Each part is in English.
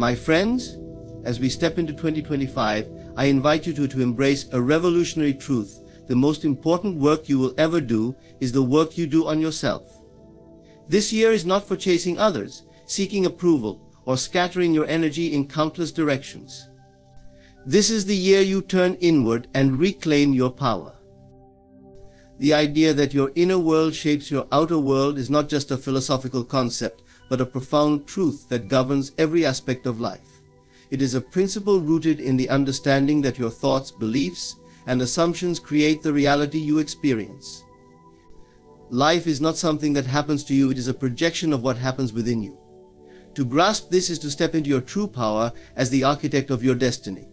My friends, as we step into 2025, I invite you to embrace a revolutionary truth. The most important work you will ever do is the work you do on yourself. This year is not for chasing others, seeking approval, or scattering your energy in countless directions. This is the year you turn inward and reclaim your power. The idea that your inner world shapes your outer world is not just a philosophical concept, but a profound truth that governs every aspect of life. It is a principle rooted in the understanding that your thoughts, beliefs, and assumptions create the reality you experience. Life is not something that happens to you, it is a projection of what happens within you. To grasp this is to step into your true power as the architect of your destiny.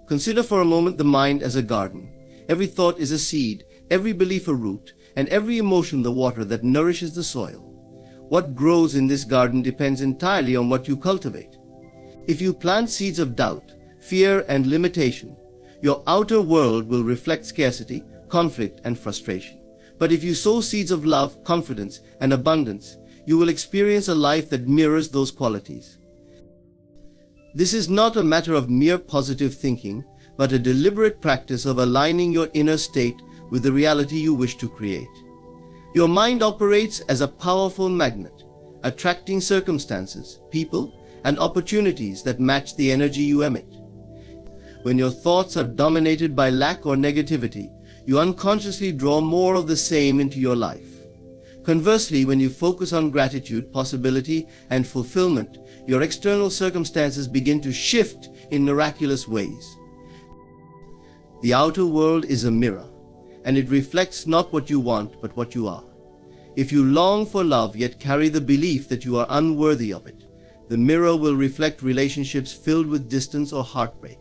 Consider for a moment the mind as a garden. Every thought is a seed, every belief a root, and every emotion the water that nourishes the soil. What grows in this garden depends entirely on what you cultivate. If you plant seeds of doubt, fear, and limitation, your outer world will reflect scarcity, conflict, and frustration. But if you sow seeds of love, confidence, and abundance, you will experience a life that mirrors those qualities. This is not a matter of mere positive thinking, but a deliberate practice of aligning your inner state with the reality you wish to create. Your mind operates as a powerful magnet, attracting circumstances, people, and opportunities that match the energy you emit. When your thoughts are dominated by lack or negativity, you unconsciously draw more of the same into your life. Conversely, when you focus on gratitude, possibility, and fulfillment, your external circumstances begin to shift in miraculous ways. The outer world is a mirror, and it reflects not what you want, but what you are. If you long for love yet carry the belief that you are unworthy of it, the mirror will reflect relationships filled with distance or heartbreak.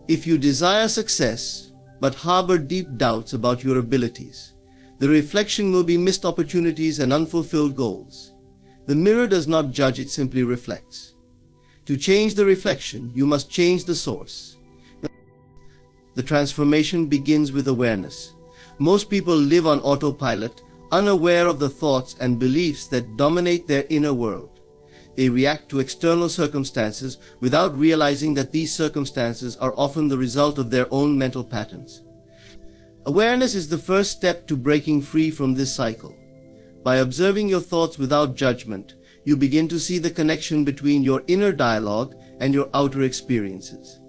If you desire success, but harbor deep doubts about your abilities, the reflection will be missed opportunities and unfulfilled goals. The mirror does not judge, it simply reflects. To change the reflection, you must change the source. The transformation begins with awareness. Most people live on autopilot, unaware of the thoughts and beliefs that dominate their inner world. They react to external circumstances without realizing that these circumstances are often the result of their own mental patterns. Awareness is the first step to breaking free from this cycle. By observing your thoughts without judgment, you begin to see the connection between your inner dialogue and your outer experiences.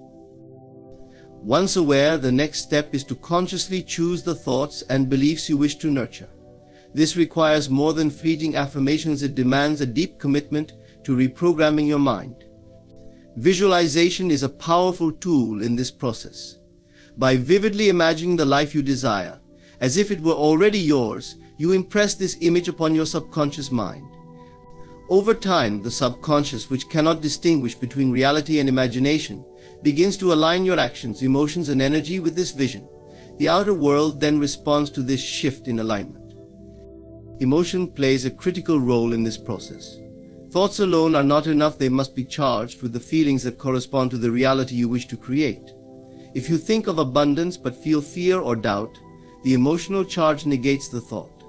Once aware, the next step is to consciously choose the thoughts and beliefs you wish to nurture. This requires more than fleeting affirmations. It demands a deep commitment to reprogramming your mind. Visualization is a powerful tool in this process. By vividly imagining the life you desire, as if it were already yours, you impress this image upon your subconscious mind. Over time, the subconscious, which cannot distinguish between reality and imagination, begins to align your actions, emotions, and energy with this vision. The outer world then responds to this shift in alignment. Emotion plays a critical role in this process. Thoughts alone are not enough, they must be charged with the feelings that correspond to the reality you wish to create. If you think of abundance but feel fear or doubt, the emotional charge negates the thought.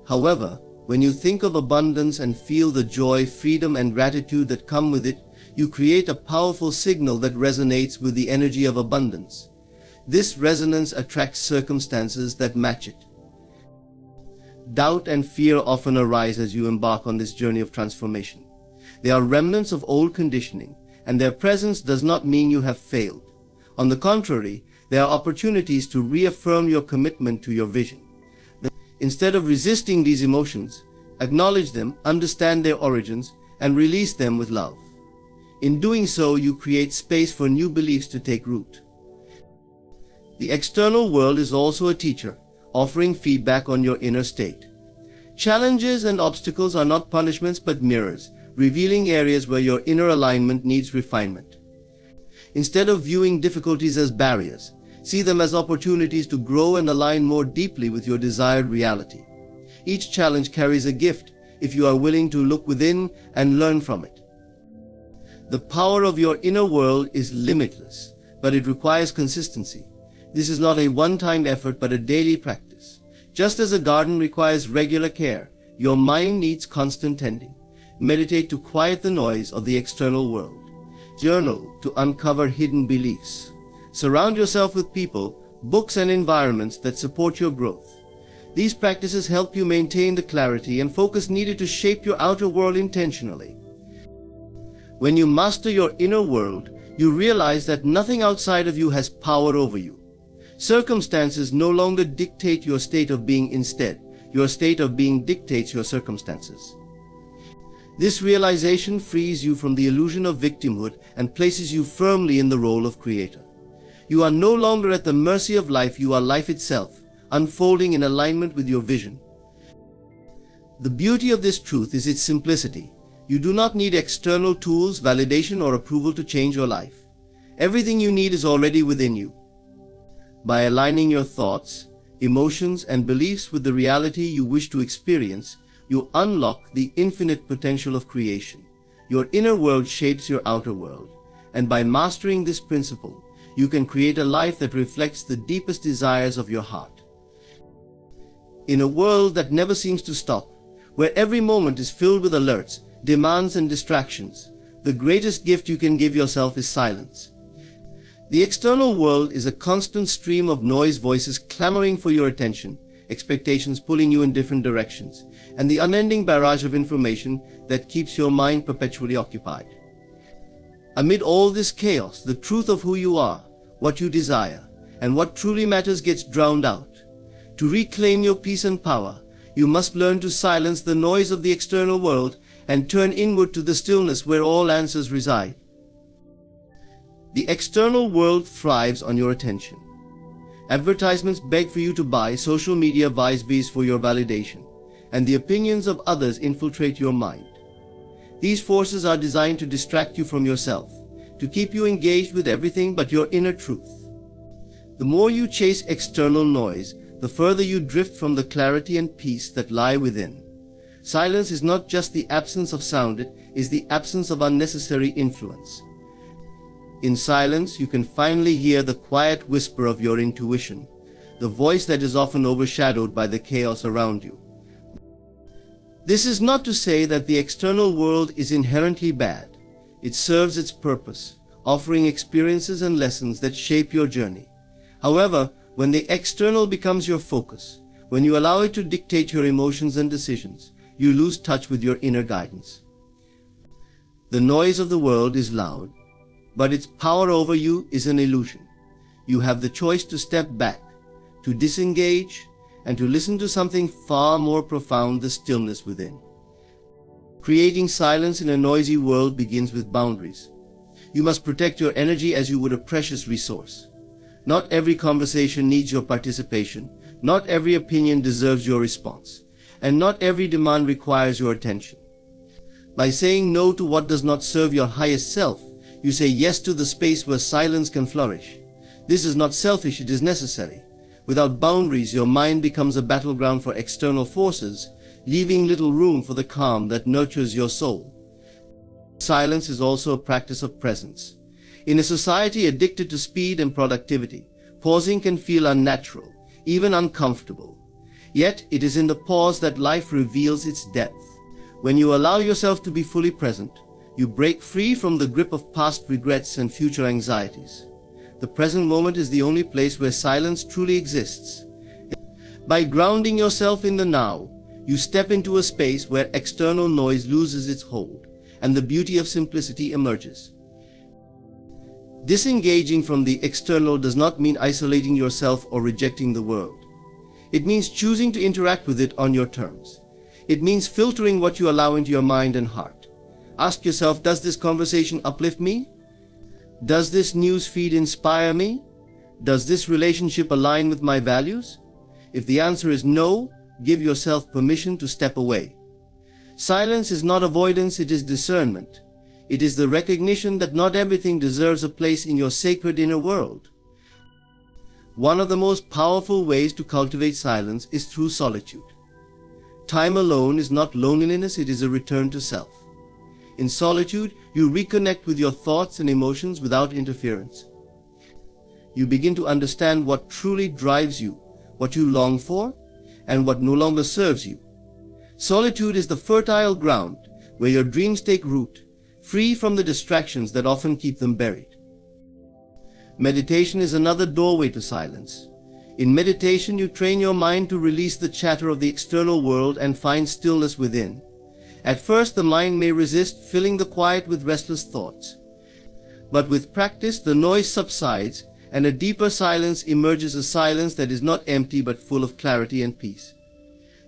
However, when you think of abundance and feel the joy, freedom, and gratitude that come with it, you create a powerful signal that resonates with the energy of abundance. This resonance attracts circumstances that match it. Doubt and fear often arise as you embark on this journey of transformation. They are remnants of old conditioning, and their presence does not mean you have failed. On the contrary, they are opportunities to reaffirm your commitment to your vision. Instead of resisting these emotions, acknowledge them, understand their origins, and release them with love. In doing so, you create space for new beliefs to take root. The external world is also a teacher, offering feedback on your inner state. Challenges and obstacles are not punishments but mirrors, revealing areas where your inner alignment needs refinement. Instead of viewing difficulties as barriers, see them as opportunities to grow and align more deeply with your desired reality. Each challenge carries a gift if you are willing to look within and learn from it. The power of your inner world is limitless, but it requires consistency. This is not a one-time effort but a daily practice. Just as a garden requires regular care, your mind needs constant tending. Meditate to quiet the noise of the external world. Journal to uncover hidden beliefs. Surround yourself with people, books, and environments that support your growth. These practices help you maintain the clarity and focus needed to shape your outer world intentionally. When you master your inner world, you realize that nothing outside of you has power over you. Circumstances no longer dictate your state of being. Instead, your state of being dictates your circumstances. This realization frees you from the illusion of victimhood and places you firmly in the role of creator. You are no longer at the mercy of life, you are life itself, unfolding in alignment with your vision. The beauty of this truth is its simplicity. You do not need external tools, validation, or approval to change your life. Everything you need is already within you. By aligning your thoughts, emotions, and beliefs with the reality you wish to experience, you unlock the infinite potential of creation. Your inner world shapes your outer world, and by mastering this principle, you can create a life that reflects the deepest desires of your heart. In a world that never seems to stop, where every moment is filled with alerts, demands, and distractions, the greatest gift you can give yourself is silence. The external world is a constant stream of noise, voices clamoring for your attention, expectations pulling you in different directions, and the unending barrage of information that keeps your mind perpetually occupied. Amid all this chaos, the truth of who you are, what you desire, and what truly matters gets drowned out. To reclaim your peace and power, you must learn to silence the noise of the external world and turn inward to the stillness where all answers reside. The external world thrives on your attention. Advertisements beg for you to buy, social media vies for your validation, and the opinions of others infiltrate your mind. These forces are designed to distract you from yourself, to keep you engaged with everything but your inner truth. The more you chase external noise, the further you drift from the clarity and peace that lie within. Silence is not just the absence of sound, it is the absence of unnecessary influence. In silence, you can finally hear the quiet whisper of your intuition, the voice that is often overshadowed by the chaos around you. This is not to say that the external world is inherently bad. It serves its purpose, offering experiences and lessons that shape your journey. However, when the external becomes your focus, when you allow it to dictate your emotions and decisions, you lose touch with your inner guidance. The noise of the world is loud, but its power over you is an illusion. You have the choice to step back, to disengage, and to listen to something far more profound, the stillness within. Creating silence in a noisy world begins with boundaries. You must protect your energy as you would a precious resource. Not every conversation needs your participation, not every opinion deserves your response, and not every demand requires your attention. By saying no to what does not serve your highest self, you say yes to the space where silence can flourish. This is not selfish, it is necessary. Without boundaries, your mind becomes a battleground for external forces, leaving little room for the calm that nurtures your soul. Silence is also a practice of presence. In a society addicted to speed and productivity, pausing can feel unnatural, even uncomfortable. Yet it is in the pause that life reveals its depth. When you allow yourself to be fully present, you break free from the grip of past regrets and future anxieties. The present moment is the only place where silence truly exists. By grounding yourself in the now, you step into a space where external noise loses its hold, and the beauty of simplicity emerges. Disengaging from the external does not mean isolating yourself or rejecting the world. It means choosing to interact with it on your terms. It means filtering what you allow into your mind and heart. Ask yourself, does this conversation uplift me? Does this news feed inspire me? Does this relationship align with my values? If the answer is no, give yourself permission to step away. Silence is not avoidance, it is discernment. It is the recognition that not everything deserves a place in your sacred inner world. One of the most powerful ways to cultivate silence is through solitude. Time alone is not loneliness, it is a return to self. In solitude, you reconnect with your thoughts and emotions without interference. You begin to understand what truly drives you, what you long for, and what no longer serves you. Solitude is the fertile ground where your dreams take root, free from the distractions that often keep them buried. Meditation is another doorway to silence. In meditation, you train your mind to release the chatter of the external world and find stillness within. At first, the mind may resist, filling the quiet with restless thoughts. But with practice, the noise subsides, and a deeper silence emerges, a silence that is not empty but full of clarity and peace.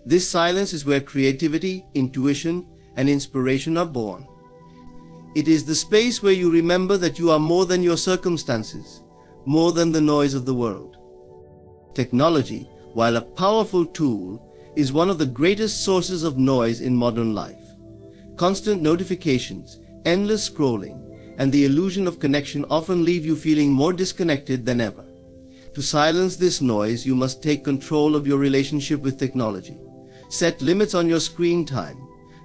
This silence is where creativity, intuition, and inspiration are born. It is the space where you remember that you are more than your circumstances, more than the noise of the world. Technology, while a powerful tool, is one of the greatest sources of noise in modern life. Constant notifications, endless scrolling, and the illusion of connection often leave you feeling more disconnected than ever. To silence this noise, you must take control of your relationship with technology. Set limits on your screen time.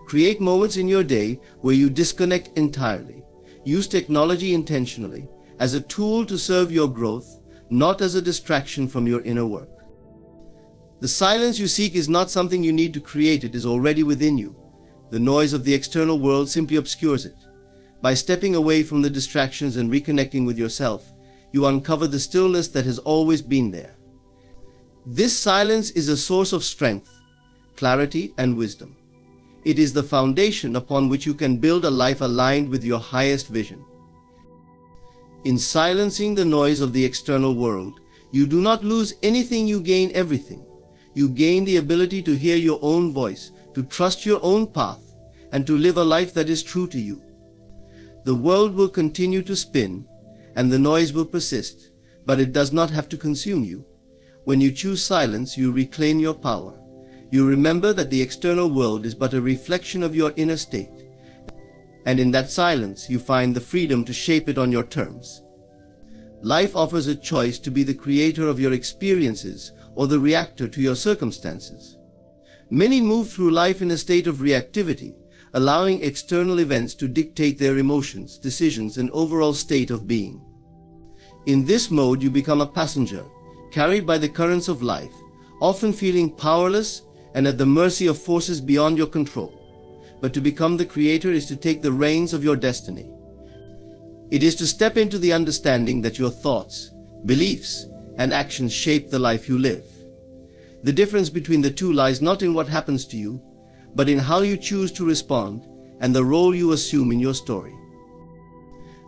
Create moments in your day where you disconnect entirely. Use technology intentionally as a tool to serve your growth, not as a distraction from your inner work. The silence you seek is not something you need to create, it is already within you. The noise of the external world simply obscures it. By stepping away from the distractions and reconnecting with yourself, you uncover the stillness that has always been there. This silence is a source of strength, clarity, and wisdom. It is the foundation upon which you can build a life aligned with your highest vision. In silencing the noise of the external world, you do not lose anything, you gain everything. You gain the ability to hear your own voice, to trust your own path, and to live a life that is true to you. The world will continue to spin, and the noise will persist, but it does not have to consume you. When you choose silence, you reclaim your power. You remember that the external world is but a reflection of your inner state, and in that silence you find the freedom to shape it on your terms. Life offers a choice to be the creator of your experiences or the reactor to your circumstances. Many move through life in a state of reactivity, allowing external events to dictate their emotions, decisions, and overall state of being. In this mode, you become a passenger, carried by the currents of life, often feeling powerless and at the mercy of forces beyond your control. But to become the creator is to take the reins of your destiny. It is to step into the understanding that your thoughts, beliefs, and actions shape the life you live. The difference between the two lies not in what happens to you, but in how you choose to respond and the role you assume in your story.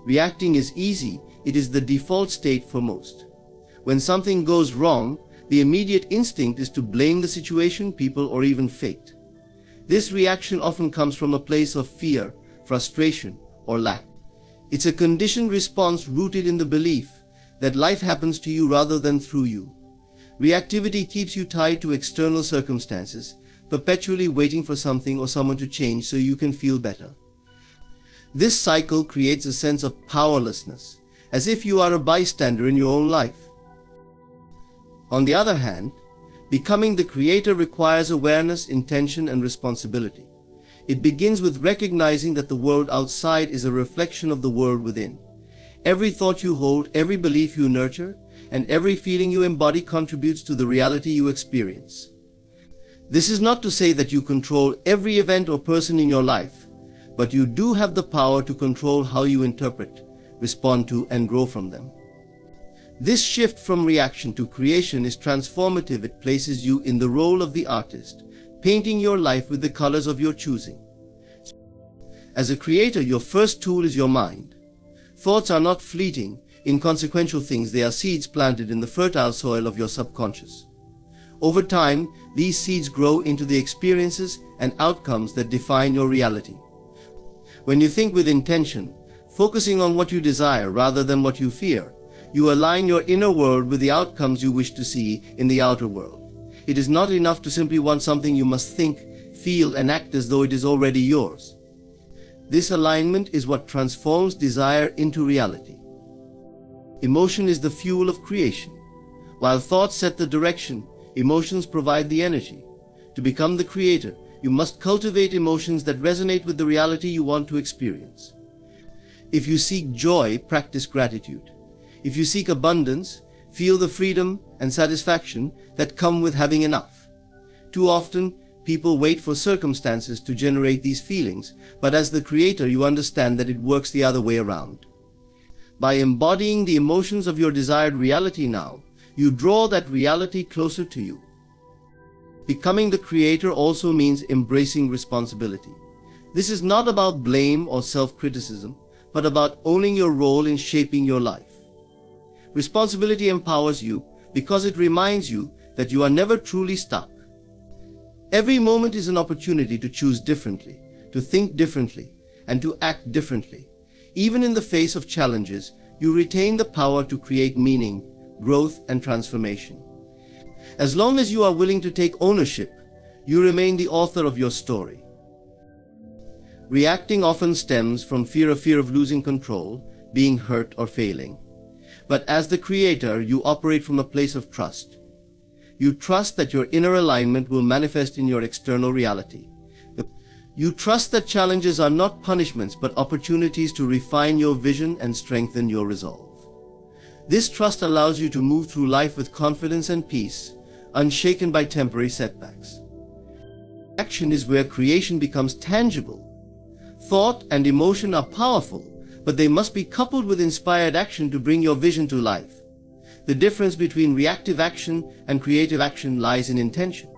Reacting is easy, it is the default state for most. When something goes wrong, the immediate instinct is to blame the situation, people, or even fate. This reaction often comes from a place of fear, frustration, or lack. It's a conditioned response rooted in the belief that life happens to you rather than through you. Reactivity keeps you tied to external circumstances, perpetually waiting for something or someone to change so you can feel better. This cycle creates a sense of powerlessness, as if you are a bystander in your own life. On the other hand, becoming the creator requires awareness, intention, and responsibility. It begins with recognizing that the world outside is a reflection of the world within. Every thought you hold, every belief you nurture, and every feeling you embody contributes to the reality you experience. This is not to say that you control every event or person in your life, but you do have the power to control how you interpret, respond to, and grow from them. This shift from reaction to creation is transformative. It places you in the role of the artist, painting your life with the colors of your choosing. As a creator, your first tool is your mind. Thoughts are not fleeting, inconsequential things. They are seeds planted in the fertile soil of your subconscious. Over time, these seeds grow into the experiences and outcomes that define your reality. When you think with intention, focusing on what you desire rather than what you fear, you align your inner world with the outcomes you wish to see in the outer world. It is not enough to simply want something. You must think, feel, and act as though it is already yours. This alignment is what transforms desire into reality. Emotion is the fuel of creation. While thoughts set the direction, emotions provide the energy. To become the creator, you must cultivate emotions that resonate with the reality you want to experience. If you seek joy, practice gratitude. If you seek abundance, feel the freedom and satisfaction that come with having enough. Too often, people wait for circumstances to generate these feelings, but as the creator you understand that it works the other way around. By embodying the emotions of your desired reality now, you draw that reality closer to you. Becoming the creator also means embracing responsibility. This is not about blame or self-criticism, but about owning your role in shaping your life. Responsibility empowers you because it reminds you that you are never truly stuck. Every moment is an opportunity to choose differently, to think differently, and to act differently. Even in the face of challenges, you retain the power to create meaning, growth, and transformation. As long as you are willing to take ownership, you remain the author of your story. Reacting often stems from fear of losing control, being hurt, or failing. But as the creator, you operate from a place of trust. You trust that your inner alignment will manifest in your external reality. You trust that challenges are not punishments but opportunities to refine your vision and strengthen your resolve. This trust allows you to move through life with confidence and peace, unshaken by temporary setbacks. Action is where creation becomes tangible. Thought and emotion are powerful, but they must be coupled with inspired action to bring your vision to life. The difference between reactive action and creative action lies in intention.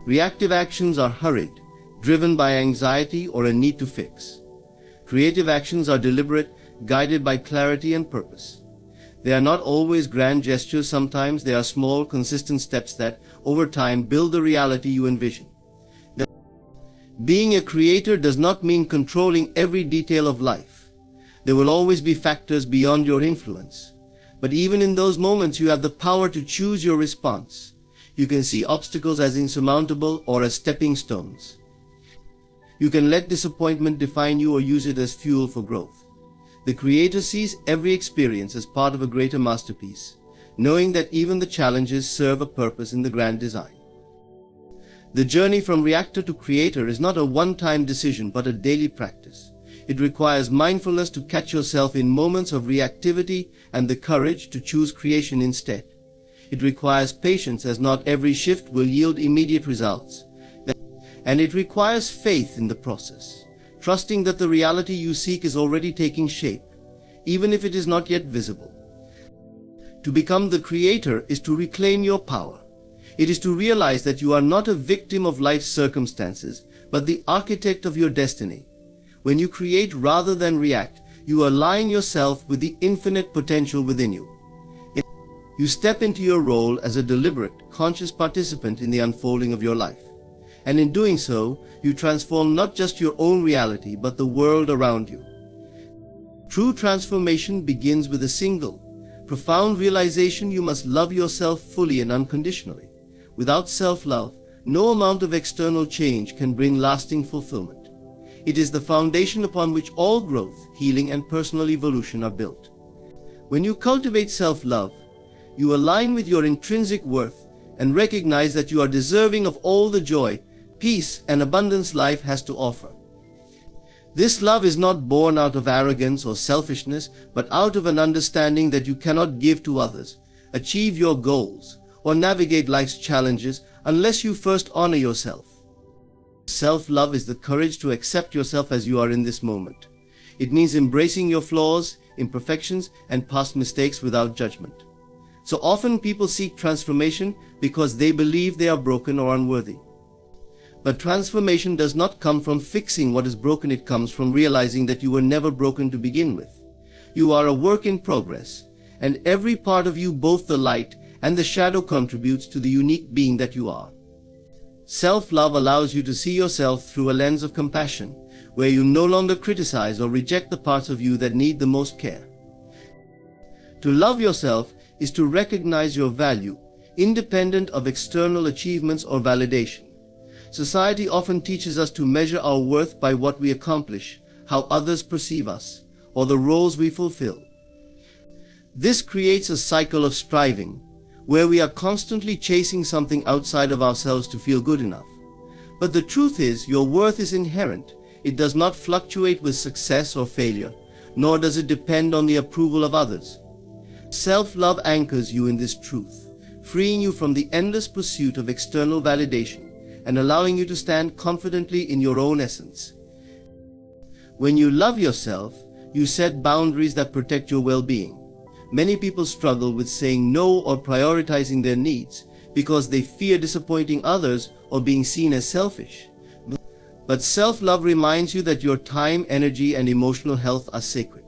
Reactive actions are hurried, driven by anxiety or a need to fix. Creative actions are deliberate, guided by clarity and purpose. They are not always grand gestures. Sometimes they are small, consistent steps that, over time, build the reality you envision. Being a creator does not mean controlling every detail of life. There will always be factors beyond your influence. But even in those moments, you have the power to choose your response. You can see obstacles as insurmountable or as stepping stones. You can let disappointment define you or use it as fuel for growth. The creator sees every experience as part of a greater masterpiece, knowing that even the challenges serve a purpose in the grand design. The journey from reactor to creator is not a one-time decision but a daily practice. It requires mindfulness to catch yourself in moments of reactivity and the courage to choose creation instead. It requires patience, as not every shift will yield immediate results. And it requires faith in the process, trusting that the reality you seek is already taking shape, even if it is not yet visible. To become the creator is to reclaim your power. It is to realize that you are not a victim of life's circumstances, but the architect of your destiny. When you create rather than react, you align yourself with the infinite potential within you. You step into your role as a deliberate, conscious participant in the unfolding of your life. And in doing so, you transform not just your own reality, but the world around you. True transformation begins with a single, profound realization: you must love yourself fully and unconditionally. Without self-love, no amount of external change can bring lasting fulfillment. It is the foundation upon which all growth, healing, and personal evolution are built. When you cultivate self-love, you align with your intrinsic worth and recognize that you are deserving of all the joy, peace, and abundance life has to offer. This love is not born out of arrogance or selfishness, but out of an understanding that you cannot give to others, achieve your goals, or navigate life's challenges unless you first honor yourself. Self-love is the courage to accept yourself as you are in this moment. It means embracing your flaws, imperfections, and past mistakes without judgment. So often people seek transformation because they believe they are broken or unworthy. But transformation does not come from fixing what is broken. It comes from realizing that you were never broken to begin with. You are a work in progress, and every part of you, both the light and the shadow, contributes to the unique being that you are. Self-love allows you to see yourself through a lens of compassion, where you no longer criticize or reject the parts of you that need the most care. To love yourself is to recognize your value, independent of external achievements or validation. Society often teaches us to measure our worth by what we accomplish, how others perceive us, or the roles we fulfill. This creates a cycle of striving, where we are constantly chasing something outside of ourselves to feel good enough. But the truth is, your worth is inherent. It does not fluctuate with success or failure, nor does it depend on the approval of others. Self-love anchors you in this truth, freeing you from the endless pursuit of external validation and allowing you to stand confidently in your own essence. When you love yourself, you set boundaries that protect your well-being. Many people struggle with saying no or prioritizing their needs because they fear disappointing others or being seen as selfish. But self-love reminds you that your time, energy, and emotional health are sacred.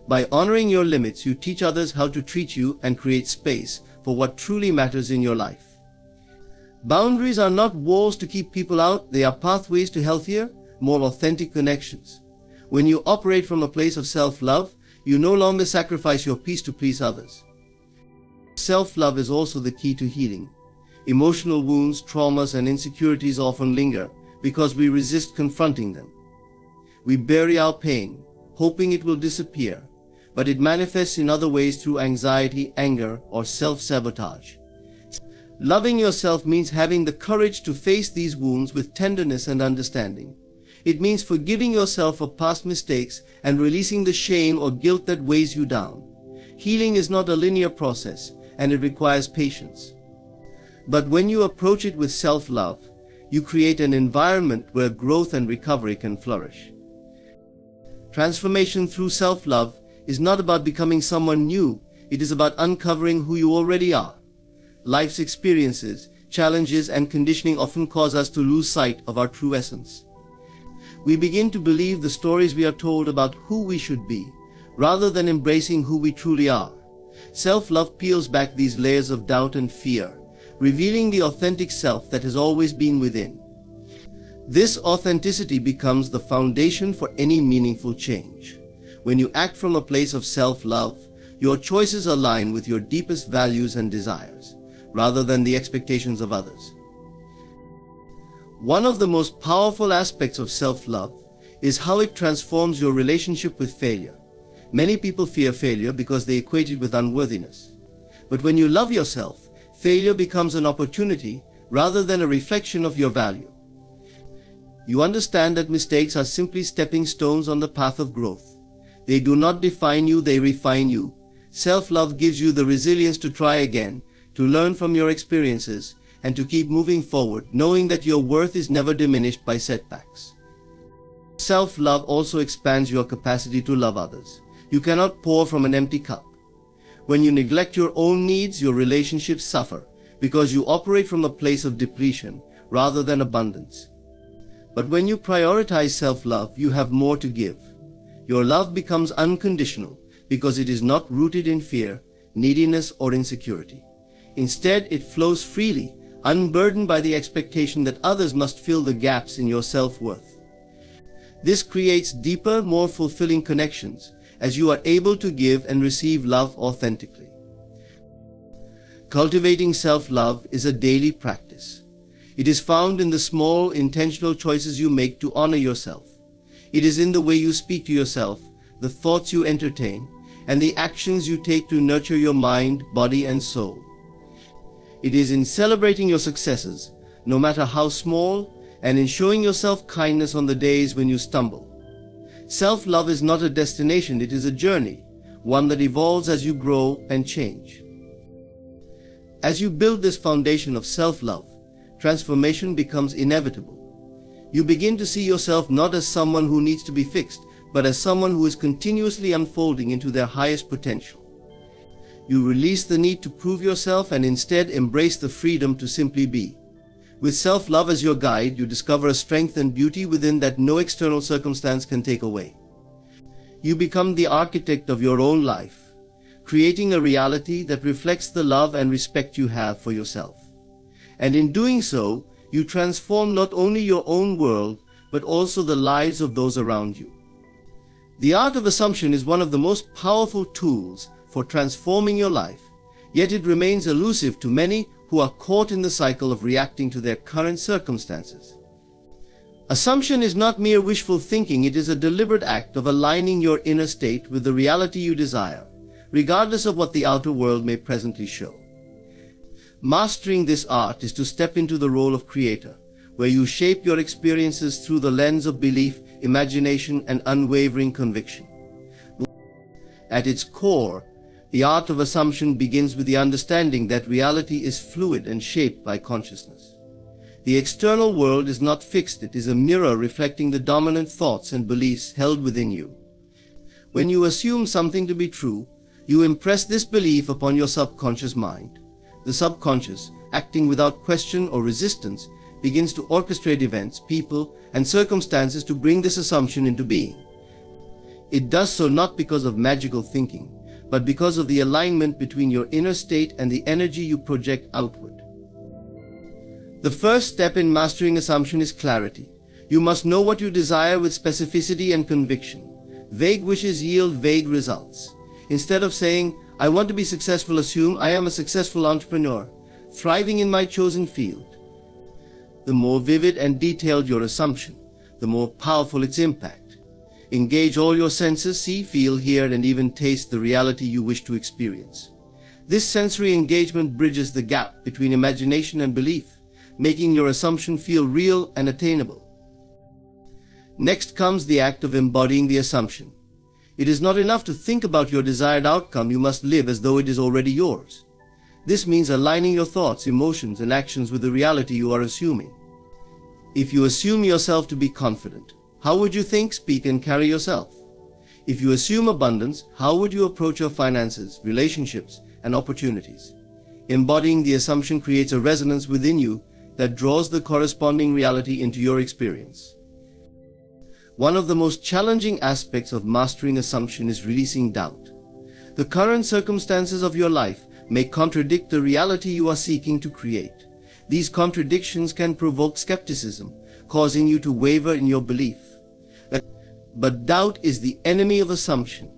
By honoring your limits, you teach others how to treat you and create space for what truly matters in your life. Boundaries are not walls to keep people out, they are pathways to healthier, more authentic connections. When you operate from a place of self-love, you no longer sacrifice your peace to please others. Self-love is also the key to healing. Emotional wounds, traumas, and insecurities often linger because we resist confronting them. We bury our pain, hoping it will disappear, but it manifests in other ways through anxiety, anger, or self-sabotage. Loving yourself means having the courage to face these wounds with tenderness and understanding. It means forgiving yourself for past mistakes and releasing the shame or guilt that weighs you down. Healing is not a linear process, and it requires patience. But when you approach it with self-love, you create an environment where growth and recovery can flourish. Transformation through self-love is not about becoming someone new, it is about uncovering who you already are. Life's experiences, challenges, and conditioning often cause us to lose sight of our true essence. We begin to believe the stories we are told about who we should be, rather than embracing who we truly are. Self-love peels back these layers of doubt and fear, revealing the authentic self that has always been within. This authenticity becomes the foundation for any meaningful change. When you act from a place of self-love, your choices align with your deepest values and desires, rather than the expectations of others. One of the most powerful aspects of self-love is how it transforms your relationship with failure. Many people fear failure because they equate it with unworthiness. But when you love yourself, failure becomes an opportunity rather than a reflection of your value. You understand that mistakes are simply stepping stones on the path of growth. They do not define you, they refine you. Self-love gives you the resilience to try again, to learn from your experiences, and to keep moving forward, knowing that your worth is never diminished by setbacks. Self-love also expands your capacity to love others. You cannot pour from an empty cup. When you neglect your own needs, your relationships suffer, because you operate from a place of depletion rather than abundance. But when you prioritize self-love, you have more to give. Your love becomes unconditional, because it is not rooted in fear, neediness, or insecurity. Instead, it flows freely, unburdened by the expectation that others must fill the gaps in your self-worth. This creates deeper, more fulfilling connections, as you are able to give and receive love authentically. Cultivating self-love is a daily practice. It is found in the small, intentional choices you make to honor yourself. It is in the way you speak to yourself, the thoughts you entertain, and the actions you take to nurture your mind, body, and soul. It is in celebrating your successes, no matter how small, and in showing yourself kindness on the days when you stumble. Self-love is not a destination, it is a journey, one that evolves as you grow and change. As you build this foundation of self-love, transformation becomes inevitable. You begin to see yourself not as someone who needs to be fixed, but as someone who is continuously unfolding into their highest potential. You release the need to prove yourself and instead embrace the freedom to simply be. With self-love as your guide, you discover a strength and beauty within that no external circumstance can take away. You become the architect of your own life, creating a reality that reflects the love and respect you have for yourself. And in doing so, you transform not only your own world, but also the lives of those around you. The art of assumption is one of the most powerful tools for transforming your life, yet it remains elusive to many who are caught in the cycle of reacting to their current circumstances. Assumption is not mere wishful thinking, it is a deliberate act of aligning your inner state with the reality you desire, regardless of what the outer world may presently show. Mastering this art is to step into the role of creator, where you shape your experiences through the lens of belief, imagination, and unwavering conviction. At its core, the art of assumption begins with the understanding that reality is fluid and shaped by consciousness. The external world is not fixed, it is a mirror reflecting the dominant thoughts and beliefs held within you. When you assume something to be true, you impress this belief upon your subconscious mind. The subconscious, acting without question or resistance, begins to orchestrate events, people, and circumstances to bring this assumption into being. It does so not because of magical thinking, but because of the alignment between your inner state and the energy you project outward. The first step in mastering assumption is clarity. You must know what you desire with specificity and conviction. Vague wishes yield vague results. Instead of saying, "I want to be successful," assume, "I am a successful entrepreneur, thriving in my chosen field." The more vivid and detailed your assumption, the more powerful its impact. Engage all your senses, see, feel, hear, and even taste the reality you wish to experience. This sensory engagement bridges the gap between imagination and belief, making your assumption feel real and attainable. Next comes the act of embodying the assumption. It is not enough to think about your desired outcome, you must live as though it is already yours. This means aligning your thoughts, emotions, and actions with the reality you are assuming. If you assume yourself to be confident, how would you think, speak, and carry yourself? If you assume abundance, how would you approach your finances, relationships, and opportunities? Embodying the assumption creates a resonance within you that draws the corresponding reality into your experience. One of the most challenging aspects of mastering assumption is releasing doubt. The current circumstances of your life may contradict the reality you are seeking to create. These contradictions can provoke skepticism, causing you to waver in your belief. But doubt is the enemy of assumption.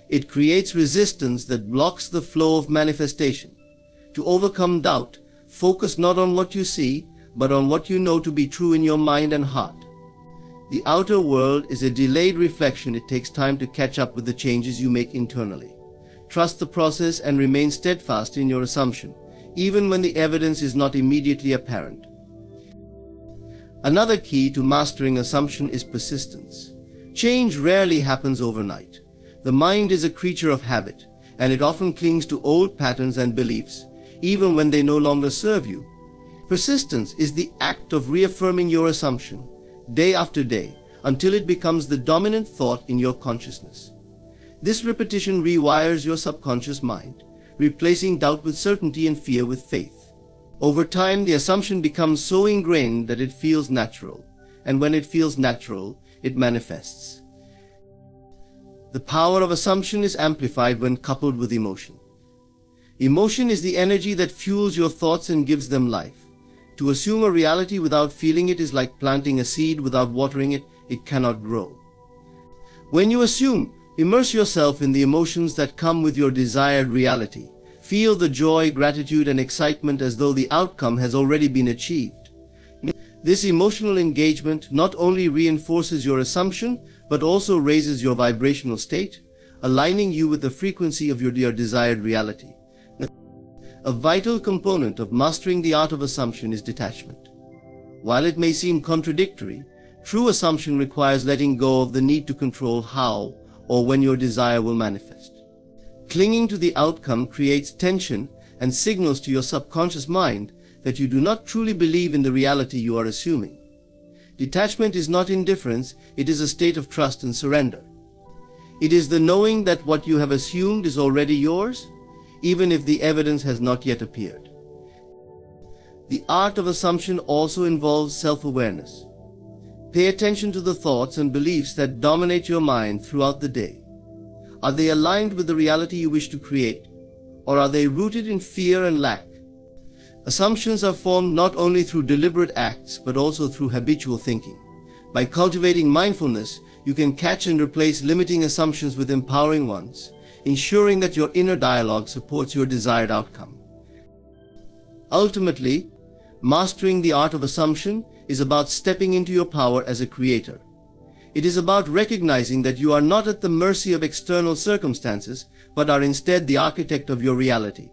It creates resistance that blocks the flow of manifestation. To overcome doubt, focus not on what you see, but on what you know to be true in your mind and heart. The outer world is a delayed reflection. It takes time to catch up with the changes you make internally. Trust the process and remain steadfast in your assumption, even when the evidence is not immediately apparent. Another key to mastering assumption is persistence. Change rarely happens overnight. The mind is a creature of habit, and it often clings to old patterns and beliefs, even when they no longer serve you. Persistence is the act of reaffirming your assumption, day after day, until it becomes the dominant thought in your consciousness. This repetition rewires your subconscious mind, replacing doubt with certainty and fear with faith. Over time, the assumption becomes so ingrained that it feels natural, and when it feels natural, it manifests. The power of assumption is amplified when coupled with emotion. Emotion is the energy that fuels your thoughts and gives them life. To assume a reality without feeling it is like planting a seed without watering it. It cannot grow. When you assume, immerse yourself in the emotions that come with your desired reality. Feel the joy, gratitude, and excitement as though the outcome has already been achieved. This emotional engagement not only reinforces your assumption, but also raises your vibrational state, aligning you with the frequency of your desired reality. A vital component of mastering the art of assumption is detachment. While it may seem contradictory, true assumption requires letting go of the need to control how or when your desire will manifest. Clinging to the outcome creates tension and signals to your subconscious mind that you do not truly believe in the reality you are assuming. Detachment is not indifference, it is a state of trust and surrender. It is the knowing that what you have assumed is already yours, even if the evidence has not yet appeared. The art of assumption also involves self-awareness. Pay attention to the thoughts and beliefs that dominate your mind throughout the day. Are they aligned with the reality you wish to create, or are they rooted in fear and lack? Assumptions are formed not only through deliberate acts, but also through habitual thinking. By cultivating mindfulness, you can catch and replace limiting assumptions with empowering ones, ensuring that your inner dialogue supports your desired outcome. Ultimately, mastering the art of assumption is about stepping into your power as a creator. It is about recognizing that you are not at the mercy of external circumstances, but are instead the architect of your reality.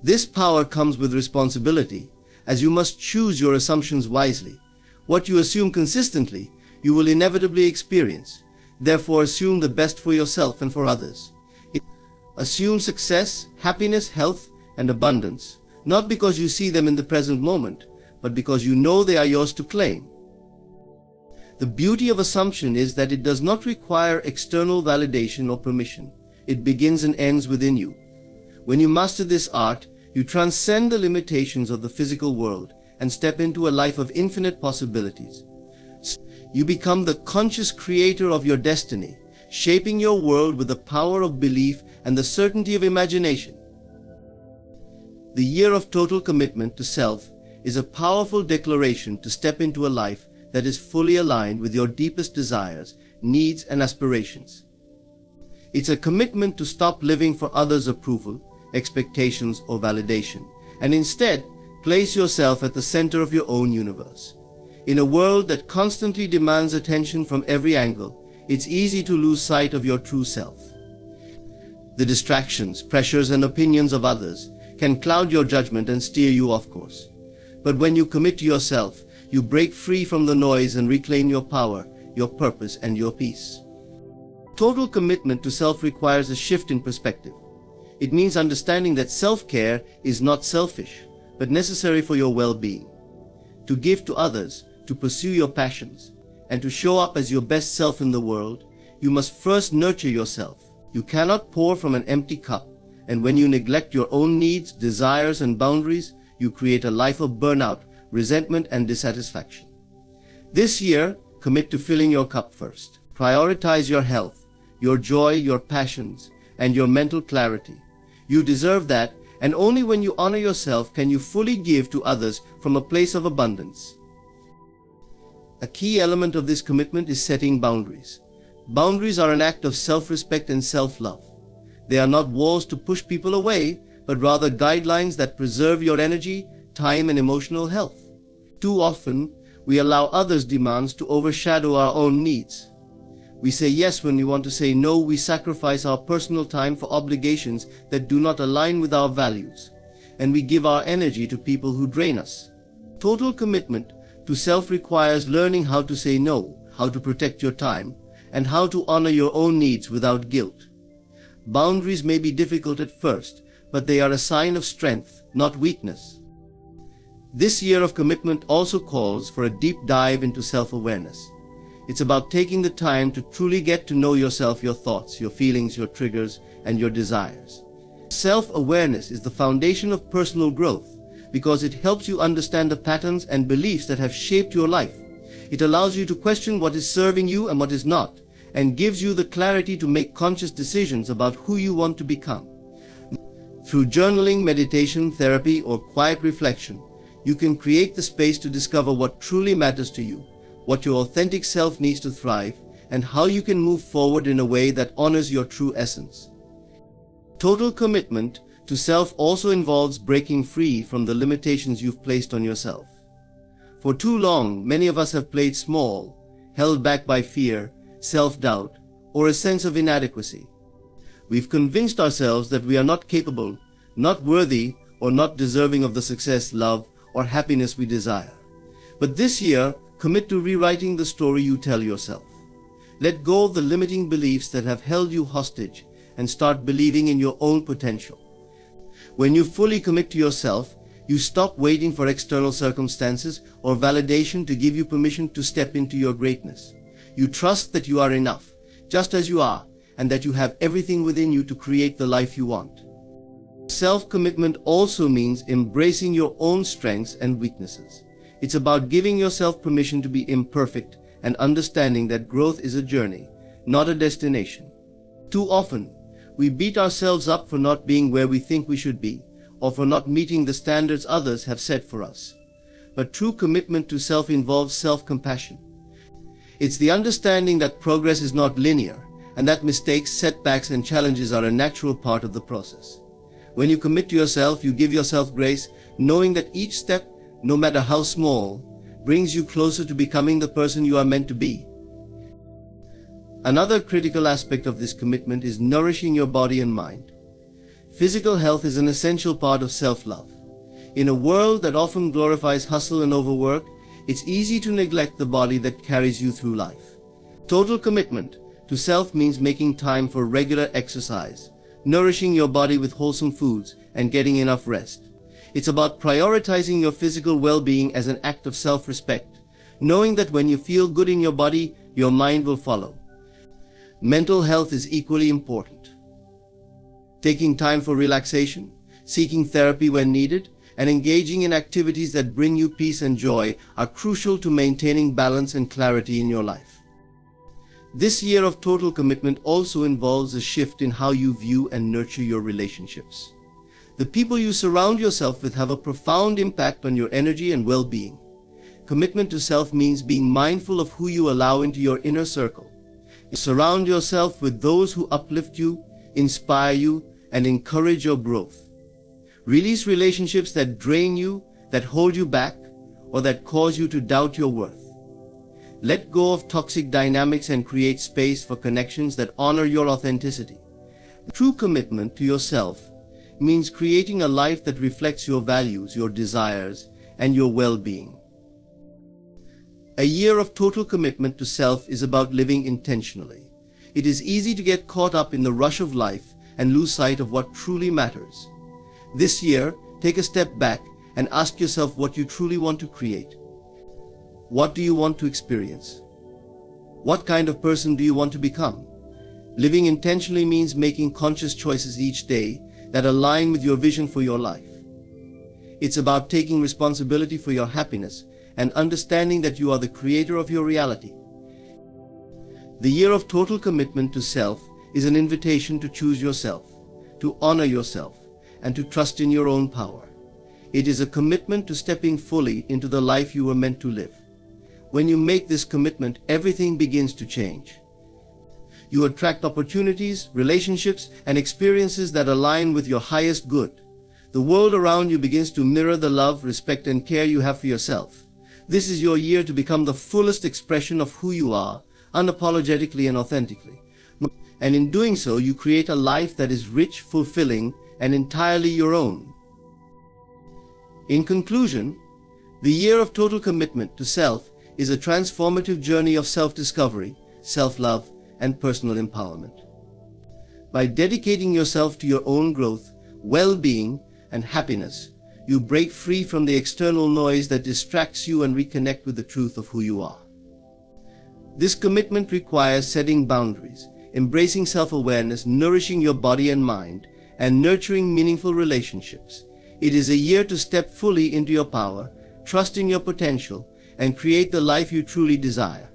This power comes with responsibility, as you must choose your assumptions wisely. What you assume consistently, you will inevitably experience. Therefore, assume the best for yourself and for others. Assume success, happiness, health, and abundance, not because you see them in the present moment, but because you know they are yours to claim. The beauty of assumption is that it does not require external validation or permission. It begins and ends within you. When you master this art, you transcend the limitations of the physical world and step into a life of infinite possibilities. You become the conscious creator of your destiny, shaping your world with the power of belief and the certainty of imagination. The year of total commitment to self is a powerful declaration to step into a life that is fully aligned with your deepest desires, needs, and aspirations. It's a commitment to stop living for others' approval, expectations, or validation, and instead place yourself at the center of your own universe. In a world that constantly demands attention from every angle, it's easy to lose sight of your true self. The distractions, pressures, and opinions of others can cloud your judgment and steer you off course. But when you commit to yourself, you break free from the noise and reclaim your power, your purpose, and your peace. Total commitment to self requires a shift in perspective. It means understanding that self-care is not selfish, but necessary for your well-being. To give to others, to pursue your passions, and to show up as your best self in the world, you must first nurture yourself. You cannot pour from an empty cup, and when you neglect your own needs, desires, and boundaries, you create a life of burnout, resentment, and dissatisfaction. This year, commit to filling your cup first. Prioritize your health, your joy, your passions, and your mental clarity. You deserve that, and only when you honor yourself can you fully give to others from a place of abundance. A key element of this commitment is setting boundaries. Boundaries are an act of self-respect and self-love. They are not walls to push people away, but rather guidelines that preserve your energy, time, and emotional health. Too often, we allow others' demands to overshadow our own needs. We say yes when we want to say no. We sacrifice our personal time for obligations that do not align with our values, and we give our energy to people who drain us. Total commitment to self requires learning how to say no, how to protect your time, and how to honor your own needs without guilt. Boundaries may be difficult at first, but they are a sign of strength, not weakness. This year of commitment also calls for a deep dive into self-awareness. It's about taking the time to truly get to know yourself, your thoughts, your feelings, your triggers, and your desires. Self-awareness is the foundation of personal growth because it helps you understand the patterns and beliefs that have shaped your life. It allows you to question what is serving you and what is not, and gives you the clarity to make conscious decisions about who you want to become. Through journaling, meditation, therapy, or quiet reflection, you can create the space to discover what truly matters to you, what your authentic self needs to thrive, and how you can move forward in a way that honors your true essence. Total commitment to self also involves breaking free from the limitations you've placed on yourself. For too long, many of us have played small, held back by fear, self-doubt, or a sense of inadequacy. We've convinced ourselves that we are not capable, not worthy, or not deserving of the success, love, or happiness we desire. But this year, commit to rewriting the story you tell yourself. Let go of the limiting beliefs that have held you hostage and start believing in your own potential. When you fully commit to yourself, you stop waiting for external circumstances or validation to give you permission to step into your greatness. You trust that you are enough, just as you are, and that you have everything within you to create the life you want. Self-commitment also means embracing your own strengths and weaknesses. It's about giving yourself permission to be imperfect and understanding that growth is a journey, not a destination. Too often, we beat ourselves up for not being where we think we should be, or for not meeting the standards others have set for us. But true commitment to self involves self-compassion. It's the understanding that progress is not linear, and that mistakes, setbacks, and challenges are a natural part of the process. When you commit to yourself, you give yourself grace, knowing that each step, no matter how small, brings you closer to becoming the person you are meant to be. Another critical aspect of this commitment is nourishing your body and mind. Physical health is an essential part of self-love. In a world that often glorifies hustle and overwork, it's easy to neglect the body that carries you through life. Total commitment to self means making time for regular exercise, nourishing your body with wholesome foods, and getting enough rest. It's about prioritizing your physical well-being as an act of self-respect, knowing that when you feel good in your body, your mind will follow. Mental health is equally important. Taking time for relaxation, seeking therapy when needed, and engaging in activities that bring you peace and joy are crucial to maintaining balance and clarity in your life. This year of total commitment also involves a shift in how you view and nurture your relationships. The people you surround yourself with have a profound impact on your energy and well-being. Commitment to self means being mindful of who you allow into your inner circle. Surround yourself with those who uplift you, inspire you, and encourage your growth. Release relationships that drain you, that hold you back, or that cause you to doubt your worth. Let go of toxic dynamics and create space for connections that honor your authenticity. True commitment to yourself means creating a life that reflects your values, your desires, and your well-being. A year of total commitment to self is about living intentionally. It is easy to get caught up in the rush of life and lose sight of what truly matters. This year, take a step back and ask yourself what you truly want to create. What do you want to experience? What kind of person do you want to become? Living intentionally means making conscious choices each day that align with your vision for your life. It's about taking responsibility for your happiness and understanding that you are the creator of your reality. The year of total commitment to self is an invitation to choose yourself, to honor yourself, and to trust in your own power. It is a commitment to stepping fully into the life you were meant to live. When you make this commitment, everything begins to change. You attract opportunities, relationships, and experiences that align with your highest good. The world around you begins to mirror the love, respect, and care you have for yourself. This is your year to become the fullest expression of who you are, unapologetically and authentically. And in doing so, you create a life that is rich, fulfilling, and entirely your own. In conclusion, the year of total commitment to self is a transformative journey of self-discovery, self-love, and personal empowerment. By dedicating yourself to your own growth, well-being, and happiness, you break free from the external noise that distracts you and reconnect with the truth of who you are. This commitment requires setting boundaries, embracing self-awareness, nourishing your body and mind, and nurturing meaningful relationships. It is a year to step fully into your power, trust in your potential, and create the life you truly desire.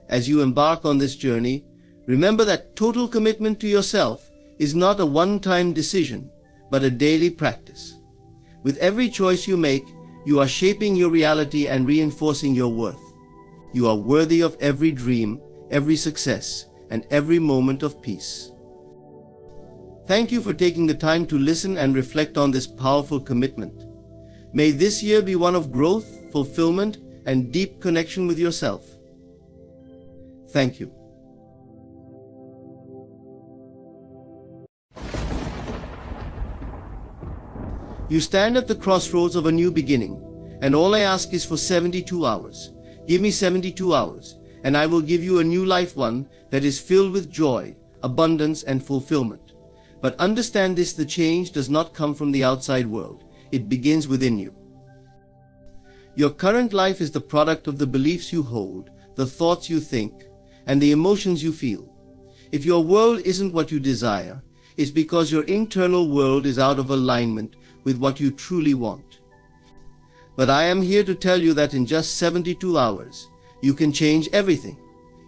As you embark on this journey, remember that total commitment to yourself is not a one-time decision, but a daily practice. With every choice you make, you are shaping your reality and reinforcing your worth. You are worthy of every dream, every success, and every moment of peace. Thank you for taking the time to listen and reflect on this powerful commitment. May this year be one of growth, fulfillment, and deep connection with yourself. Thank you. You stand at the crossroads of a new beginning, and all I ask is for 72 hours. Give me 72 hours, and I will give you a new life, one that is filled with joy, abundance, and fulfillment. But understand this: the change does not come from the outside world. It begins within you. Your current life is the product of the beliefs you hold, the thoughts you think, and the emotions you feel. If your world isn't what you desire, it's because your internal world is out of alignment with what you truly want. But I am here to tell you that in just 72 hours, you can change everything.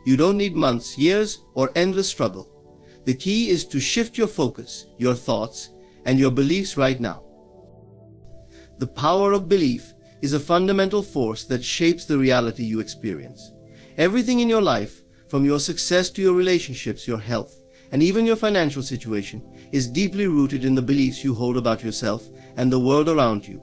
You don't need months, years, or endless struggle. The key is to shift your focus, your thoughts, and your beliefs right now. The power of belief is a fundamental force that shapes the reality you experience. Everything in your life, from your success to your relationships, your health, and even your financial situation, is deeply rooted in the beliefs you hold about yourself and the world around you.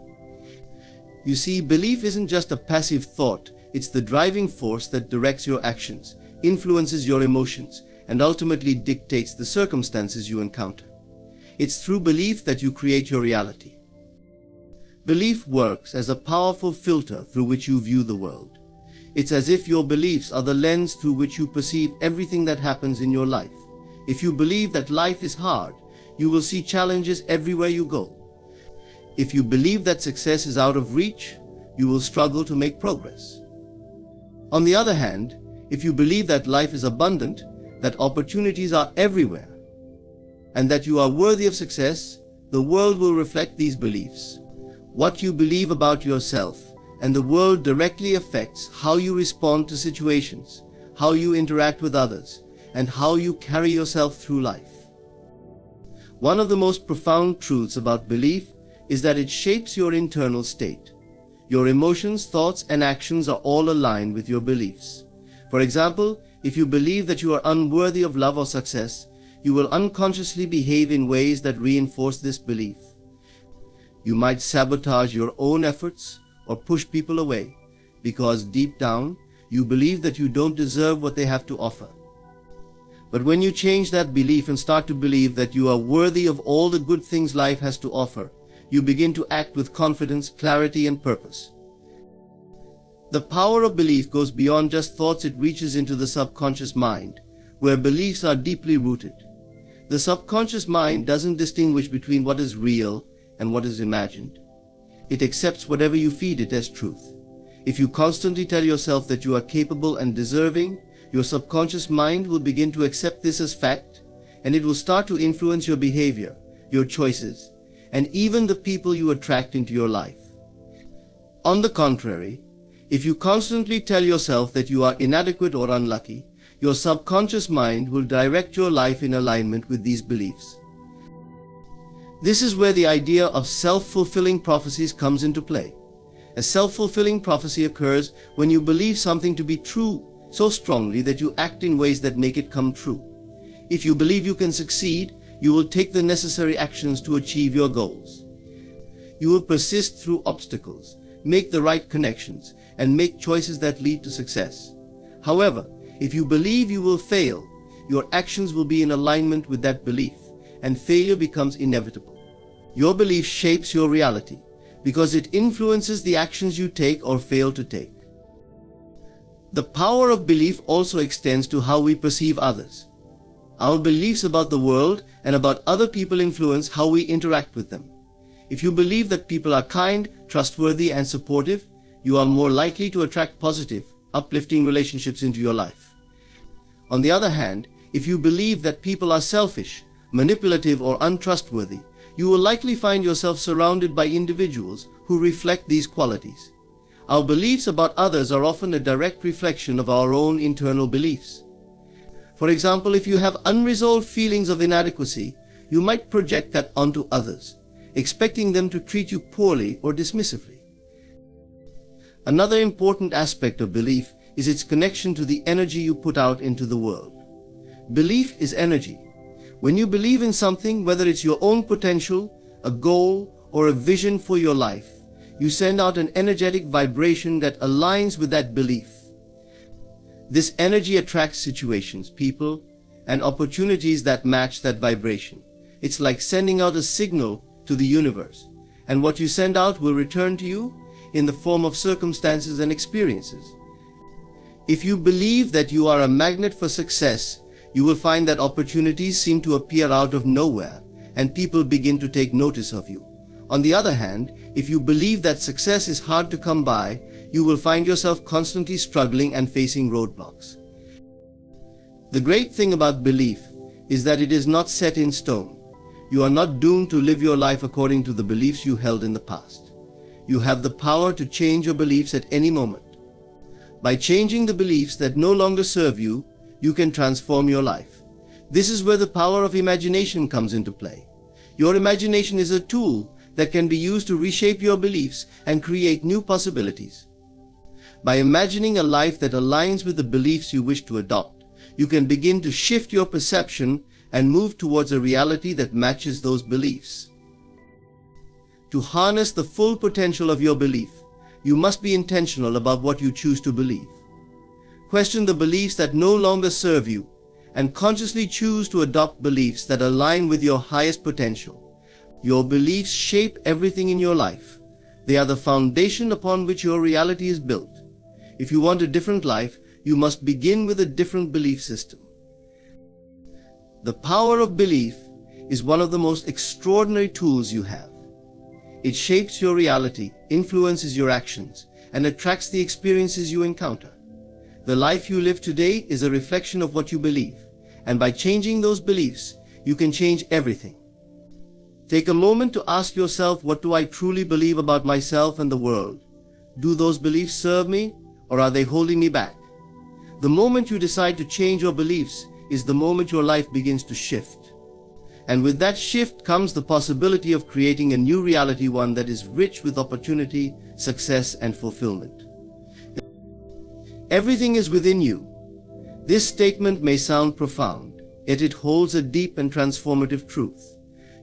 You see, belief isn't just a passive thought. It's the driving force that directs your actions, influences your emotions, and ultimately dictates the circumstances you encounter. It's through belief that you create your reality. Belief works as a powerful filter through which you view the world. It's as if your beliefs are the lens through which you perceive everything that happens in your life. If you believe that life is hard, you will see challenges everywhere you go. If you believe that success is out of reach, you will struggle to make progress. On the other hand, if you believe that life is abundant, that opportunities are everywhere, and that you are worthy of success, the world will reflect these beliefs. What you believe about yourself and the world directly affects how you respond to situations, how you interact with others, and how you carry yourself through life. One of the most profound truths about belief is that it shapes your internal state. Your emotions, thoughts, and actions are all aligned with your beliefs. For example, if you believe that you are unworthy of love or success, you will unconsciously behave in ways that reinforce this belief. You might sabotage your own efforts or push people away because deep down you believe that you don't deserve what they have to offer. But when you change that belief and start to believe that you are worthy of all the good things life has to offer, you begin to act with confidence, clarity, and purpose. The power of belief goes beyond just thoughts. It reaches into the subconscious mind, where beliefs are deeply rooted. The subconscious mind doesn't distinguish between what is real and what is imagined. It accepts whatever you feed it as truth. If you constantly tell yourself that you are capable and deserving, your subconscious mind will begin to accept this as fact, and it will start to influence your behavior, your choices, and even the people you attract into your life. On the contrary, if you constantly tell yourself that you are inadequate or unlucky, your subconscious mind will direct your life in alignment with these beliefs. This is where the idea of self-fulfilling prophecies comes into play. A self-fulfilling prophecy occurs when you believe something to be true so strongly that you act in ways that make it come true. If you believe you can succeed, you will take the necessary actions to achieve your goals. You will persist through obstacles, make the right connections, and make choices that lead to success. However, if you believe you will fail, your actions will be in alignment with that belief, and failure becomes inevitable. Your belief shapes your reality because it influences the actions you take or fail to take. The power of belief also extends to how we perceive others. Our beliefs about the world and about other people influence how we interact with them. If you believe that people are kind, trustworthy, and supportive, you are more likely to attract positive, uplifting relationships into your life. On the other hand, if you believe that people are selfish, manipulative, or untrustworthy, you will likely find yourself surrounded by individuals who reflect these qualities. Our beliefs about others are often a direct reflection of our own internal beliefs. For example, if you have unresolved feelings of inadequacy, you might project that onto others, expecting them to treat you poorly or dismissively. Another important aspect of belief is its connection to the energy you put out into the world. Belief is energy. When you believe in something, whether it's your own potential, a goal, or a vision for your life, you send out an energetic vibration that aligns with that belief. This energy attracts situations, people, and opportunities that match that vibration. It's like sending out a signal to the universe, and what you send out will return to you in the form of circumstances and experiences. If you believe that you are a magnet for success, you will find that opportunities seem to appear out of nowhere, and people begin to take notice of you. On the other hand, if you believe that success is hard to come by, you will find yourself constantly struggling and facing roadblocks. The great thing about belief is that it is not set in stone. You are not doomed to live your life according to the beliefs you held in the past. You have the power to change your beliefs at any moment. By changing the beliefs that no longer serve you, you can transform your life. This is where the power of imagination comes into play. Your imagination is a tool that can be used to reshape your beliefs and create new possibilities. By imagining a life that aligns with the beliefs you wish to adopt, you can begin to shift your perception and move towards a reality that matches those beliefs. To harness the full potential of your belief, you must be intentional about what you choose to believe. Question the beliefs that no longer serve you, and consciously choose to adopt beliefs that align with your highest potential. Your beliefs shape everything in your life. They are the foundation upon which your reality is built. If you want a different life, you must begin with a different belief system. The power of belief is one of the most extraordinary tools you have. It shapes your reality, influences your actions, and attracts the experiences you encounter. The life you live today is a reflection of what you believe, and by changing those beliefs, you can change everything. Take a moment to ask yourself, what do I truly believe about myself and the world? Do those beliefs serve me, or are they holding me back? The moment you decide to change your beliefs is the moment your life begins to shift. And with that shift comes the possibility of creating a new reality, one that is rich with opportunity, success, and fulfillment. Everything is within you. This statement may sound profound, yet it holds a deep and transformative truth.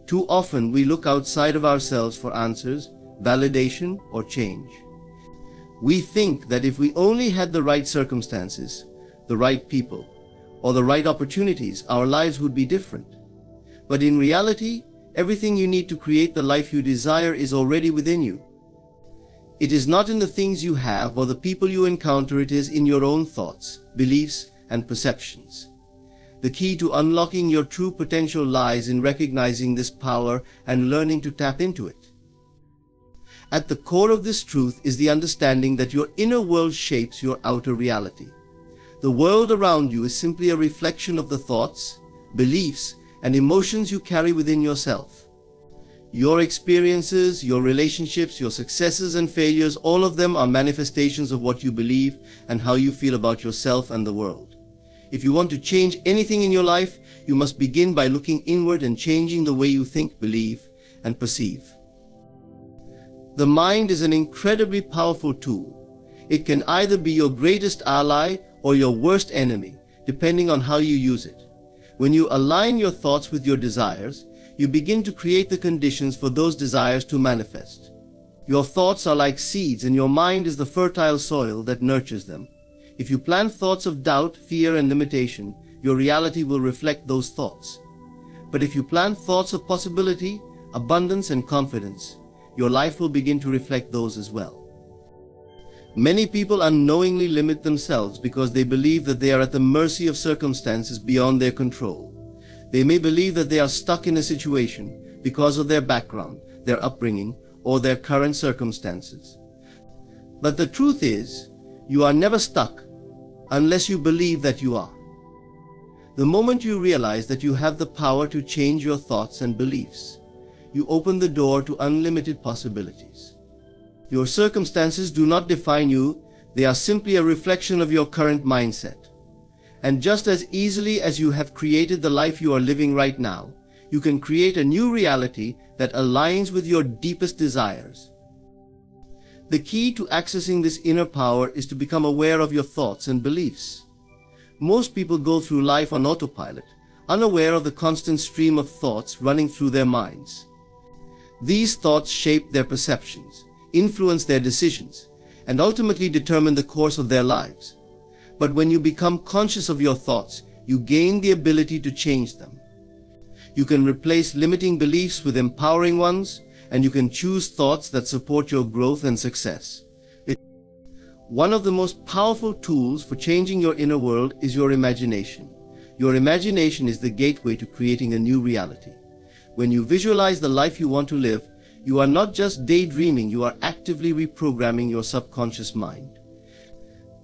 Too often we look outside of ourselves for answers, validation, or change. We think that if we only had the right circumstances, the right people, or the right opportunities, our lives would be different. But in reality, everything you need to create the life you desire is already within you. It is not in the things you have or the people you encounter, it is in your own thoughts, beliefs, and perceptions. The key to unlocking your true potential lies in recognizing this power and learning to tap into it. At the core of this truth is the understanding that your inner world shapes your outer reality. The world around you is simply a reflection of the thoughts, beliefs, and emotions you carry within yourself. Your experiences, your relationships, your successes and failures, all of them are manifestations of what you believe and how you feel about yourself and the world. If you want to change anything in your life, you must begin by looking inward and changing the way you think, believe, and perceive. The mind is an incredibly powerful tool. It can either be your greatest ally or your worst enemy, depending on how you use it. When you align your thoughts with your desires, you begin to create the conditions for those desires to manifest. Your thoughts are like seeds, and your mind is the fertile soil that nurtures them. If you plant thoughts of doubt, fear, and limitation, your reality will reflect those thoughts. But if you plant thoughts of possibility, abundance, and confidence, your life will begin to reflect those as well. Many people unknowingly limit themselves because they believe that they are at the mercy of circumstances beyond their control. They may believe that they are stuck in a situation because of their background, their upbringing, or their current circumstances. But the truth is, you are never stuck unless you believe that you are. The moment you realize that you have the power to change your thoughts and beliefs, you open the door to unlimited possibilities. Your circumstances do not define you, they are simply a reflection of your current mindset. And just as easily as you have created the life you are living right now, you can create a new reality that aligns with your deepest desires. The key to accessing this inner power is to become aware of your thoughts and beliefs. Most people go through life on autopilot, unaware of the constant stream of thoughts running through their minds. These thoughts shape their perceptions, influence their decisions, and ultimately determine the course of their lives. But when you become conscious of your thoughts, you gain the ability to change them. You can replace limiting beliefs with empowering ones, and you can choose thoughts that support your growth and success. One of the most powerful tools for changing your inner world is your imagination. Your imagination is the gateway to creating a new reality. When you visualize the life you want to live, you are not just daydreaming, you are actively reprogramming your subconscious mind.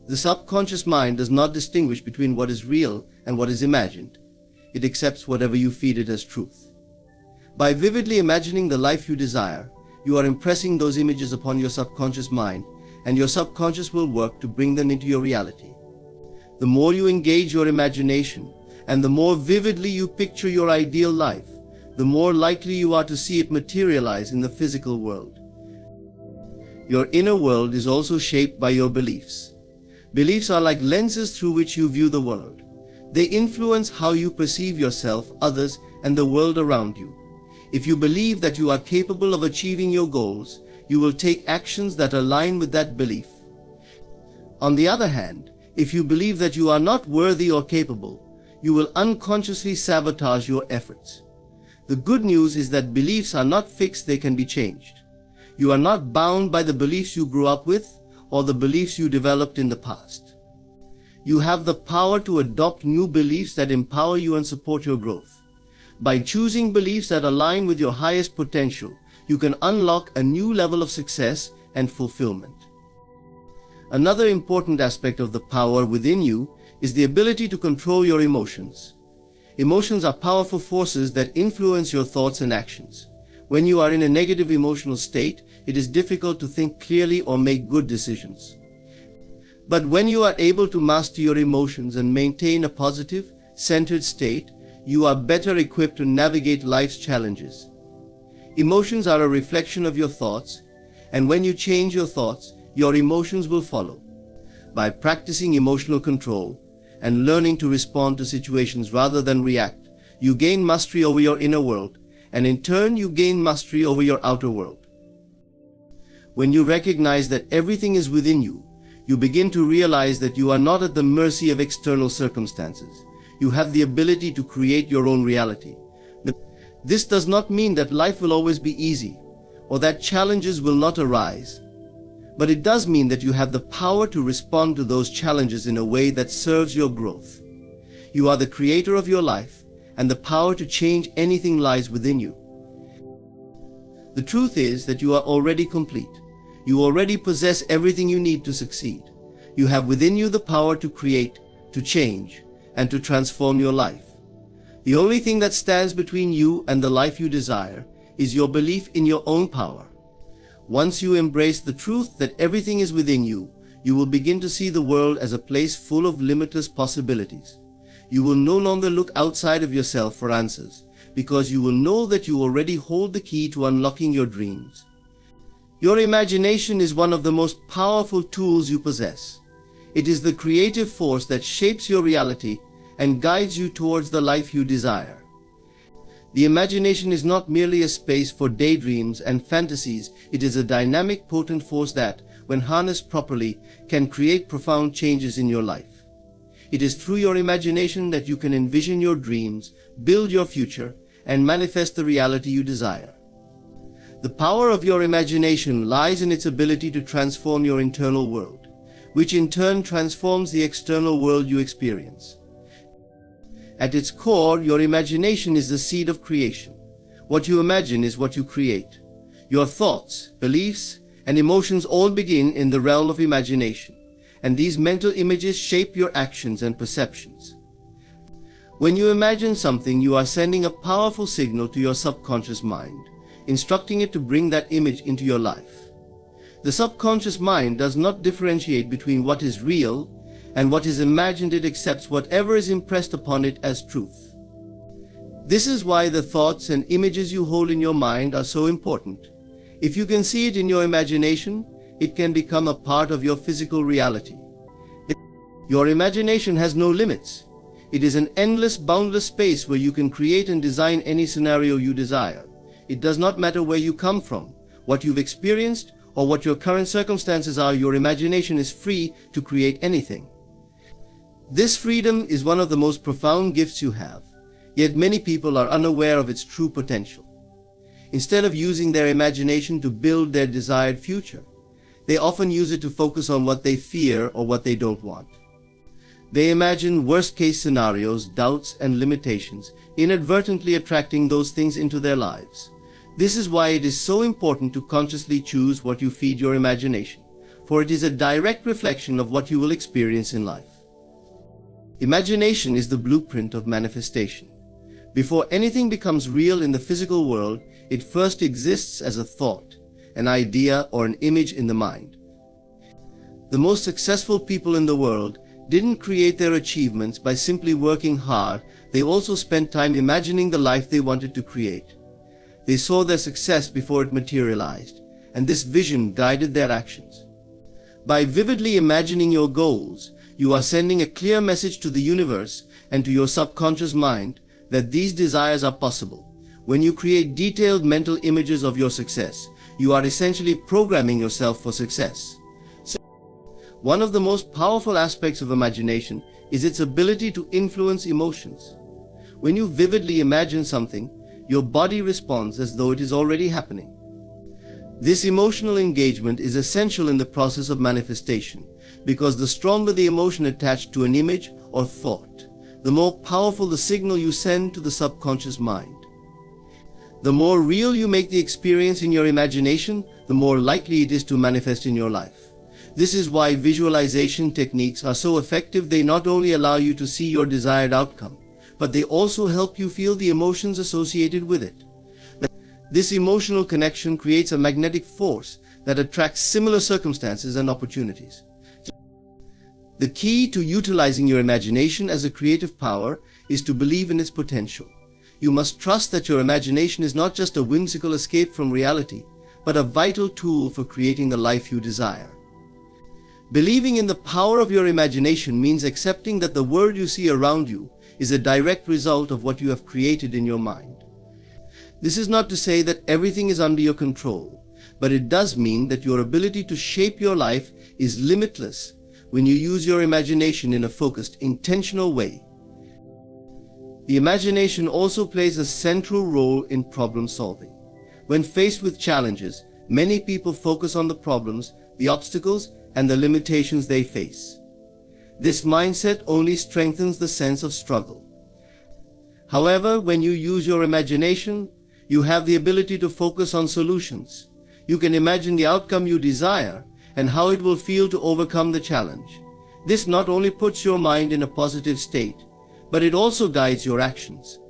The subconscious mind does not distinguish between what is real and what is imagined. It accepts whatever you feed it as truth. By vividly imagining the life you desire, you are impressing those images upon your subconscious mind, and your subconscious will work to bring them into your reality. The more you engage your imagination, and the more vividly you picture your ideal life, the more likely you are to see it materialize in the physical world. Your inner world is also shaped by your beliefs. Beliefs are like lenses through which you view the world. They influence how you perceive yourself, others, and the world around you. If you believe that you are capable of achieving your goals, you will take actions that align with that belief. On the other hand, if you believe that you are not worthy or capable, you will unconsciously sabotage your efforts. The good news is that beliefs are not fixed, they can be changed. You are not bound by the beliefs you grew up with or the beliefs you developed in the past. You have the power to adopt new beliefs that empower you and support your growth. By choosing beliefs that align with your highest potential, you can unlock a new level of success and fulfillment. Another important aspect of the power within you is the ability to control your emotions. Emotions are powerful forces that influence your thoughts and actions. When you are in a negative emotional state, it is difficult to think clearly or make good decisions. But when you are able to master your emotions and maintain a positive, centered state, you are better equipped to navigate life's challenges. Emotions are a reflection of your thoughts, and when you change your thoughts, your emotions will follow. By practicing emotional control and learning to respond to situations rather than react, you gain mastery over your inner world, and in turn you gain mastery over your outer world. When you recognize that everything is within you, you begin to realize that you are not at the mercy of external circumstances. You have the ability to create your own reality. This does not mean that life will always be easy, or that challenges will not arise. But it does mean that you have the power to respond to those challenges in a way that serves your growth. You are the creator of your life, and the power to change anything lies within you. The truth is that you are already complete. You already possess everything you need to succeed. You have within you the power to create, to change, and to transform your life. The only thing that stands between you and the life you desire is your belief in your own power. Once you embrace the truth that everything is within you, you will begin to see the world as a place full of limitless possibilities. You will no longer look outside of yourself for answers, because you will know that you already hold the key to unlocking your dreams. Your imagination is one of the most powerful tools you possess. It is the creative force that shapes your reality and guides you towards the life you desire. The imagination is not merely a space for daydreams and fantasies. It is a dynamic, potent force that, when harnessed properly, can create profound changes in your life. It is through your imagination that you can envision your dreams, build your future, and manifest the reality you desire. The power of your imagination lies in its ability to transform your internal world, which in turn transforms the external world you experience. At its core, your imagination is the seed of creation. What you imagine is what you create. Your thoughts, beliefs, and emotions all begin in the realm of imagination, and these mental images shape your actions and perceptions. When you imagine something, you are sending a powerful signal to your subconscious mind, instructing it to bring that image into your life. The subconscious mind does not differentiate between what is real and what is imagined. It accepts whatever is impressed upon it as truth. This is why the thoughts and images you hold in your mind are so important. If you can see it in your imagination, it can become a part of your physical reality. Your imagination has no limits. It is an endless, boundless space where you can create and design any scenario you desire. It does not matter where you come from, what you've experienced, or what your current circumstances are. Your imagination is free to create anything. This freedom is one of the most profound gifts you have, yet many people are unaware of its true potential. Instead of using their imagination to build their desired future, they often use it to focus on what they fear or what they don't want. They imagine worst-case scenarios, doubts, and limitations, inadvertently attracting those things into their lives. This is why it is so important to consciously choose what you feed your imagination, for it is a direct reflection of what you will experience in life. Imagination is the blueprint of manifestation. Before anything becomes real in the physical world, it first exists as a thought, an idea, or an image in the mind. The most successful people in the world didn't create their achievements by simply working hard. They also spent time imagining the life they wanted to create. They saw their success before it materialized, and this vision guided their actions. By vividly imagining your goals, you are sending a clear message to the universe and to your subconscious mind that these desires are possible. When you create detailed mental images of your success, you are essentially programming yourself for success. One of the most powerful aspects of imagination is its ability to influence emotions. When you vividly imagine something, your body responds as though it is already happening. This emotional engagement is essential in the process of manifestation, because the stronger the emotion attached to an image or thought, the more powerful the signal you send to the subconscious mind. The more real you make the experience in your imagination, the more likely it is to manifest in your life. This is why visualization techniques are so effective. They not only allow you to see your desired outcome, but they also help you feel the emotions associated with it. This emotional connection creates a magnetic force that attracts similar circumstances and opportunities. The key to utilizing your imagination as a creative power is to believe in its potential. You must trust that your imagination is not just a whimsical escape from reality, but a vital tool for creating the life you desire. Believing in the power of your imagination means accepting that the world you see around you is a direct result of what you have created in your mind. This is not to say that everything is under your control, but it does mean that your ability to shape your life is limitless when you use your imagination in a focused, intentional way. The imagination also plays a central role in problem solving. When faced with challenges, many people focus on the problems, the obstacles, and the limitations they face. This mindset only strengthens the sense of struggle. However, when you use your imagination, you have the ability to focus on solutions. You can imagine the outcome you desire and how it will feel to overcome the challenge. This not only puts your mind in a positive state, but it also guides your actions.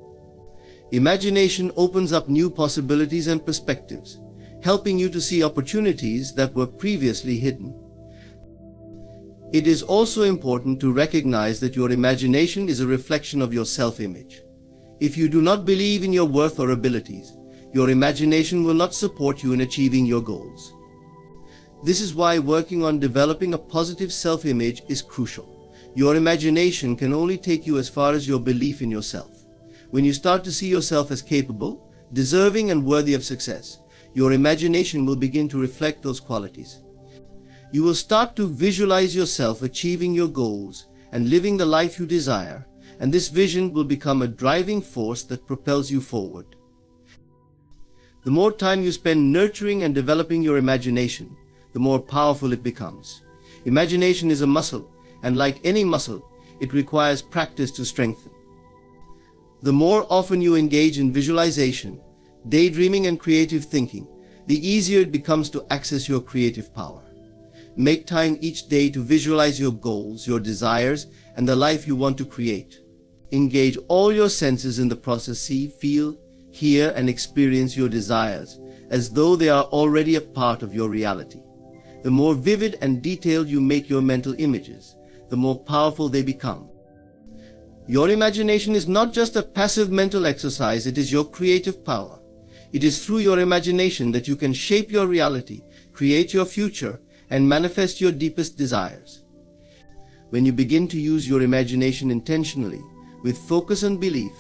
Imagination opens up new possibilities and perspectives, helping you to see opportunities that were previously hidden. It is also important to recognize that your imagination is a reflection of your self-image. If you do not believe in your worth or abilities, your imagination will not support you in achieving your goals. This is why working on developing a positive self-image is crucial. Your imagination can only take you as far as your belief in yourself. When you start to see yourself as capable, deserving, and worthy of success, your imagination will begin to reflect those qualities. You will start to visualize yourself achieving your goals and living the life you desire, and this vision will become a driving force that propels you forward. The more time you spend nurturing and developing your imagination, the more powerful it becomes. Imagination is a muscle, and like any muscle, it requires practice to strengthen. The more often you engage in visualization, daydreaming, and creative thinking, the easier it becomes to access your creative power. Make time each day to visualize your goals, your desires, and the life you want to create. Engage all your senses in the process. See, feel, hear, and experience your desires as though they are already a part of your reality. The more vivid and detailed you make your mental images, the more powerful they become. Your imagination is not just a passive mental exercise, it is your creative power. It is through your imagination that you can shape your reality, create your future, and manifest your deepest desires. When you begin to use your imagination intentionally, with focus and belief,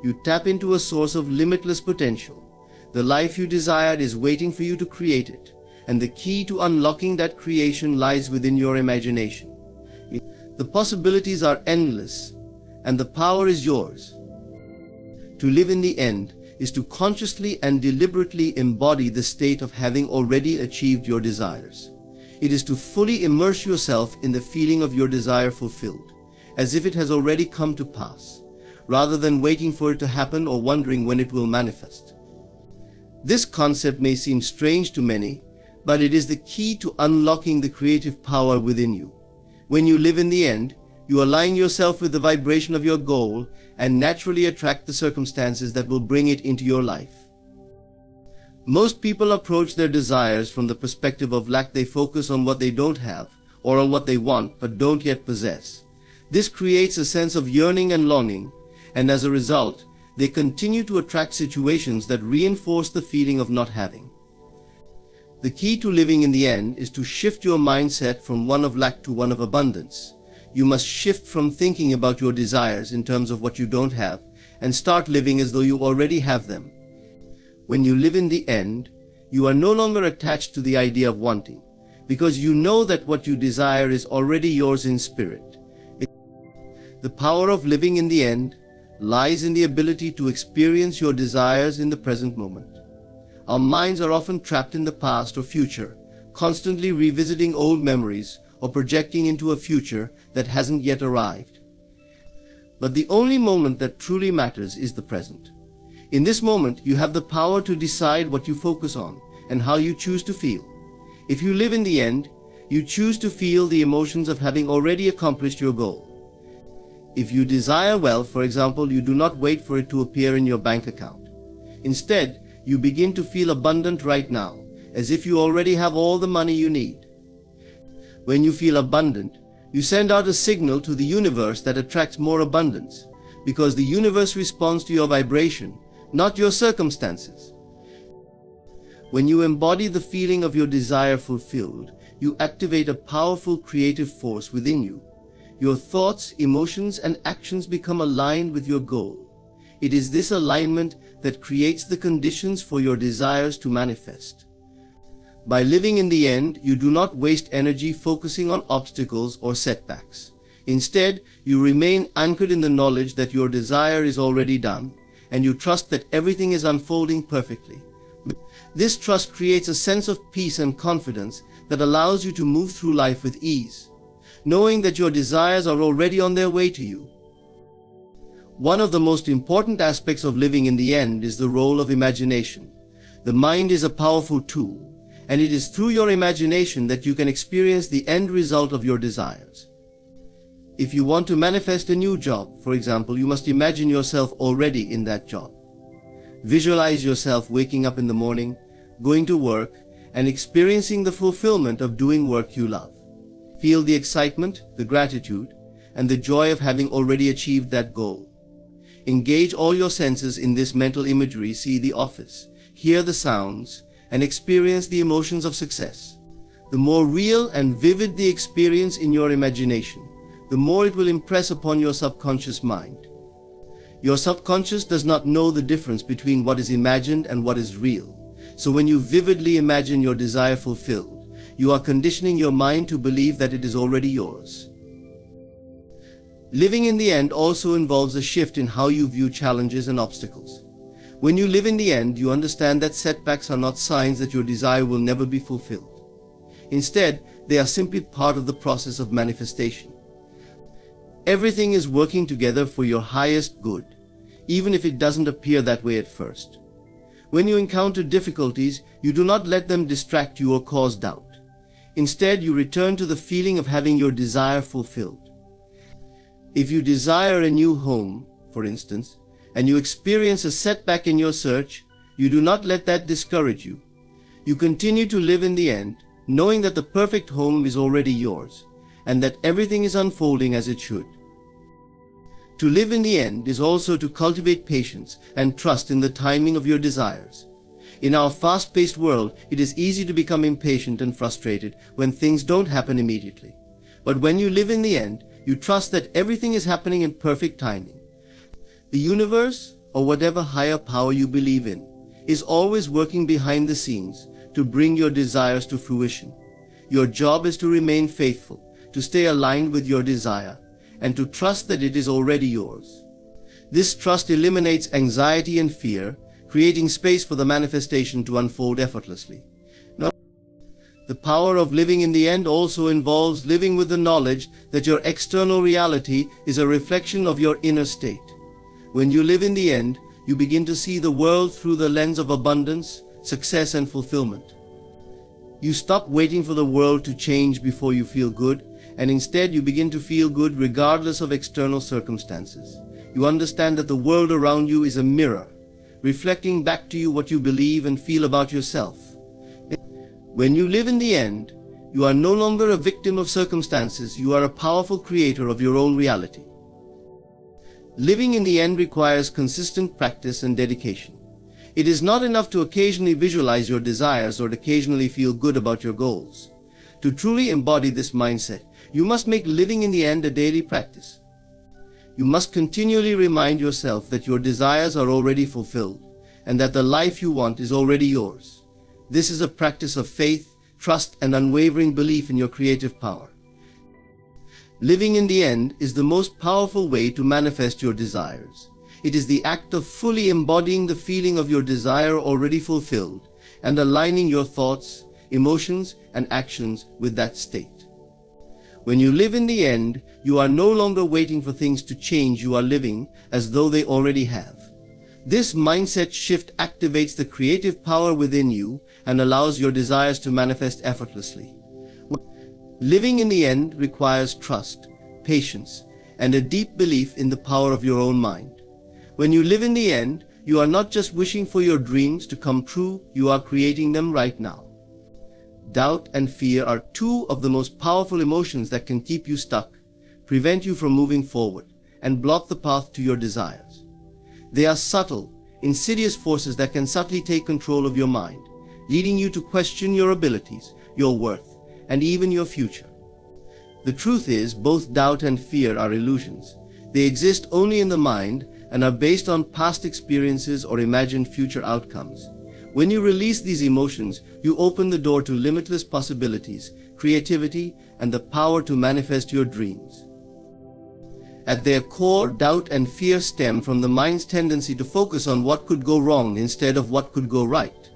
you tap into a source of limitless potential. The life you desire is waiting for you to create it, and the key to unlocking that creation lies within your imagination. The possibilities are endless, and the power is yours. To live in the end is to consciously and deliberately embody the state of having already achieved your desires. It is to fully immerse yourself in the feeling of your desire fulfilled, as if it has already come to pass, rather than waiting for it to happen or wondering when it will manifest. This concept may seem strange to many, but it is the key to unlocking the creative power within you. When you live in the end, you align yourself with the vibration of your goal and naturally attract the circumstances that will bring it into your life. Most people approach their desires from the perspective of lack. They focus on what they don't have or on what they want but don't yet possess. This creates a sense of yearning and longing, and as a result, they continue to attract situations that reinforce the feeling of not having. The key to living in the end is to shift your mindset from one of lack to one of abundance. You must shift from thinking about your desires in terms of what you don't have and start living as though you already have them. When you live in the end, you are no longer attached to the idea of wanting, because you know that what you desire is already yours in spirit. The power of living in the end lies in the ability to experience your desires in the present moment. Our minds are often trapped in the past or future, constantly revisiting old memories or projecting into a future that hasn't yet arrived. But the only moment that truly matters is the present. In this moment, you have the power to decide what you focus on and how you choose to feel. If you live in the end, you choose to feel the emotions of having already accomplished your goal. If you desire wealth, for example, you do not wait for it to appear in your bank account. Instead, you begin to feel abundant right now, as if you already have all the money you need. When you feel abundant, you send out a signal to the universe that attracts more abundance, because the universe responds to your vibration, not your circumstances. When you embody the feeling of your desire fulfilled, you activate a powerful creative force within you. Your thoughts, emotions, and actions become aligned with your goal. It is this alignment that creates the conditions for your desires to manifest. By living in the end, you do not waste energy focusing on obstacles or setbacks. Instead, you remain anchored in the knowledge that your desire is already done, and you trust that everything is unfolding perfectly. This trust creates a sense of peace and confidence that allows you to move through life with ease, knowing that your desires are already on their way to you. One of the most important aspects of living in the end is the role of imagination. The mind is a powerful tool, and it is through your imagination that you can experience the end result of your desires. If you want to manifest a new job, for example, you must imagine yourself already in that job. Visualize yourself waking up in the morning, going to work, and experiencing the fulfillment of doing work you love. Feel the excitement, the gratitude, and the joy of having already achieved that goal. Engage all your senses in this mental imagery. See the office, hear the sounds, and experience the emotions of success. The more real and vivid the experience in your imagination, the more it will impress upon your subconscious mind. Your subconscious does not know the difference between what is imagined and what is real. So when you vividly imagine your desire fulfilled, you are conditioning your mind to believe that it is already yours. Living in the end also involves a shift in how you view challenges and obstacles. When you live in the end, you understand that setbacks are not signs that your desire will never be fulfilled. Instead, they are simply part of the process of manifestation. Everything is working together for your highest good, even if it doesn't appear that way at first. When you encounter difficulties, you do not let them distract you or cause doubt. Instead, you return to the feeling of having your desire fulfilled. If you desire a new home, for instance, and you experience a setback in your search, you do not let that discourage you. You continue to live in the end, knowing that the perfect home is already yours, and that everything is unfolding as it should. To live in the end is also to cultivate patience and trust in the timing of your desires. In our fast-paced world, it is easy to become impatient and frustrated when things don't happen immediately. But when you live in the end, you trust that everything is happening in perfect timing. The universe, or whatever higher power you believe in, is always working behind the scenes to bring your desires to fruition. Your job is to remain faithful, to stay aligned with your desire, and to trust that it is already yours. This trust eliminates anxiety and fear, creating space for the manifestation to unfold effortlessly. Now, the power of living in the end also involves living with the knowledge that your external reality is a reflection of your inner state. When you live in the end, you begin to see the world through the lens of abundance, success, and fulfillment. You stop waiting for the world to change before you feel good, and instead you begin to feel good regardless of external circumstances. You understand that the world around you is a mirror, reflecting back to you what you believe and feel about yourself. When you live in the end, you are no longer a victim of circumstances. You are a powerful creator of your own reality. Living in the end requires consistent practice and dedication. It is not enough to occasionally visualize your desires or occasionally feel good about your goals. To truly embody this mindset, you must make living in the end a daily practice. You must continually remind yourself that your desires are already fulfilled and that the life you want is already yours. This is a practice of faith, trust, and unwavering belief in your creative power. Living in the end is the most powerful way to manifest your desires. It is the act of fully embodying the feeling of your desire already fulfilled and aligning your thoughts, emotions, and actions with that state. When you live in the end, you are no longer waiting for things to change. You are living as though they already have. This mindset shift activates the creative power within you and allows your desires to manifest effortlessly. Living in the end requires trust, patience, and a deep belief in the power of your own mind. When you live in the end, you are not just wishing for your dreams to come true, you are creating them right now. Doubt and fear are two of the most powerful emotions that can keep you stuck, prevent you from moving forward, and block the path to your desires. They are subtle, insidious forces that can subtly take control of your mind, leading you to question your abilities, your worth, and even your future. The truth is, both doubt and fear are illusions. They exist only in the mind and are based on past experiences or imagined future outcomes. When you release these emotions, you open the door to limitless possibilities, creativity, and the power to manifest your dreams. At their core, doubt and fear stem from the mind's tendency to focus on what could go wrong instead of what could go right.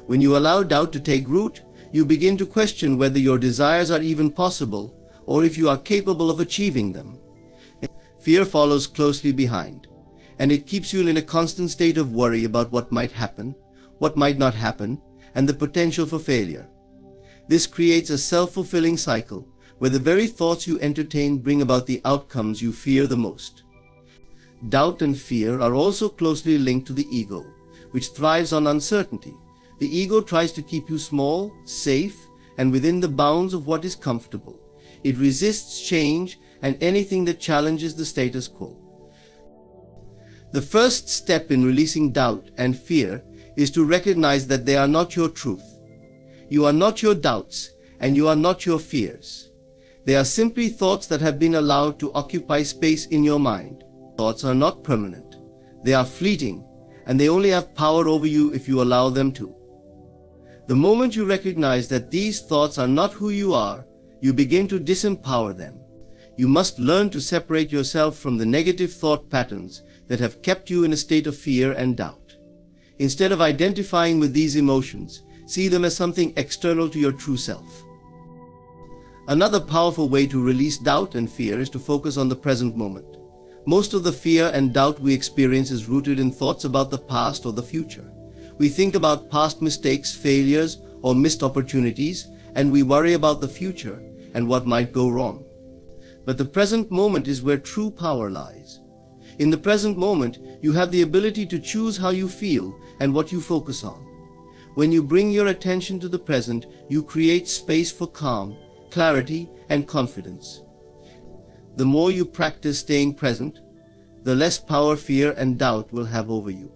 When you allow doubt to take root, you begin to question whether your desires are even possible or if you are capable of achieving them. Fear follows closely behind, and it keeps you in a constant state of worry about what might happen, what might not happen, and the potential for failure. This creates a self-fulfilling cycle where the very thoughts you entertain bring about the outcomes you fear the most. Doubt and fear are also closely linked to the ego, which thrives on uncertainty. The ego tries to keep you small, safe, and within the bounds of what is comfortable. It resists change and anything that challenges the status quo. The first step in releasing doubt and fear is to recognize that they are not your truth. You are not your doubts, and you are not your fears. They are simply thoughts that have been allowed to occupy space in your mind. Thoughts are not permanent. They are fleeting, and they only have power over you if you allow them to. The moment you recognize that these thoughts are not who you are, you begin to disempower them. You must learn to separate yourself from the negative thought patterns that have kept you in a state of fear and doubt. Instead of identifying with these emotions, see them as something external to your true self. Another powerful way to release doubt and fear is to focus on the present moment. Most of the fear and doubt we experience is rooted in thoughts about the past or the future. We think about past mistakes, failures, or missed opportunities, and we worry about the future and what might go wrong. But the present moment is where true power lies. In the present moment, you have the ability to choose how you feel and what you focus on. When you bring your attention to the present, you create space for calm, clarity, and confidence. The more you practice staying present, the less power fear and doubt will have over you.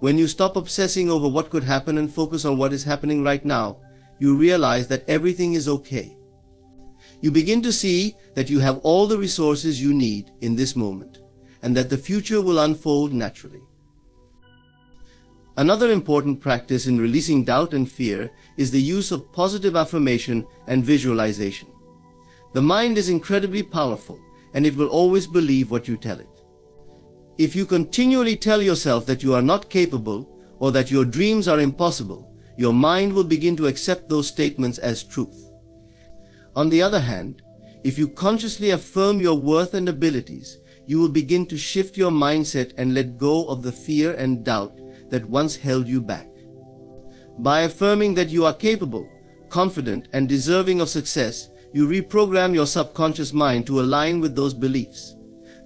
When you stop obsessing over what could happen and focus on what is happening right now, you realize that everything is okay. You begin to see that you have all the resources you need in this moment, and that the future will unfold naturally. Another important practice in releasing doubt and fear is the use of positive affirmation and visualization. The mind is incredibly powerful, and it will always believe what you tell it. If you continually tell yourself that you are not capable or that your dreams are impossible, your mind will begin to accept those statements as truth. On the other hand, if you consciously affirm your worth and abilities, you will begin to shift your mindset and let go of the fear and doubt that once held you back. By affirming that you are capable, confident, and deserving of success, you reprogram your subconscious mind to align with those beliefs.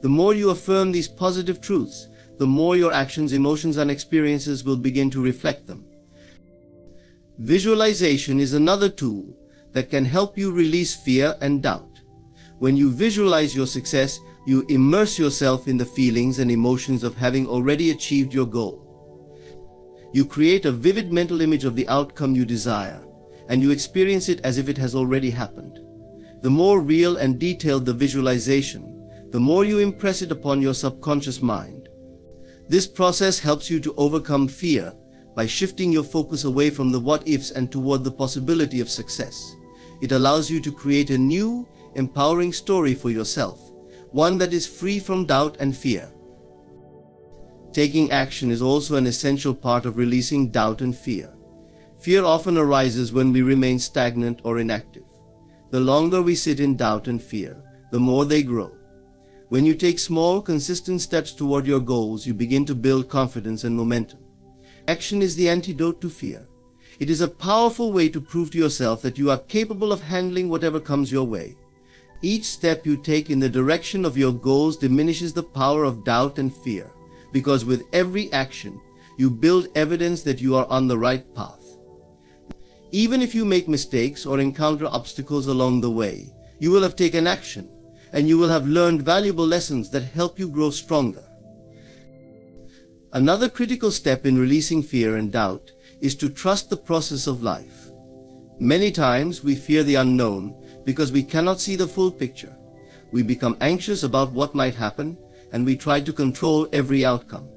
The more you affirm these positive truths, the more your actions, emotions, and experiences will begin to reflect them. Visualization is another tool that can help you release fear and doubt. When you visualize your success, you immerse yourself in the feelings and emotions of having already achieved your goal. You create a vivid mental image of the outcome you desire, and you experience it as if it has already happened. The more real and detailed the visualization, the more you impress it upon your subconscious mind. This process helps you to overcome fear by shifting your focus away from the what-ifs and toward the possibility of success. It allows you to create a new, empowering story for yourself, one that is free from doubt and fear. Taking action is also an essential part of releasing doubt and fear. Fear often arises when we remain stagnant or inactive. The longer we sit in doubt and fear, the more they grow. When you take small, consistent steps toward your goals, you begin to build confidence and momentum. Action is the antidote to fear. It is a powerful way to prove to yourself that you are capable of handling whatever comes your way. Each step you take in the direction of your goals diminishes the power of doubt and fear, because with every action, you build evidence that you are on the right path. Even if you make mistakes or encounter obstacles along the way, you will have taken action, and you will have learned valuable lessons that help you grow stronger. Another critical step in releasing fear and doubt is to trust the process of life. Many times we fear the unknown because we cannot see the full picture. We become anxious about what might happen, and we try to control every outcome.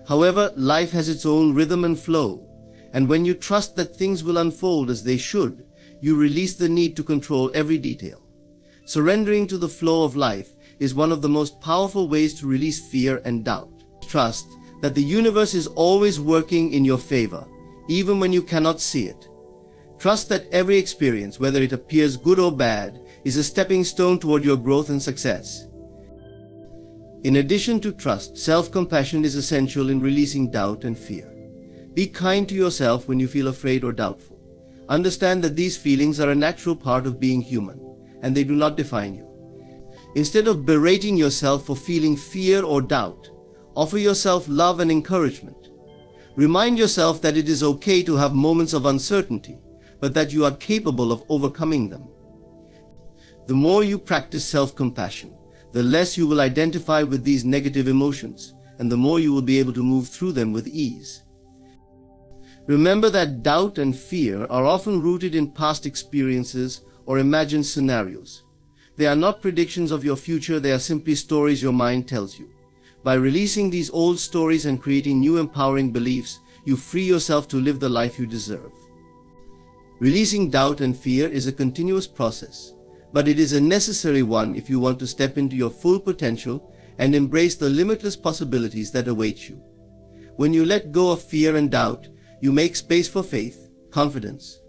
However, life has its own rhythm and flow, and when you trust that things will unfold as they should, you release the need to control every detail. Surrendering to the flow of life is one of the most powerful ways to release fear and doubt. Trust that the universe is always working in your favor, even when you cannot see it. Trust that every experience, whether it appears good or bad, is a stepping stone toward your growth and success. In addition to trust, self-compassion is essential in releasing doubt and fear. Be kind to yourself when you feel afraid or doubtful. Understand that these feelings are a natural part of being human, and they do not define you. Instead of berating yourself for feeling fear or doubt, offer yourself love and encouragement. Remind yourself that it is okay to have moments of uncertainty, but that you are capable of overcoming them. The more you practice self-compassion, the less you will identify with these negative emotions, and the more you will be able to move through them with ease. Remember that doubt and fear are often rooted in past experiences or imagined scenarios. They are not predictions of your future, they are simply stories your mind tells you. By releasing these old stories and creating new empowering beliefs, you free yourself to live the life you deserve. Releasing doubt and fear is a continuous process, but it is a necessary one if you want to step into your full potential and embrace the limitless possibilities that await you. When you let go of fear and doubt, you make space for faith, confidence,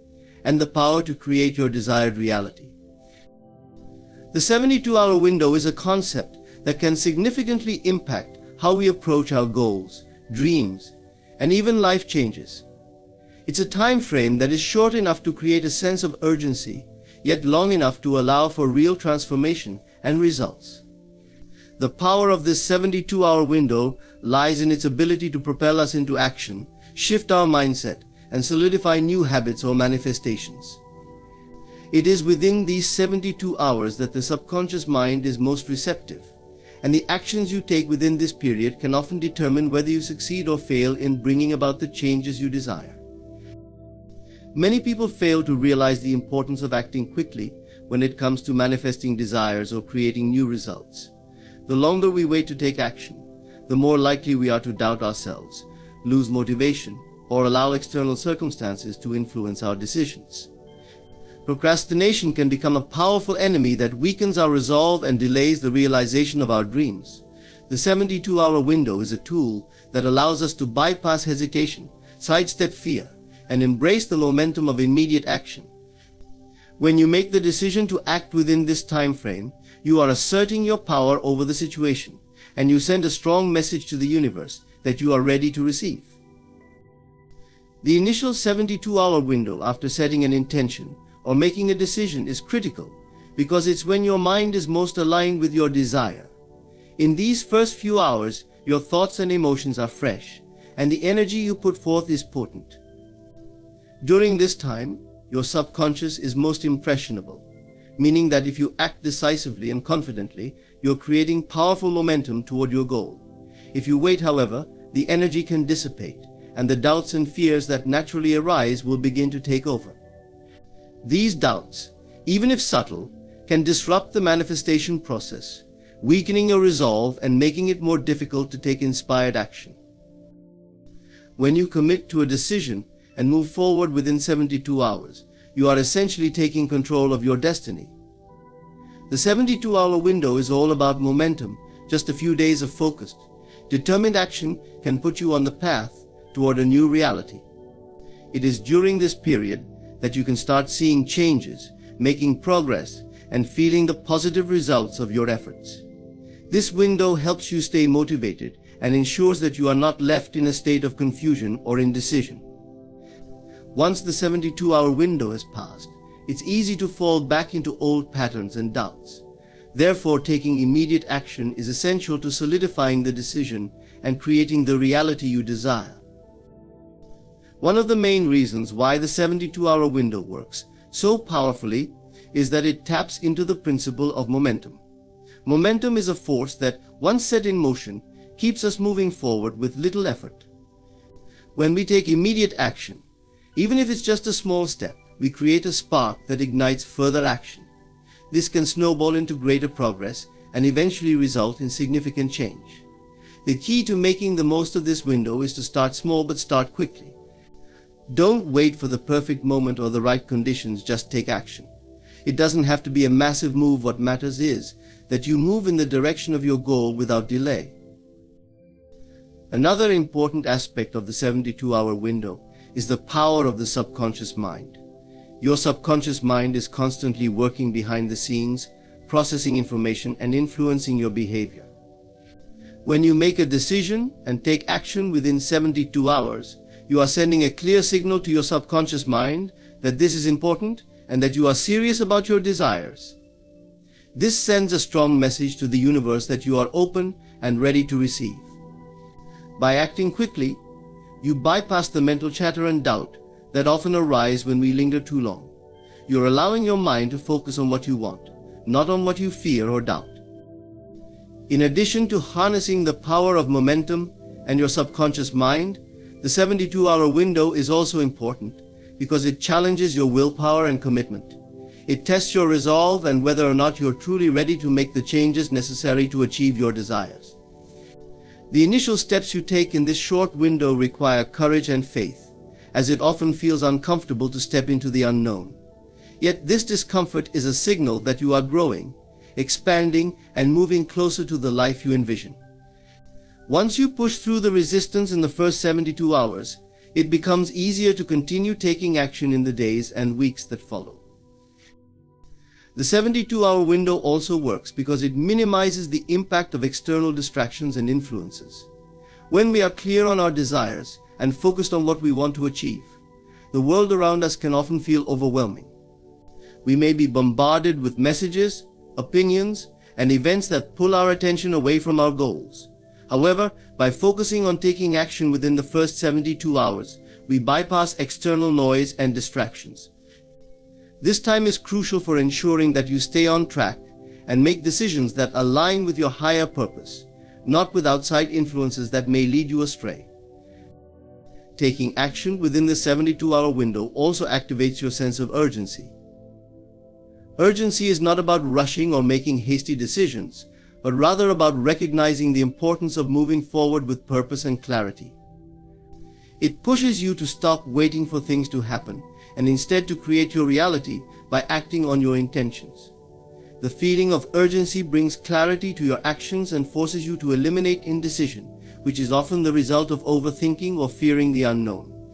and the power to create your desired reality. The 72-hour window is a concept that can significantly impact how we approach our goals, dreams, and even life changes. It's a time frame that is short enough to create a sense of urgency, yet long enough to allow for real transformation and results. The power of this 72-hour window lies in its ability to propel us into action, shift our mindset, and solidify new habits or manifestations. It is within these 72 hours that the subconscious mind is most receptive, and the actions you take within this period can often determine whether you succeed or fail in bringing about the changes you desire. Many people fail to realize the importance of acting quickly when it comes to manifesting desires or creating new results. The longer we wait to take action, the more likely we are to doubt ourselves, lose motivation, or allow external circumstances to influence our decisions. Procrastination can become a powerful enemy that weakens our resolve and delays the realization of our dreams. The 72-hour window is a tool that allows us to bypass hesitation, sidestep fear, and embrace the momentum of immediate action. When you make the decision to act within this time frame, you are asserting your power over the situation, and you send a strong message to the universe that you are ready to receive. The initial 72-hour window after setting an intention or making a decision is critical because it's when your mind is most aligned with your desire. In these first few hours, your thoughts and emotions are fresh, and the energy you put forth is potent. During this time, your subconscious is most impressionable, meaning that if you act decisively and confidently, you're creating powerful momentum toward your goal. If you wait, however, the energy can dissipate, and the doubts and fears that naturally arise will begin to take over. These doubts, even if subtle, can disrupt the manifestation process, weakening your resolve and making it more difficult to take inspired action. When you commit to a decision and move forward within 72 hours, you are essentially taking control of your destiny. The 72-hour window is all about momentum. Just a few days of focused, determined action can put you on the path toward a new reality. It is during this period that you can start seeing changes, making progress, and feeling the positive results of your efforts. This window helps you stay motivated and ensures that you are not left in a state of confusion or indecision. Once the 72-hour window has passed, it's easy to fall back into old patterns and doubts. Therefore, taking immediate action is essential to solidifying the decision and creating the reality you desire. One of the main reasons why the 72-hour window works so powerfully is that it taps into the principle of momentum. Momentum is a force that, once set in motion, keeps us moving forward with little effort. When we take immediate action, even if it's just a small step, we create a spark that ignites further action. This can snowball into greater progress and eventually result in significant change. The key to making the most of this window is to start small but start quickly. Don't wait for the perfect moment or the right conditions, just take action. It doesn't have to be a massive move. What matters is that you move in the direction of your goal without delay. Another important aspect of the 72-hour window is the power of the subconscious mind. Your subconscious mind is constantly working behind the scenes, processing information and influencing your behavior. When you make a decision and take action within 72 hours, you are sending a clear signal to your subconscious mind that this is important and that you are serious about your desires. This sends a strong message to the universe that you are open and ready to receive. By acting quickly, you bypass the mental chatter and doubt that often arise when we linger too long. You're allowing your mind to focus on what you want, not on what you fear or doubt. In addition to harnessing the power of momentum and your subconscious mind, the 72-hour window is also important because it challenges your willpower and commitment. It tests your resolve and whether or not you're truly ready to make the changes necessary to achieve your desires. The initial steps you take in this short window require courage and faith, as it often feels uncomfortable to step into the unknown. Yet this discomfort is a signal that you are growing, expanding, and moving closer to the life you envision. Once you push through the resistance in the first 72 hours, it becomes easier to continue taking action in the days and weeks that follow. The 72-hour window also works because it minimizes the impact of external distractions and influences. When we are clear on our desires and focused on what we want to achieve, the world around us can often feel overwhelming. We may be bombarded with messages, opinions, and events that pull our attention away from our goals. However, by focusing on taking action within the first 72 hours, we bypass external noise and distractions. This time is crucial for ensuring that you stay on track and make decisions that align with your higher purpose, not with outside influences that may lead you astray. Taking action within the 72-hour window also activates your sense of urgency. Urgency is not about rushing or making hasty decisions, but rather about recognizing the importance of moving forward with purpose and clarity. It pushes you to stop waiting for things to happen and instead to create your reality by acting on your intentions. The feeling of urgency brings clarity to your actions and forces you to eliminate indecision, which is often the result of overthinking or fearing the unknown.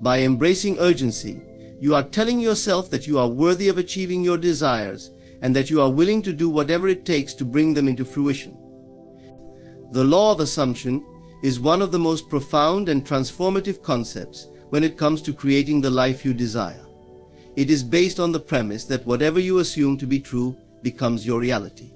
By embracing urgency, you are telling yourself that you are worthy of achieving your desires and that you are willing to do whatever it takes to bring them into fruition. The law of assumption is one of the most profound and transformative concepts when it comes to creating the life you desire. It is based on the premise that whatever you assume to be true becomes your reality.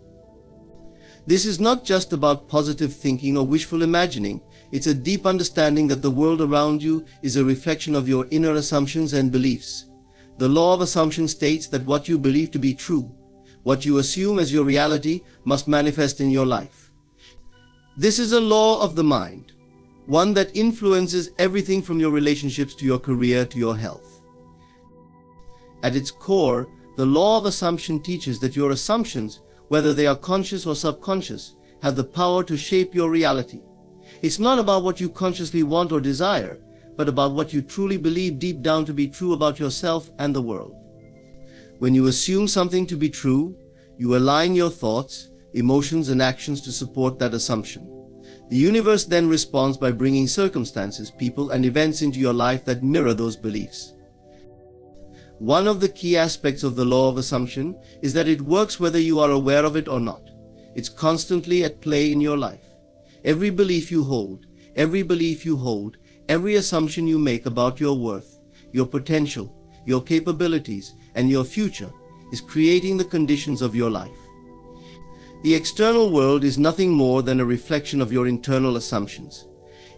This is not just about positive thinking or wishful imagining. It's a deep understanding that the world around you is a reflection of your inner assumptions and beliefs. The law of assumption states that what you believe to be true, what you assume as your reality, must manifest in your life. This is a law of the mind, one that influences everything from your relationships to your career to your health. At its core, the law of assumption teaches that your assumptions, whether they are conscious or subconscious, have the power to shape your reality. It's not about what you consciously want or desire, but about what you truly believe deep down to be true about yourself and the world. When you assume something to be true, you align your thoughts, emotions, and actions to support that assumption. The universe then responds by bringing circumstances, people, and events into your life that mirror those beliefs. One of the key aspects of the law of assumption is that it works whether you are aware of it or not. It's constantly at play in your life. Every belief you hold, every assumption you make about your worth, your potential, your capabilities, and your future is creating the conditions of your life. The external world is nothing more than a reflection of your internal assumptions.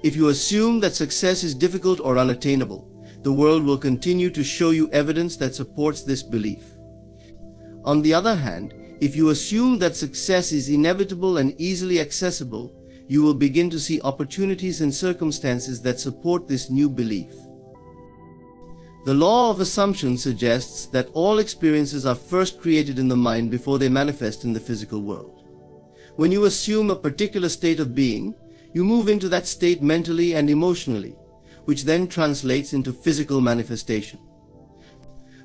If you assume that success is difficult or unattainable, the world will continue to show you evidence that supports this belief. On the other hand, if you assume that success is inevitable and easily accessible, you will begin to see opportunities and circumstances that support this new belief. The law of assumption suggests that all experiences are first created in the mind before they manifest in the physical world. When you assume a particular state of being, you move into that state mentally and emotionally, which then translates into physical manifestation.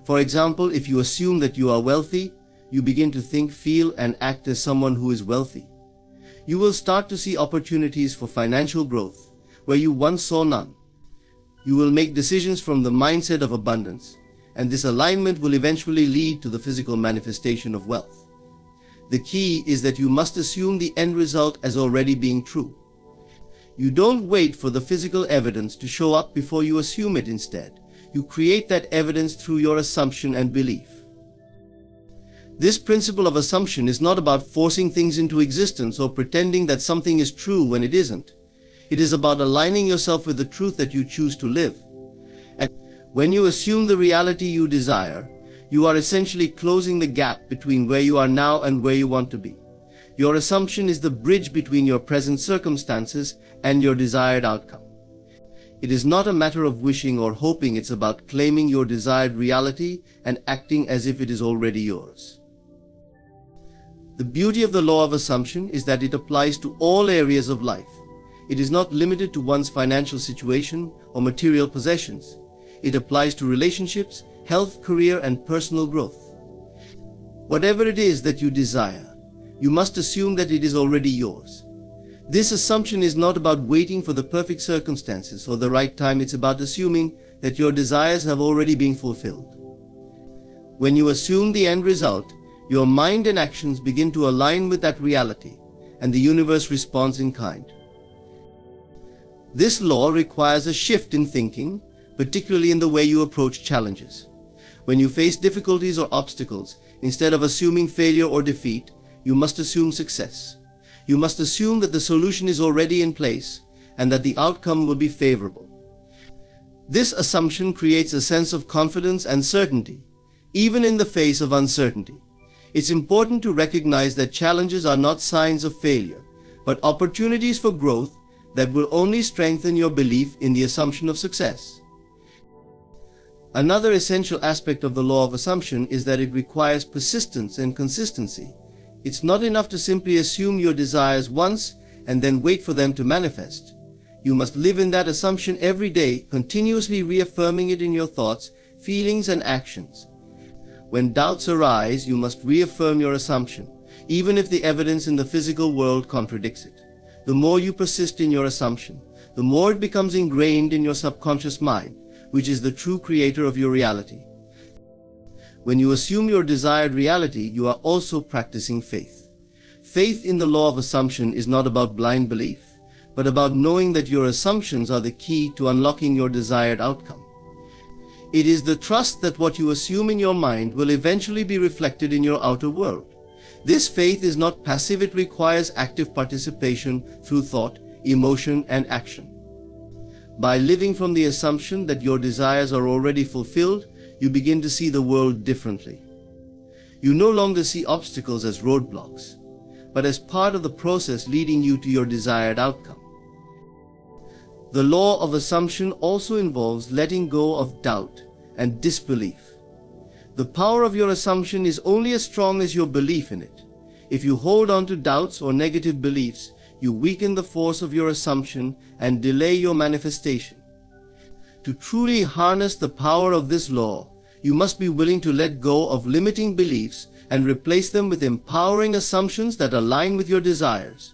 For example, if you assume that you are wealthy, you begin to think, feel, and act as someone who is wealthy. You will start to see opportunities for financial growth where you once saw none. You will make decisions from the mindset of abundance, and this alignment will eventually lead to the physical manifestation of wealth. The key is that you must assume the end result as already being true. You don't wait for the physical evidence to show up before you assume it. Instead, you create that evidence through your assumption and belief. This principle of assumption is not about forcing things into existence or pretending that something is true when it isn't. It is about aligning yourself with the truth that you choose to live. And when you assume the reality you desire, you are essentially closing the gap between where you are now and where you want to be. Your assumption is the bridge between your present circumstances and your desired outcome. It is not a matter of wishing or hoping, it's about claiming your desired reality and acting as if it is already yours. The beauty of the law of assumption is that it applies to all areas of life. It is not limited to one's financial situation or material possessions. It applies to relationships, health, career, and personal growth. Whatever it is that you desire, you must assume that it is already yours. This assumption is not about waiting for the perfect circumstances or the right time. It's about assuming that your desires have already been fulfilled. When you assume the end result, your mind and actions begin to align with that reality, and the universe responds in kind. This law requires a shift in thinking, particularly in the way you approach challenges. When you face difficulties or obstacles, instead of assuming failure or defeat, you must assume success. You must assume that the solution is already in place and that the outcome will be favorable. This assumption creates a sense of confidence and certainty, even in the face of uncertainty. It's important to recognize that challenges are not signs of failure, but opportunities for growth that will only strengthen your belief in the assumption of success. Another essential aspect of the law of assumption is that it requires persistence and consistency. It's not enough to simply assume your desires once and then wait for them to manifest. You must live in that assumption every day, continuously reaffirming it in your thoughts, feelings, and actions. When doubts arise, you must reaffirm your assumption, even if the evidence in the physical world contradicts it. The more you persist in your assumption, the more it becomes ingrained in your subconscious mind, which is the true creator of your reality. When you assume your desired reality, you are also practicing faith. Faith in the law of assumption is not about blind belief, but about knowing that your assumptions are the key to unlocking your desired outcome. It is the trust that what you assume in your mind will eventually be reflected in your outer world. This faith is not passive, it requires active participation through thought, emotion, and action. By living from the assumption that your desires are already fulfilled, you begin to see the world differently. You no longer see obstacles as roadblocks, but as part of the process leading you to your desired outcome. The law of assumption also involves letting go of doubt and disbelief. The power of your assumption is only as strong as your belief in it. If you hold on to doubts or negative beliefs, you weaken the force of your assumption and delay your manifestation. To truly harness the power of this law, you must be willing to let go of limiting beliefs and replace them with empowering assumptions that align with your desires.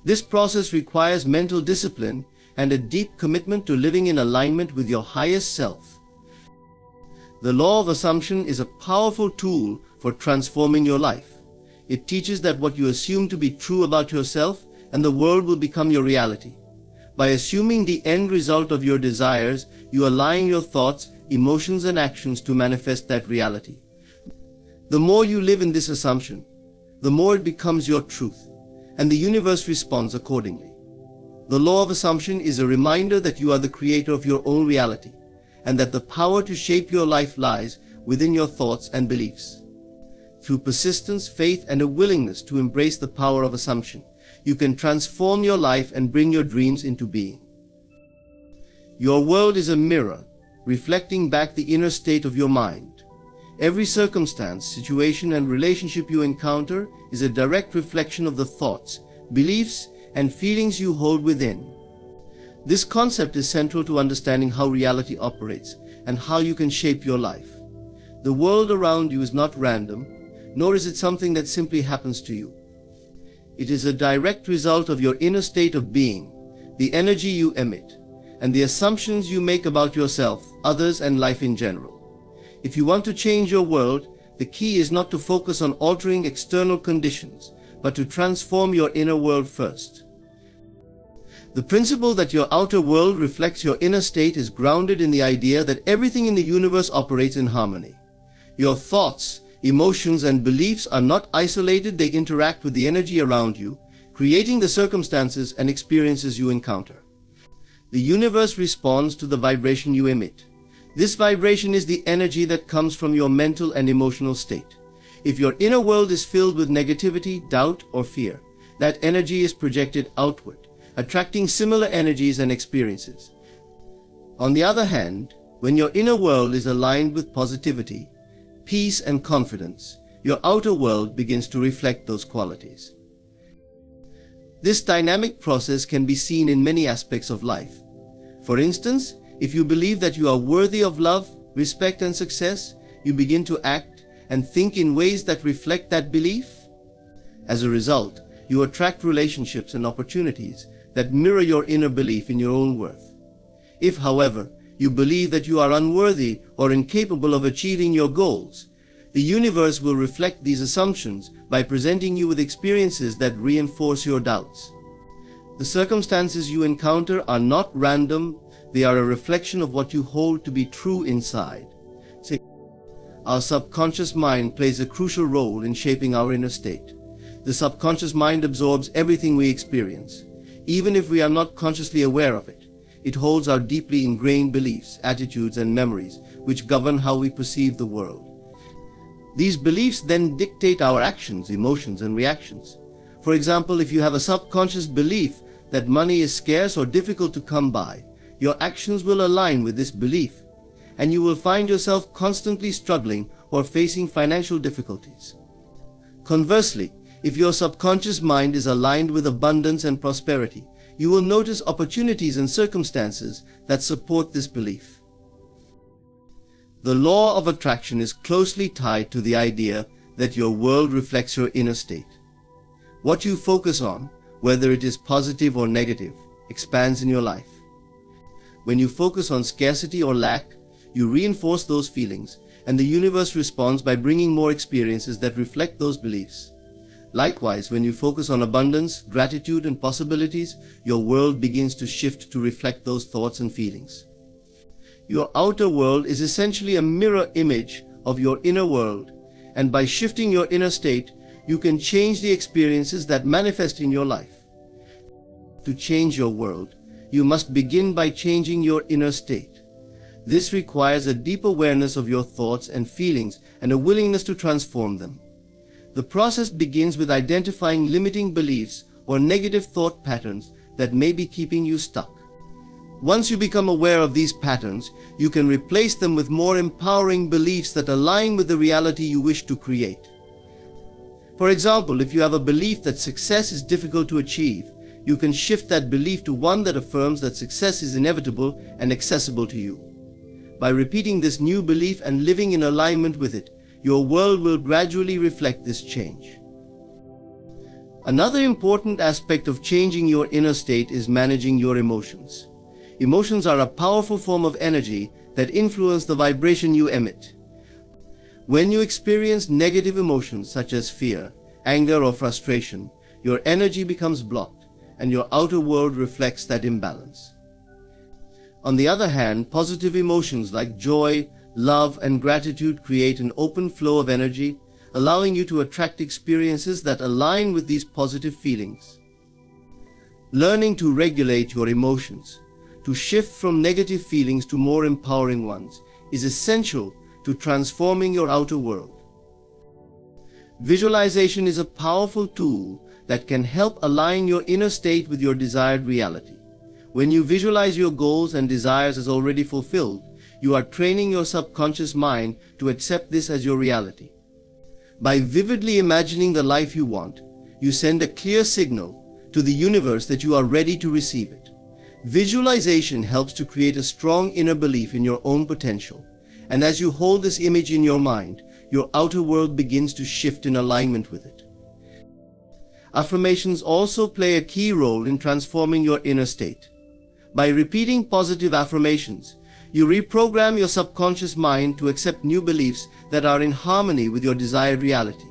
This process requires mental discipline and a deep commitment to living in alignment with your highest self. The law of assumption is a powerful tool for transforming your life. It teaches that what you assume to be true about yourself and the world will become your reality. By assuming the end result of your desires, you align your thoughts, emotions, and actions to manifest that reality. The more you live in this assumption, the more it becomes your truth, and the universe responds accordingly. The law of assumption is a reminder that you are the creator of your own reality, and that the power to shape your life lies within your thoughts and beliefs. Through persistence, faith, and a willingness to embrace the power of assumption, you can transform your life and bring your dreams into being. Your world is a mirror, reflecting back the inner state of your mind. Every circumstance, situation, and relationship you encounter is a direct reflection of the thoughts, beliefs, and feelings you hold within. This concept is central to understanding how reality operates and how you can shape your life. The world around you is not random, nor is it something that simply happens to you. It is a direct result of your inner state of being, the energy you emit, and the assumptions you make about yourself, others, and life in general. If you want to change your world, the key is not to focus on altering external conditions, but to transform your inner world first. The principle that your outer world reflects your inner state is grounded in the idea that everything in the universe operates in harmony. Your thoughts, emotions, and beliefs are not isolated, they interact with the energy around you, creating the circumstances and experiences you encounter. The universe responds to the vibration you emit. This vibration is the energy that comes from your mental and emotional state. If your inner world is filled with negativity, doubt, or fear, that energy is projected outward, attracting similar energies and experiences. On the other hand, when your inner world is aligned with positivity, peace, and confidence, your outer world begins to reflect those qualities. This dynamic process can be seen in many aspects of life. For instance, if you believe that you are worthy of love, respect, and success, you begin to act and think in ways that reflect that belief. As a result, you attract relationships and opportunities that mirror your inner belief in your own worth. If, however, you believe that you are unworthy or incapable of achieving your goals, the universe will reflect these assumptions by presenting you with experiences that reinforce your doubts. The circumstances you encounter are not random, they are a reflection of what you hold to be true inside. Our subconscious mind plays a crucial role in shaping our inner state. The subconscious mind absorbs everything we experience. Even if we are not consciously aware of it, it holds our deeply ingrained beliefs, attitudes, and memories, which govern how we perceive the world. These beliefs then dictate our actions, emotions, and reactions. For example, if you have a subconscious belief that money is scarce or difficult to come by, your actions will align with this belief, and you will find yourself constantly struggling or facing financial difficulties. Conversely, if your subconscious mind is aligned with abundance and prosperity, you will notice opportunities and circumstances that support this belief. The law of attraction is closely tied to the idea that your world reflects your inner state. What you focus on, whether it is positive or negative, expands in your life. When you focus on scarcity or lack, you reinforce those feelings, and the universe responds by bringing more experiences that reflect those beliefs. Likewise, when you focus on abundance, gratitude, and possibilities, your world begins to shift to reflect those thoughts and feelings. Your outer world is essentially a mirror image of your inner world, and by shifting your inner state, you can change the experiences that manifest in your life. To change your world, you must begin by changing your inner state. This requires a deep awareness of your thoughts and feelings and a willingness to transform them. The process begins with identifying limiting beliefs or negative thought patterns that may be keeping you stuck. Once you become aware of these patterns, you can replace them with more empowering beliefs that align with the reality you wish to create. For example, if you have a belief that success is difficult to achieve, you can shift that belief to one that affirms that success is inevitable and accessible to you. By repeating this new belief and living in alignment with it, your world will gradually reflect this change. Another important aspect of changing your inner state is managing your emotions. Emotions are a powerful form of energy that influence the vibration you emit. When you experience negative emotions such as fear, anger, or frustration, your energy becomes blocked, and your outer world reflects that imbalance. On the other hand, positive emotions like joy, love, and gratitude create an open flow of energy, allowing you to attract experiences that align with these positive feelings. Learning to regulate your emotions, to shift from negative feelings to more empowering ones, is essential to transforming your outer world. Visualization is a powerful tool that can help align your inner state with your desired reality. When you visualize your goals and desires as already fulfilled, you are training your subconscious mind to accept this as your reality. By vividly imagining the life you want, you send a clear signal to the universe that you are ready to receive it. Visualization helps to create a strong inner belief in your own potential, and as you hold this image in your mind, your outer world begins to shift in alignment with it. Affirmations also play a key role in transforming your inner state. By repeating positive affirmations, you reprogram your subconscious mind to accept new beliefs that are in harmony with your desired reality.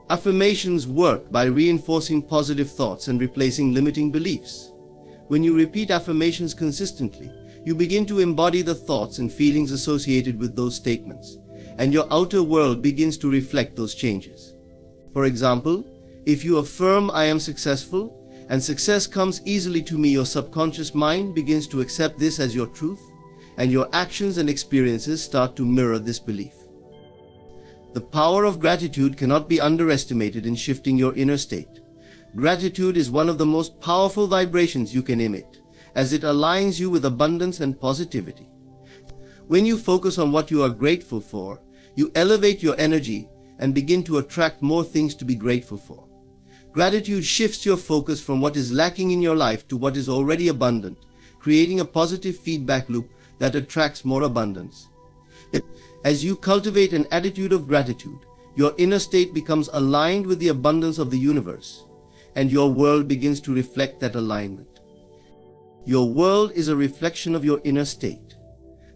Affirmations work by reinforcing positive thoughts and replacing limiting beliefs. When you repeat affirmations consistently, you begin to embody the thoughts and feelings associated with those statements, and your outer world begins to reflect those changes. For example, if you affirm, "I am successful," and "success comes easily to me," your subconscious mind begins to accept this as your truth, and your actions and experiences start to mirror this belief. The power of gratitude cannot be underestimated in shifting your inner state. Gratitude is one of the most powerful vibrations you can emit, as it aligns you with abundance and positivity. When you focus on what you are grateful for, you elevate your energy and begin to attract more things to be grateful for. Gratitude shifts your focus from what is lacking in your life to what is already abundant, creating a positive feedback loop that attracts more abundance. As you cultivate an attitude of gratitude, your inner state becomes aligned with the abundance of the universe, and your world begins to reflect that alignment. Your world is a reflection of your inner state.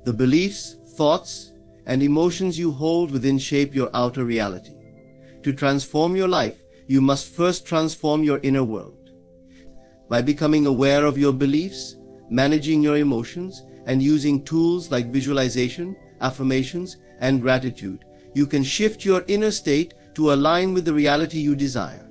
The beliefs, thoughts, and emotions you hold within shape your outer reality. To transform your life, you must first transform your inner world. By becoming aware of your beliefs, managing your emotions, and using tools like visualization, affirmations, and gratitude, you can shift your inner state to align with the reality you desire.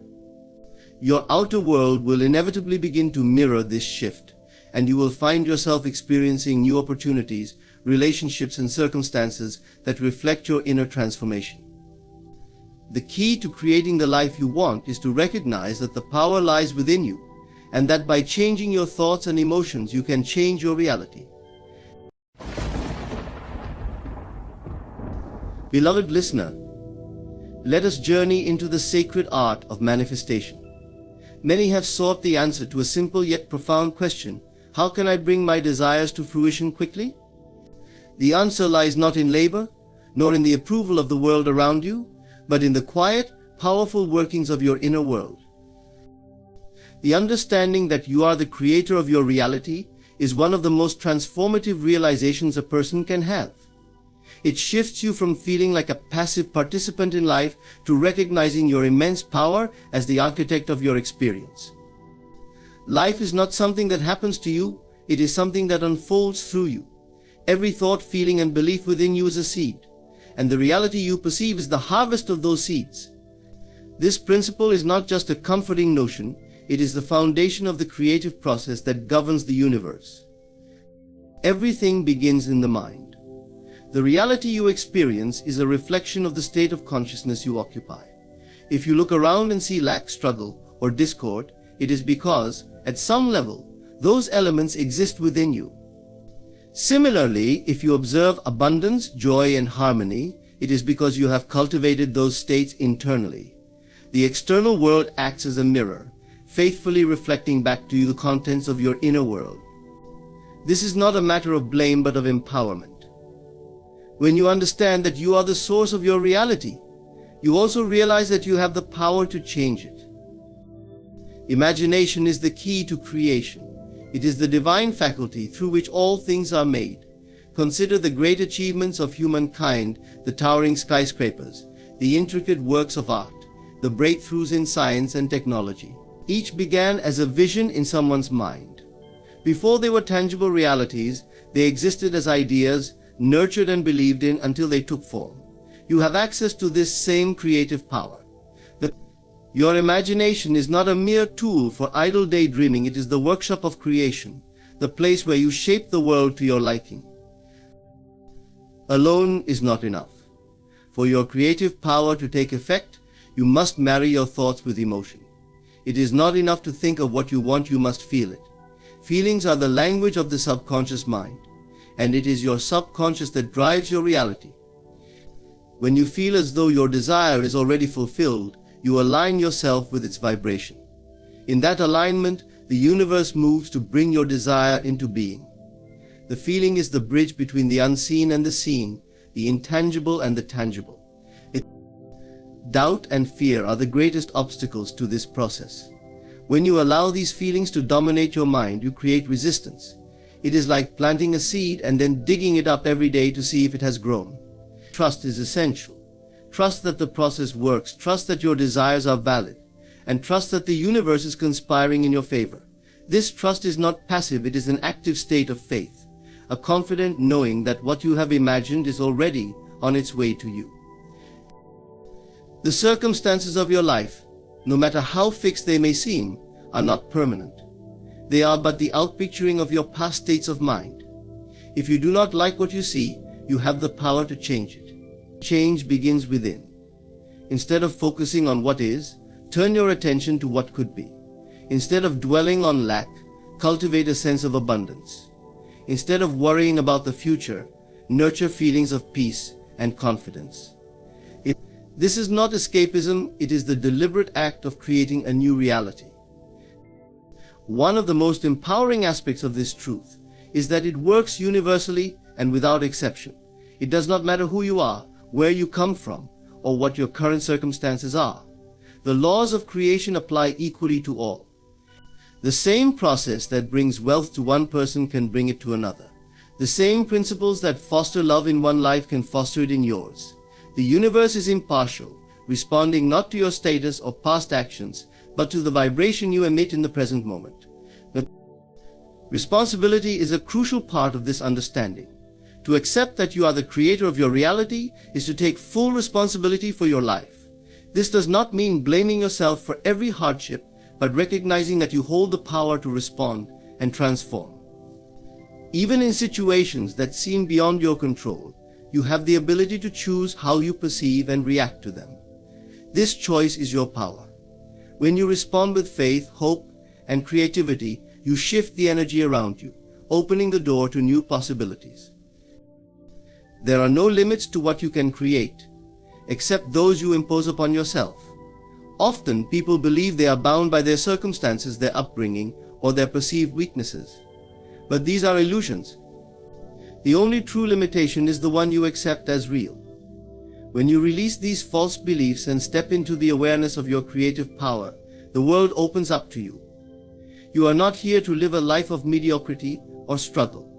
Your outer world will inevitably begin to mirror this shift, and you will find yourself experiencing new opportunities, relationships, and circumstances that reflect your inner transformation. The key to creating the life you want is to recognize that the power lies within you, and that by changing your thoughts and emotions, you can change your reality. Beloved listener, let us journey into the sacred art of manifestation. Many have sought the answer to a simple yet profound question: how can I bring my desires to fruition quickly? The answer lies not in labor, nor in the approval of the world around you, but in the quiet, powerful workings of your inner world. The understanding that you are the creator of your reality is one of the most transformative realizations a person can have. It shifts you from feeling like a passive participant in life to recognizing your immense power as the architect of your experience. Life is not something that happens to you, it is something that unfolds through you. Every thought, feeling, and belief within you is a seed, and the reality you perceive is the harvest of those seeds. This principle is not just a comforting notion, it is the foundation of the creative process that governs the universe. Everything begins in the mind. The reality you experience is a reflection of the state of consciousness you occupy. If you look around and see lack, struggle, or discord, it is because, at some level, those elements exist within you. Similarly, if you observe abundance, joy, and harmony, it is because you have cultivated those states internally. The external world acts as a mirror, faithfully reflecting back to you the contents of your inner world. This is not a matter of blame but of empowerment. When you understand that you are the source of your reality, you also realize that you have the power to change it. Imagination is the key to creation. It is the divine faculty through which all things are made. Consider the great achievements of humankind, the towering skyscrapers, the intricate works of art, the breakthroughs in science and technology. Each began as a vision in someone's mind. Before they were tangible realities, they existed as ideas, nurtured and believed in until they took form. You have access to this same creative power. Your imagination is not a mere tool for idle daydreaming, it is the workshop of creation, the place where you shape the world to your liking. Alone is not enough. For your creative power to take effect, you must marry your thoughts with emotion. It is not enough to think of what you want, you must feel it. Feelings are the language of the subconscious mind, and it is your subconscious that drives your reality. When you feel as though your desire is already fulfilled, you align yourself with its vibration. In that alignment, the universe moves to bring your desire into being. The feeling is the bridge between the unseen and the seen, the intangible and the tangible. Doubt and fear are the greatest obstacles to this process. When you allow these feelings to dominate your mind, you create resistance. It is like planting a seed and then digging it up every day to see if it has grown. Trust is essential. Trust that the process works, trust that your desires are valid, and trust that the universe is conspiring in your favor. This trust is not passive, it is an active state of faith, a confident knowing that what you have imagined is already on its way to you. The circumstances of your life, no matter how fixed they may seem, are not permanent. They are but the outpicturing of your past states of mind. If you do not like what you see, you have the power to change it. Change begins within. Instead of focusing on what is, turn your attention to what could be. Instead of dwelling on lack, cultivate a sense of abundance. Instead of worrying about the future, nurture feelings of peace and confidence. This is not escapism, it is the deliberate act of creating a new reality. One of the most empowering aspects of this truth is that it works universally and without exception. It does not matter who you are, where you come from, or what your current circumstances are. The laws of creation apply equally to all. The same process that brings wealth to one person can bring it to another. The same principles that foster love in one life can foster it in yours. The universe is impartial, responding not to your status or past actions, but to the vibration you emit in the present moment. The responsibility is a crucial part of this understanding. To accept that you are the creator of your reality is to take full responsibility for your life. This does not mean blaming yourself for every hardship, but recognizing that you hold the power to respond and transform. Even in situations that seem beyond your control, you have the ability to choose how you perceive and react to them. This choice is your power. When you respond with faith, hope, and creativity, you shift the energy around you, opening the door to new possibilities. There are no limits to what you can create, except those you impose upon yourself. Often, people believe they are bound by their circumstances, their upbringing, or their perceived weaknesses. But these are illusions. The only true limitation is the one you accept as real. When you release these false beliefs and step into the awareness of your creative power, the world opens up to you. You are not here to live a life of mediocrity or struggle.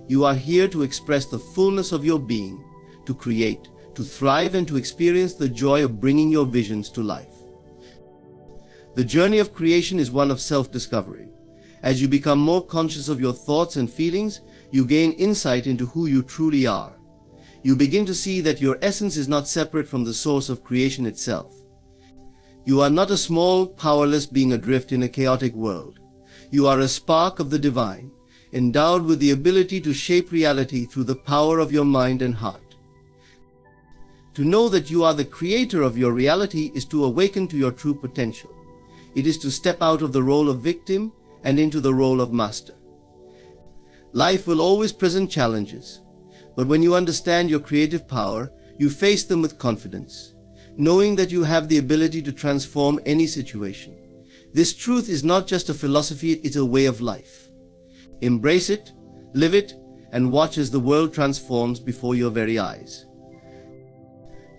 You are here to express the fullness of your being, to create, to thrive, and to experience the joy of bringing your visions to life. The journey of creation is one of self-discovery. As you become more conscious of your thoughts and feelings, you gain insight into who you truly are. You begin to see that your essence is not separate from the source of creation itself. You are not a small, powerless being adrift in a chaotic world. You are a spark of the divine, endowed with the ability to shape reality through the power of your mind and heart. To know that you are the creator of your reality is to awaken to your true potential. It is to step out of the role of victim and into the role of master. Life will always present challenges, but when you understand your creative power, you face them with confidence, knowing that you have the ability to transform any situation. This truth is not just a philosophy, it's a way of life. Embrace it, live it, and watch as the world transforms before your very eyes.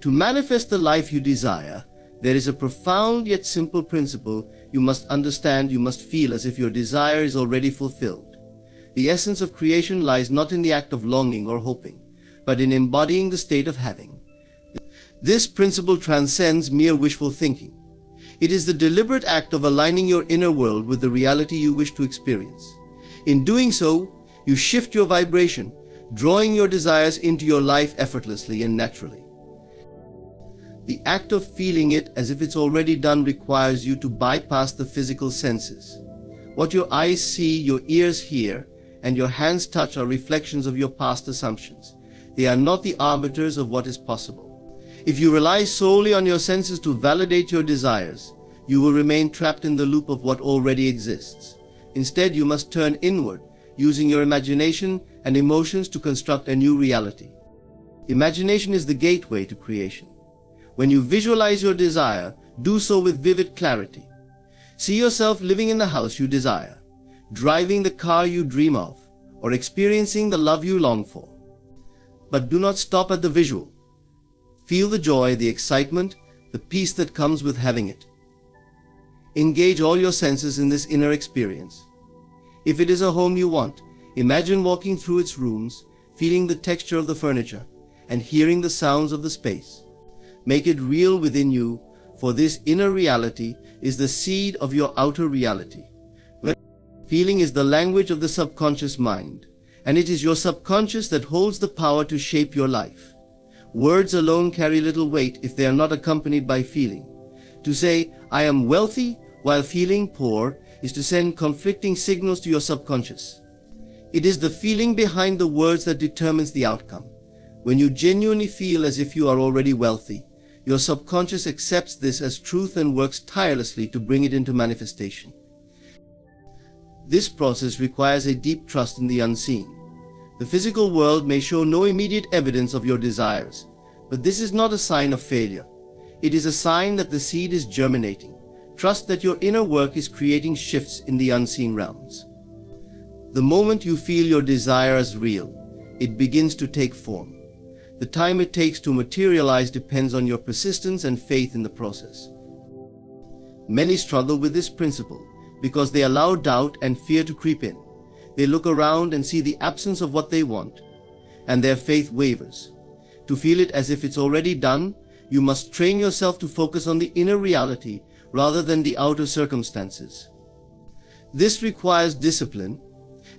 To manifest the life you desire, there is a profound yet simple principle you must understand, you must feel as if your desire is already fulfilled. The essence of creation lies not in the act of longing or hoping, but in embodying the state of having. This principle transcends mere wishful thinking. It is the deliberate act of aligning your inner world with the reality you wish to experience. In doing so, you shift your vibration, drawing your desires into your life effortlessly and naturally. The act of feeling it as if it's already done requires you to bypass the physical senses. What your eyes see, your ears hear, and your hands touch are reflections of your past assumptions. They are not the arbiters of what is possible. If you rely solely on your senses to validate your desires, you will remain trapped in the loop of what already exists. Instead, you must turn inward, using your imagination and emotions to construct a new reality. Imagination is the gateway to creation. When you visualize your desire, do so with vivid clarity. See yourself living in the house you desire, driving the car you dream of, or experiencing the love you long for. But do not stop at the visual. Feel the joy, the excitement, the peace that comes with having it. Engage all your senses in this inner experience. If it is a home you want, imagine walking through its rooms, feeling the texture of the furniture, and hearing the sounds of the space. Make it real within you, for this inner reality is the seed of your outer reality. Feeling is the language of the subconscious mind, and it is your subconscious that holds the power to shape your life. Words alone carry little weight if they are not accompanied by feeling. To say, "I am wealthy," while feeling poor, is to send conflicting signals to your subconscious. It is the feeling behind the words that determines the outcome. When you genuinely feel as if you are already wealthy, your subconscious accepts this as truth and works tirelessly to bring it into manifestation. This process requires a deep trust in the unseen. The physical world may show no immediate evidence of your desires, but this is not a sign of failure. It is a sign that the seed is germinating. Trust that your inner work is creating shifts in the unseen realms. The moment you feel your desire as real, it begins to take form. The time it takes to materialize depends on your persistence and faith in the process. Many struggle with this principle because they allow doubt and fear to creep in. They look around and see the absence of what they want, and their faith wavers. To feel it as if it's already done, you must train yourself to focus on the inner reality rather than the outer circumstances. This requires discipline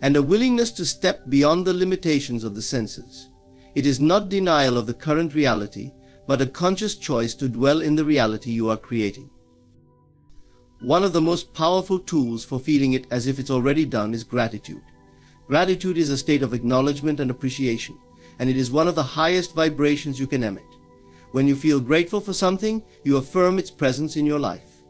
and a willingness to step beyond the limitations of the senses. It is not denial of the current reality, but a conscious choice to dwell in the reality you are creating. One of the most powerful tools for feeling it as if it's already done is gratitude. Gratitude is a state of acknowledgement and appreciation, and it is one of the highest vibrations you can emit. When you feel grateful for something, you affirm its presence in your life.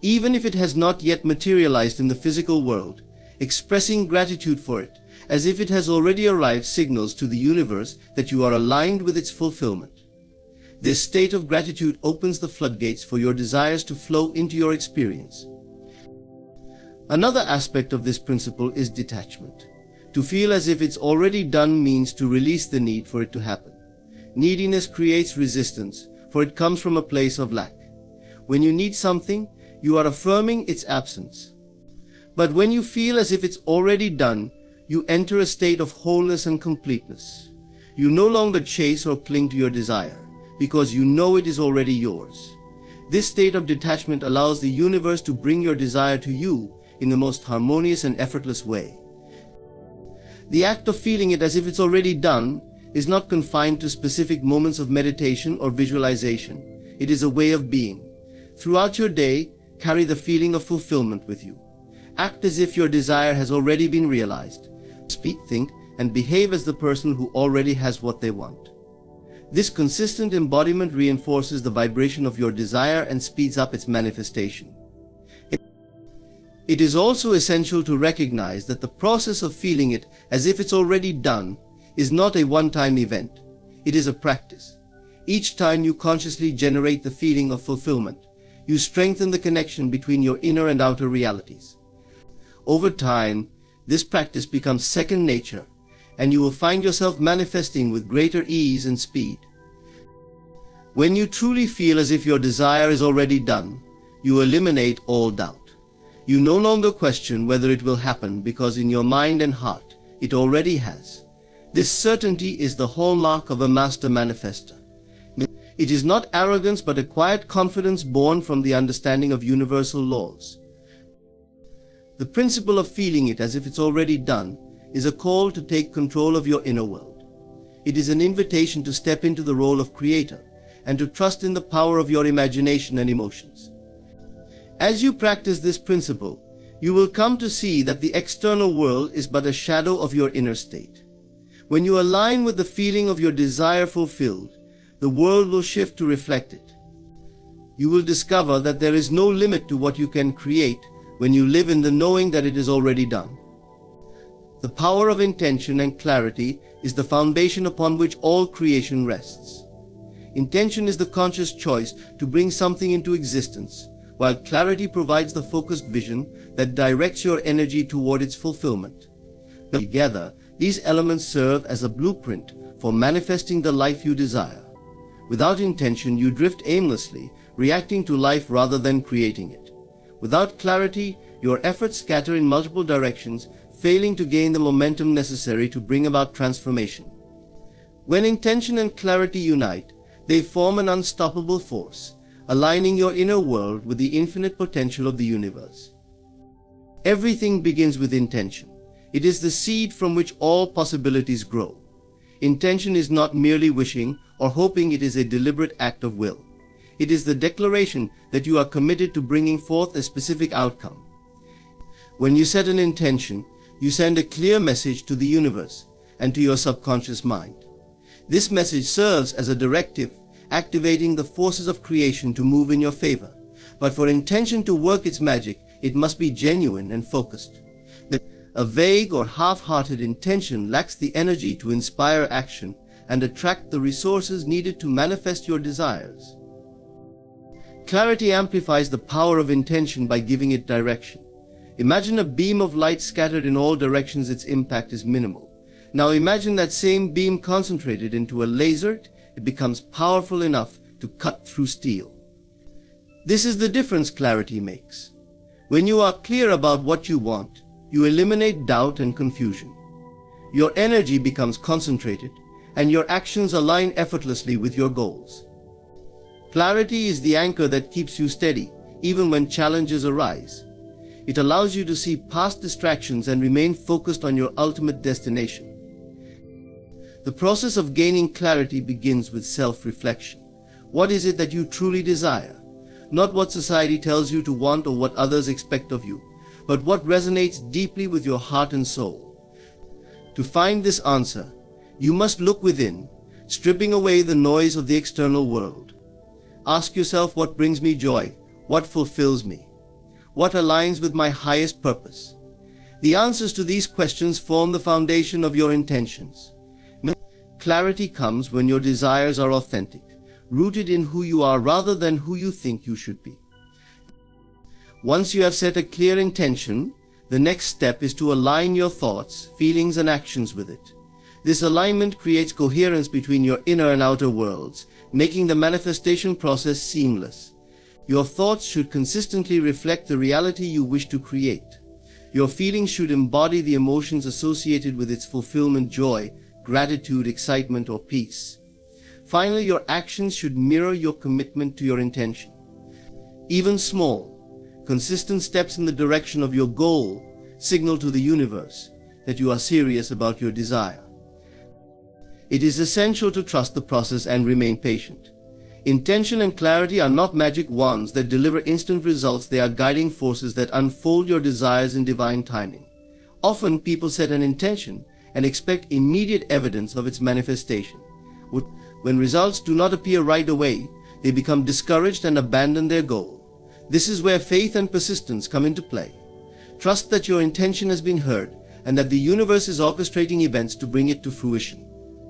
Even if it has not yet materialized in the physical world, expressing gratitude for it, as if it has already arrived, signals to the universe that you are aligned with its fulfillment. This state of gratitude opens the floodgates for your desires to flow into your experience. Another aspect of this principle is detachment. To feel as if it's already done means to release the need for it to happen. Neediness creates resistance, for it comes from a place of lack. When you need something, you are affirming its absence. But when you feel as if it's already done, you enter a state of wholeness and completeness. You no longer chase or cling to your desire, because you know it is already yours. This state of detachment allows the universe to bring your desire to you in the most harmonious and effortless way. The act of feeling it as if it's already done is not confined to specific moments of meditation or visualization. It is a way of being. Throughout your day, carry the feeling of fulfillment with you. Act as if your desire has already been realized. Speak, think, and behave as the person who already has what they want. This consistent embodiment reinforces the vibration of your desire and speeds up its manifestation. It is also essential to recognize that the process of feeling it as if it's already done is not a one-time event. It is a practice. Each time you consciously generate the feeling of fulfillment, you strengthen the connection between your inner and outer realities. Over time, this practice becomes second nature, and you will find yourself manifesting with greater ease and speed. When you truly feel as if your desire is already done, you eliminate all doubt. You no longer question whether it will happen because in your mind and heart, it already has. This certainty is the hallmark of a master manifester. It is not arrogance but a quiet confidence born from the understanding of universal laws. The principle of feeling it as if it's already done is a call to take control of your inner world. It is an invitation to step into the role of creator and to trust in the power of your imagination and emotions. As you practice this principle, you will come to see that the external world is but a shadow of your inner state. When you align with the feeling of your desire fulfilled, the world will shift to reflect it. You will discover that there is no limit to what you can create when you live in the knowing that it is already done. The power of intention and clarity is the foundation upon which all creation rests. Intention is the conscious choice to bring something into existence, while clarity provides the focused vision that directs your energy toward its fulfillment. Together, these elements serve as a blueprint for manifesting the life you desire. Without intention, you drift aimlessly, reacting to life rather than creating it. Without clarity, your efforts scatter in multiple directions, failing to gain the momentum necessary to bring about transformation. When intention and clarity unite, they form an unstoppable force, aligning your inner world with the infinite potential of the universe. Everything begins with intention. It is the seed from which all possibilities grow. Intention is not merely wishing or hoping, it is a deliberate act of will. It is the declaration that you are committed to bringing forth a specific outcome. When you set an intention, you send a clear message to the universe and to your subconscious mind. This message serves as a directive, activating the forces of creation to move in your favor. But for intention to work its magic, it must be genuine and focused. A vague or half-hearted intention lacks the energy to inspire action and attract the resources needed to manifest your desires. Clarity amplifies the power of intention by giving it direction. Imagine a beam of light scattered in all directions. Its impact is minimal. Now imagine that same beam concentrated into a laser. It becomes powerful enough to cut through steel. This is the difference clarity makes. When you are clear about what you want, you eliminate doubt and confusion. Your energy becomes concentrated, and your actions align effortlessly with your goals. Clarity is the anchor that keeps you steady, even when challenges arise. It allows you to see past distractions and remain focused on your ultimate destination. The process of gaining clarity begins with self-reflection. What is it that you truly desire? Not what society tells you to want or what others expect of you, but what resonates deeply with your heart and soul. To find this answer, you must look within, stripping away the noise of the external world. Ask yourself, what brings me joy? What fulfills me? What aligns with my highest purpose? The answers to these questions form the foundation of your intentions. Clarity comes when your desires are authentic, rooted in who you are rather than who you think you should be. Once you have set a clear intention, the next step is to align your thoughts, feelings, and actions with it. This alignment creates coherence between your inner and outer worlds, making the manifestation process seamless. Your thoughts should consistently reflect the reality you wish to create. Your feelings should embody the emotions associated with its fulfillment: joy, gratitude, excitement, or peace. Finally, your actions should mirror your commitment to your intention. Even small, consistent steps in the direction of your goal signal to the universe that you are serious about your desire. It is essential to trust the process and remain patient. Intention and clarity are not magic wands that deliver instant results. They are guiding forces that unfold your desires in divine timing. Often people set an intention and expect immediate evidence of its manifestation. When results do not appear right away, they become discouraged and abandon their goal. This is where faith and persistence come into play. Trust that your intention has been heard and that the universe is orchestrating events to bring it to fruition.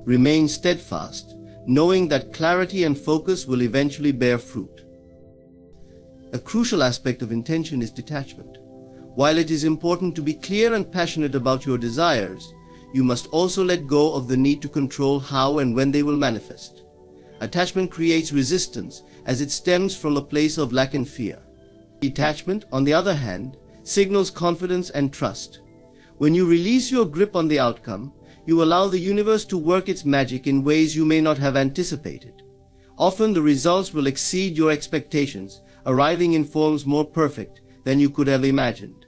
Remain steadfast, knowing that clarity and focus will eventually bear fruit. A crucial aspect of intention is detachment. While it is important to be clear and passionate about your desires, you must also let go of the need to control how and when they will manifest. Attachment creates resistance as it stems from a place of lack and fear. Detachment, on the other hand, signals confidence and trust. When you release your grip on the outcome, you allow the universe to work its magic in ways you may not have anticipated. Often the results will exceed your expectations, arriving in forms more perfect than you could have imagined.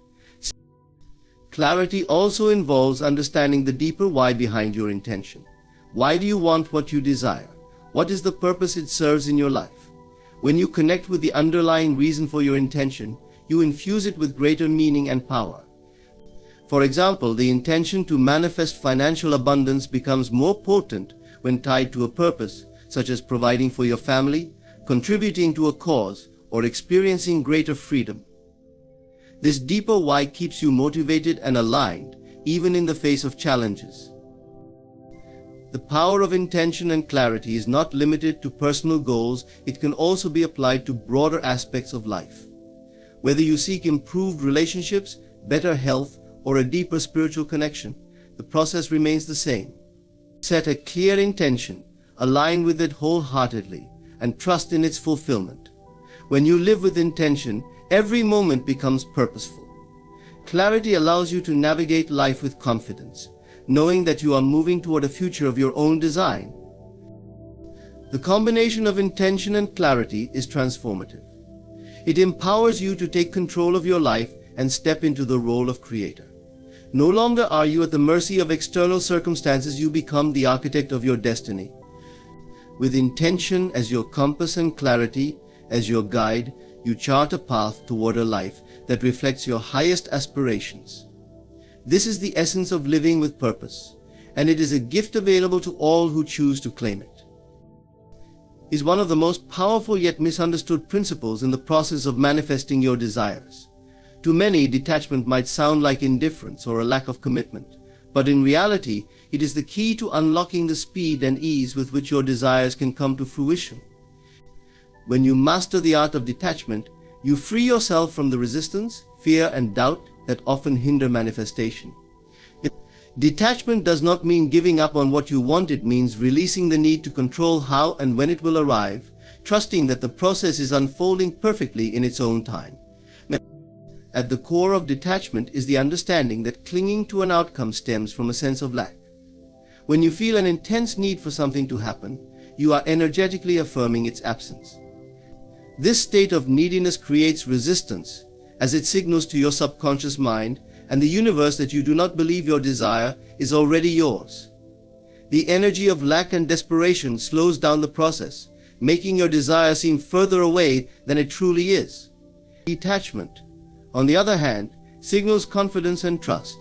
Clarity also involves understanding the deeper why behind your intention. Why do you want what you desire? What is the purpose it serves in your life? When you connect with the underlying reason for your intention, you infuse it with greater meaning and power. For example, the intention to manifest financial abundance becomes more potent when tied to a purpose, such as providing for your family, contributing to a cause, or experiencing greater freedom. This deeper why keeps you motivated and aligned, even in the face of challenges. The power of intention and clarity is not limited to personal goals, it can also be applied to broader aspects of life. Whether you seek improved relationships, better health, or a deeper spiritual connection, the process remains the same. Set a clear intention, align with it wholeheartedly, and trust in its fulfillment. When you live with intention, every moment becomes purposeful. Clarity allows you to navigate life with confidence, knowing that you are moving toward a future of your own design. The combination of intention and clarity is transformative. It empowers you to take control of your life and step into the role of creator. No longer are you at the mercy of external circumstances, you become the architect of your destiny. With intention as your compass and clarity as your guide, you chart a path toward a life that reflects your highest aspirations. This is the essence of living with purpose, and it is a gift available to all who choose to claim it. It is one of the most powerful yet misunderstood principles in the process of manifesting your desires. To many, detachment might sound like indifference or a lack of commitment, but in reality, it is the key to unlocking the speed and ease with which your desires can come to fruition. When you master the art of detachment, you free yourself from the resistance, fear, and doubt that often hinder manifestation. Detachment does not mean giving up on what you want, it means releasing the need to control how and when it will arrive, trusting that the process is unfolding perfectly in its own time. At the core of detachment is the understanding that clinging to an outcome stems from a sense of lack. When you feel an intense need for something to happen, you are energetically affirming its absence. This state of neediness creates resistance, as it signals to your subconscious mind and the universe that you do not believe your desire is already yours. The energy of lack and desperation slows down the process, making your desire seem further away than it truly is. Detachment, on the other hand, signals confidence and trust.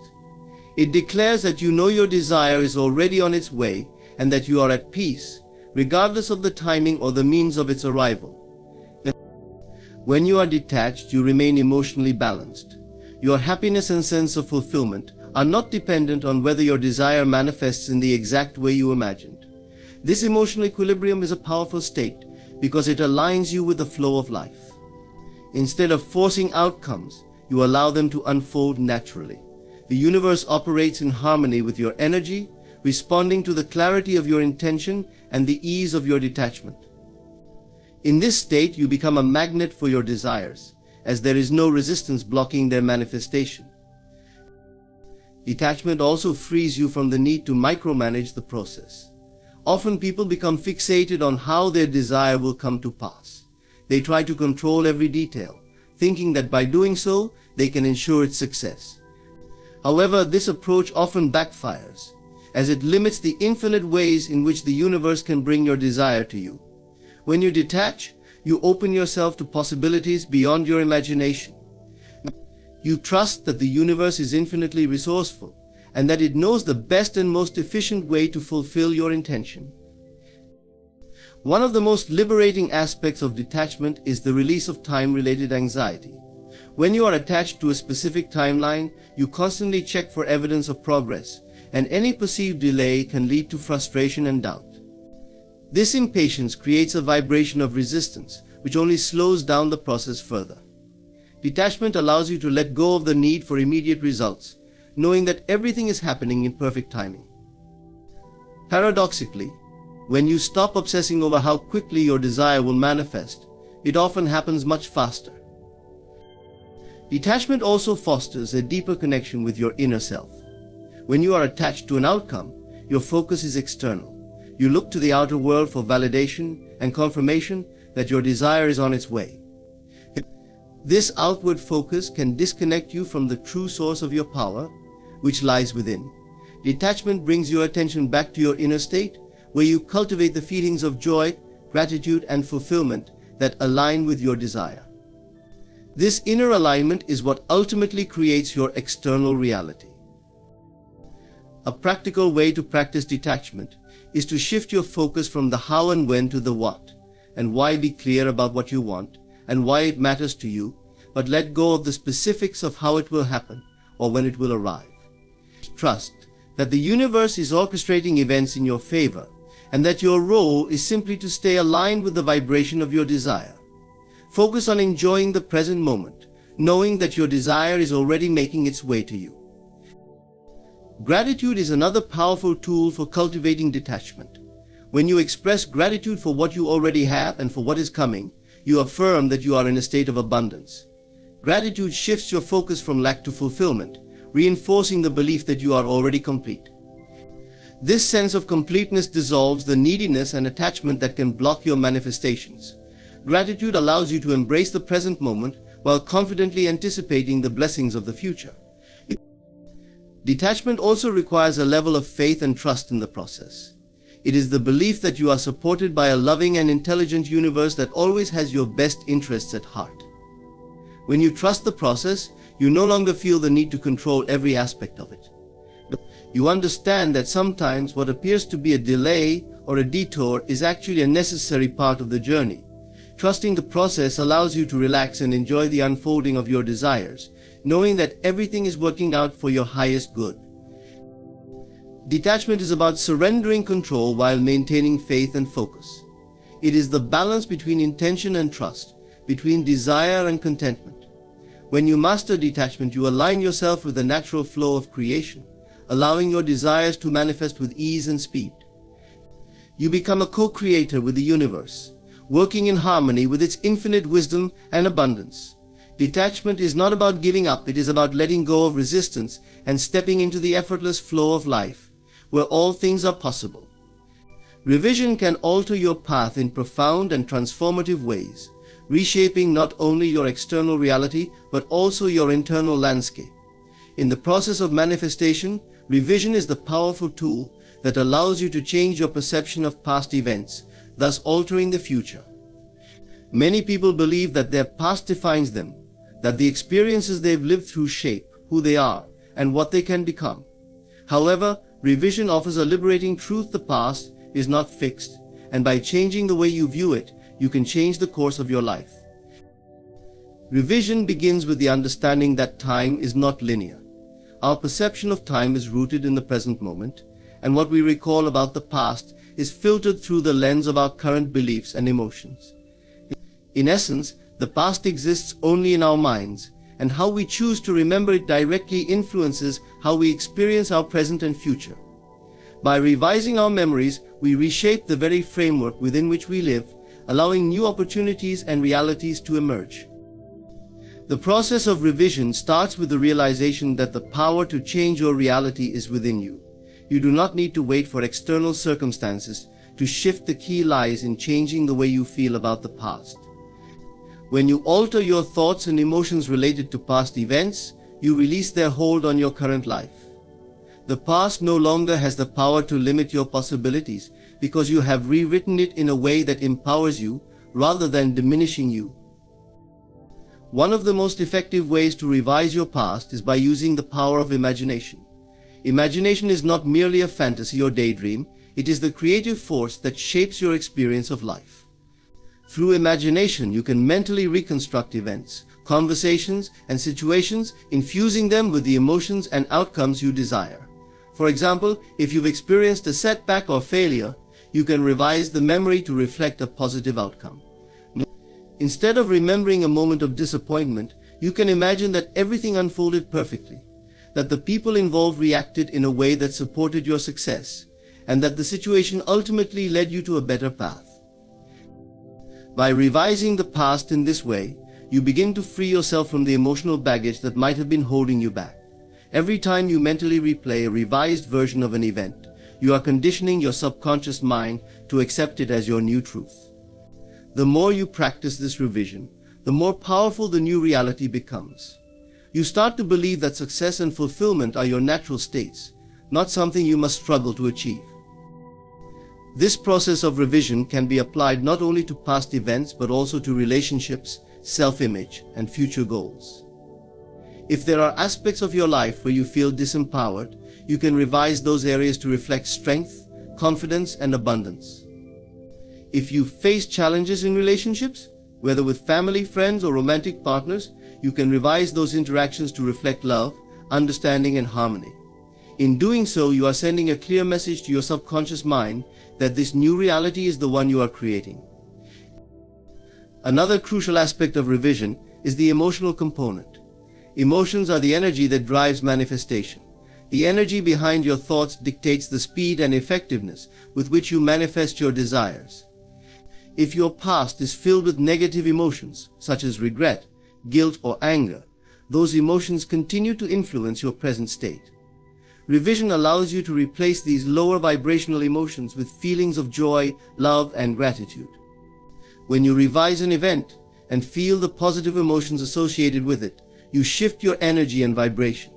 It declares that you know your desire is already on its way and that you are at peace, regardless of the timing or the means of its arrival. When you are detached, you remain emotionally balanced. Your happiness and sense of fulfillment are not dependent on whether your desire manifests in the exact way you imagined. This emotional equilibrium is a powerful state because it aligns you with the flow of life. Instead of forcing outcomes, you allow them to unfold naturally. The universe operates in harmony with your energy, responding to the clarity of your intention and the ease of your detachment. In this state, you become a magnet for your desires, as there is no resistance blocking their manifestation. Detachment also frees you from the need to micromanage the process. Often people become fixated on how their desire will come to pass. They try to control every detail, thinking that by doing so, they can ensure its success. However, this approach often backfires, as it limits the infinite ways in which the universe can bring your desire to you. When you detach, you open yourself to possibilities beyond your imagination. You trust that the universe is infinitely resourceful and that it knows the best and most efficient way to fulfill your intention. One of the most liberating aspects of detachment is the release of time-related anxiety. When you are attached to a specific timeline, you constantly check for evidence of progress, and any perceived delay can lead to frustration and doubt. This impatience creates a vibration of resistance, which only slows down the process further. Detachment allows you to let go of the need for immediate results, knowing that everything is happening in perfect timing. Paradoxically, when you stop obsessing over how quickly your desire will manifest, it often happens much faster. Detachment also fosters a deeper connection with your inner self. When you are attached to an outcome, your focus is external. You look to the outer world for validation and confirmation that your desire is on its way. This outward focus can disconnect you from the true source of your power, which lies within. Detachment brings your attention back to your inner state, where you cultivate the feelings of joy, gratitude, and fulfillment that align with your desire. This inner alignment is what ultimately creates your external reality. A practical way to practice detachment is to shift your focus from the how and when to the what and why. Be clear about what you want and why it matters to you, but let go of the specifics of how it will happen or when it will arrive. Trust that the universe is orchestrating events in your favor and that your role is simply to stay aligned with the vibration of your desire. Focus on enjoying the present moment, knowing that your desire is already making its way to you. Gratitude is another powerful tool for cultivating detachment. When you express gratitude for what you already have and for what is coming, you affirm that you are in a state of abundance. Gratitude shifts your focus from lack to fulfillment, reinforcing the belief that you are already complete. This sense of completeness dissolves the neediness and attachment that can block your manifestations. Gratitude allows you to embrace the present moment while confidently anticipating the blessings of the future. Detachment also requires a level of faith and trust in the process. It is the belief that you are supported by a loving and intelligent universe that always has your best interests at heart. When you trust the process, you no longer feel the need to control every aspect of it. You understand that sometimes what appears to be a delay or a detour is actually a necessary part of the journey. Trusting the process allows you to relax and enjoy the unfolding of your desires, knowing that everything is working out for your highest good. Detachment is about surrendering control while maintaining faith and focus. It is the balance between intention and trust, between desire and contentment. When you master detachment, you align yourself with the natural flow of creation, allowing your desires to manifest with ease and speed. You become a co-creator with the universe, working in harmony with its infinite wisdom and abundance. Detachment is not about giving up, it is about letting go of resistance and stepping into the effortless flow of life, where all things are possible. Revision can alter your path in profound and transformative ways, reshaping not only your external reality but also your internal landscape. In the process of manifestation, revision is the powerful tool that allows you to change your perception of past events, thus altering the future. Many people believe that their past defines them, that the experiences they've lived through shape who they are and what they can become. However, revision offers a liberating truth: the past is not fixed, and by changing the way you view it, you can change the course of your life. Revision begins with the understanding that time is not linear. Our perception of time is rooted in the present moment, and what we recall about the past is filtered through the lens of our current beliefs and emotions. In essence, the past exists only in our minds, and how we choose to remember it directly influences how we experience our present and future. By revising our memories, we reshape the very framework within which we live, allowing new opportunities and realities to emerge. The process of revision starts with the realization that the power to change your reality is within you. You do not need to wait for external circumstances to shift. The key lies in changing the way you feel about the past. When you alter your thoughts and emotions related to past events, you release their hold on your current life. The past no longer has the power to limit your possibilities because you have rewritten it in a way that empowers you rather than diminishing you. One of the most effective ways to revise your past is by using the power of imagination. Imagination is not merely a fantasy or daydream, it is the creative force that shapes your experience of life. Through imagination, you can mentally reconstruct events, conversations, and situations, infusing them with the emotions and outcomes you desire. For example, if you've experienced a setback or failure, you can revise the memory to reflect a positive outcome. Instead of remembering a moment of disappointment, you can imagine that everything unfolded perfectly, that the people involved reacted in a way that supported your success, and that the situation ultimately led you to a better path. By revising the past in this way, you begin to free yourself from the emotional baggage that might have been holding you back. Every time you mentally replay a revised version of an event, you are conditioning your subconscious mind to accept it as your new truth. The more you practice this revision, the more powerful the new reality becomes. You start to believe that success and fulfillment are your natural states, not something you must struggle to achieve. This process of revision can be applied not only to past events but also to relationships, self-image, and future goals. If there are aspects of your life where you feel disempowered, you can revise those areas to reflect strength, confidence, and abundance. If you face challenges in relationships, whether with family, friends, or romantic partners, you can revise those interactions to reflect love, understanding, and harmony. In doing so, you are sending a clear message to your subconscious mind that this new reality is the one you are creating. Another crucial aspect of revision is the emotional component. Emotions are the energy that drives manifestation. The energy behind your thoughts dictates the speed and effectiveness with which you manifest your desires. If your past is filled with negative emotions, such as regret, guilt, or anger, those emotions continue to influence your present state. Revision allows you to replace these lower vibrational emotions with feelings of joy, love, and gratitude. When you revise an event and feel the positive emotions associated with it, you shift your energy and vibration.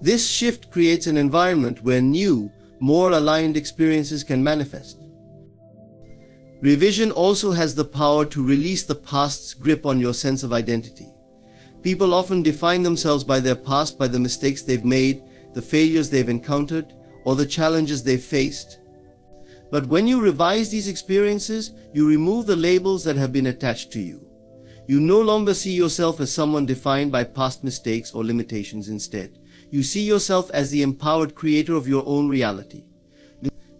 This shift creates an environment where new, more aligned experiences can manifest. Revision also has the power to release the past's grip on your sense of identity. People often define themselves by their past, by the mistakes they've made, the failures they've encountered, or the challenges they've faced. But when you revise these experiences, you remove the labels that have been attached to you. You no longer see yourself as someone defined by past mistakes or limitations. Instead, you see yourself as the empowered creator of your own reality.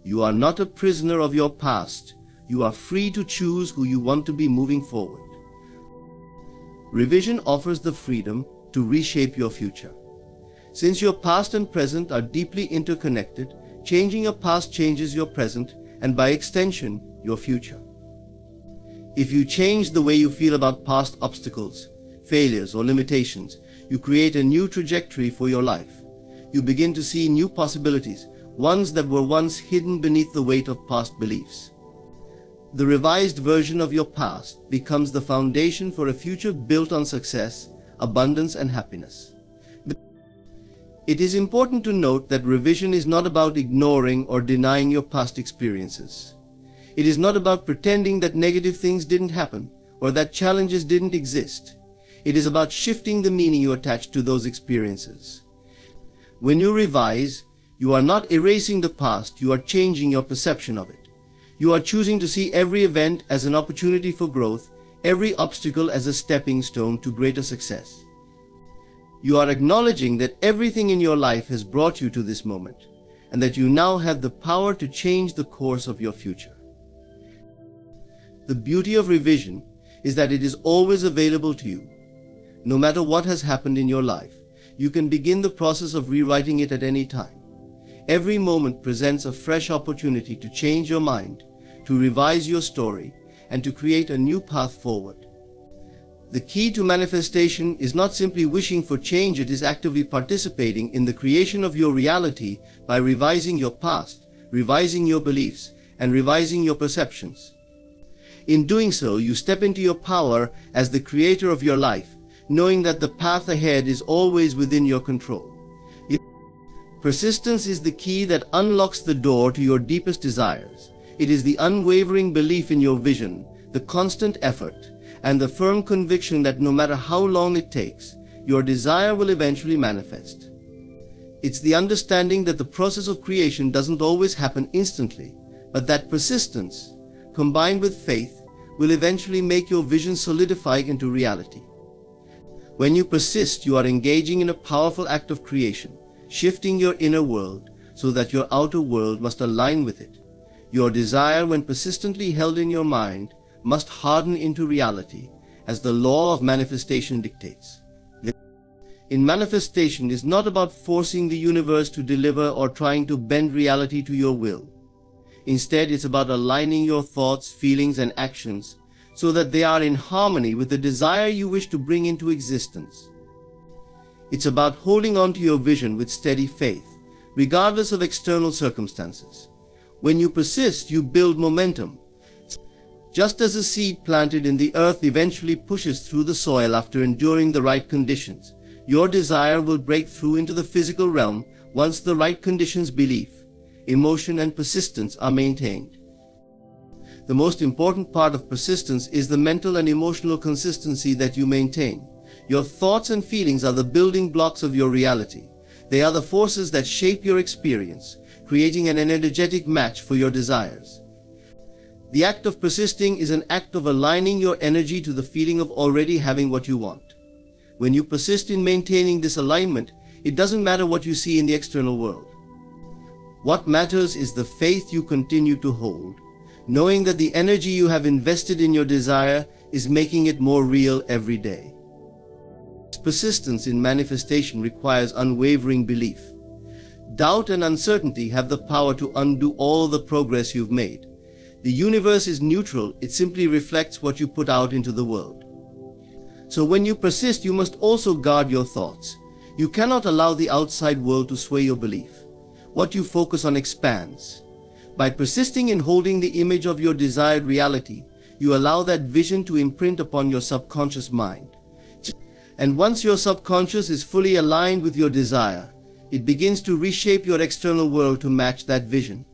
You are not a prisoner of your past. You are free to choose who you want to be moving forward. Revision offers the freedom to reshape your future. Since your past and present are deeply interconnected, changing your past changes your present and, by extension, your future. If you change the way you feel about past obstacles, failures, or limitations, you create a new trajectory for your life. You begin to see new possibilities, ones that were once hidden beneath the weight of past beliefs. The revised version of your past becomes the foundation for a future built on success, abundance, and happiness. It is important to note that revision is not about ignoring or denying your past experiences. It is not about pretending that negative things didn't happen or that challenges didn't exist. It is about shifting the meaning you attach to those experiences. When you revise, you are not erasing the past, you are changing your perception of it. You are choosing to see every event as an opportunity for growth, every obstacle as a stepping stone to greater success. You are acknowledging that everything in your life has brought you to this moment, and that you now have the power to change the course of your future. The beauty of revision is that it is always available to you. No matter what has happened in your life, you can begin the process of rewriting it at any time. Every moment presents a fresh opportunity to change your mind, to revise your story, and to create a new path forward. The key to manifestation is not simply wishing for change, it is actively participating in the creation of your reality by revising your past, revising your beliefs, and revising your perceptions. In doing so, you step into your power as the creator of your life, knowing that the path ahead is always within your control. Persistence is the key that unlocks the door to your deepest desires. It is the unwavering belief in your vision, the constant effort, and the firm conviction that no matter how long it takes, your desire will eventually manifest. It's the understanding that the process of creation doesn't always happen instantly, but that persistence, combined with faith, will eventually make your vision solidify into reality. When you persist, you are engaging in a powerful act of creation, shifting your inner world so that your outer world must align with it. Your desire, when persistently held in your mind, must harden into reality, as the law of manifestation dictates. In manifestation is not about forcing the universe to deliver or trying to bend reality to your will. Instead, it's about aligning your thoughts, feelings, and actions so that they are in harmony with the desire you wish to bring into existence. It's about holding on to your vision with steady faith, regardless of external circumstances. When you persist, you build momentum. Just as a seed planted in the earth eventually pushes through the soil after enduring the right conditions, your desire will break through into the physical realm once the right conditions, belief, emotion, and persistence are maintained. The most important part of persistence is the mental and emotional consistency that you maintain. Your thoughts and feelings are the building blocks of your reality. They are the forces that shape your experience, creating an energetic match for your desires. The act of persisting is an act of aligning your energy to the feeling of already having what you want. When you persist in maintaining this alignment, it doesn't matter what you see in the external world. What matters is the faith you continue to hold, knowing that the energy you have invested in your desire is making it more real every day. Persistence in manifestation requires unwavering belief. Doubt and uncertainty have the power to undo all the progress you've made. The universe is neutral, it simply reflects what you put out into the world. So when you persist, you must also guard your thoughts. You cannot allow the outside world to sway your belief. What you focus on expands. By persisting in holding the image of your desired reality, you allow that vision to imprint upon your subconscious mind. And once your subconscious is fully aligned with your desire, it begins to reshape your external world to match that vision.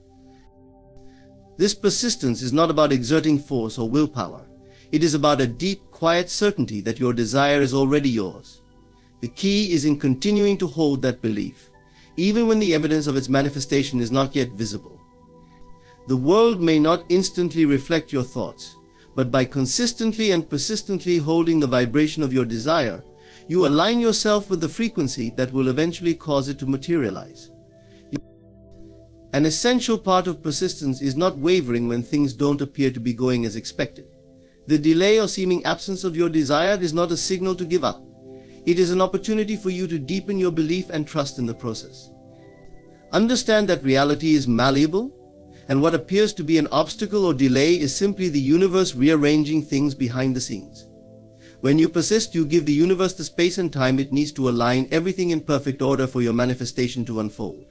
This persistence is not about exerting force or willpower. It is about a deep, quiet certainty that your desire is already yours. The key is in continuing to hold that belief, even when the evidence of its manifestation is not yet visible. The world may not instantly reflect your thoughts, but by consistently and persistently holding the vibration of your desire, you align yourself with the frequency that will eventually cause it to materialize. An essential part of persistence is not wavering when things don't appear to be going as expected. The delay or seeming absence of your desire is not a signal to give up. It is an opportunity for you to deepen your belief and trust in the process. Understand that reality is malleable, and what appears to be an obstacle or delay is simply the universe rearranging things behind the scenes. When you persist, you give the universe the space and time it needs to align everything in perfect order for your manifestation to unfold.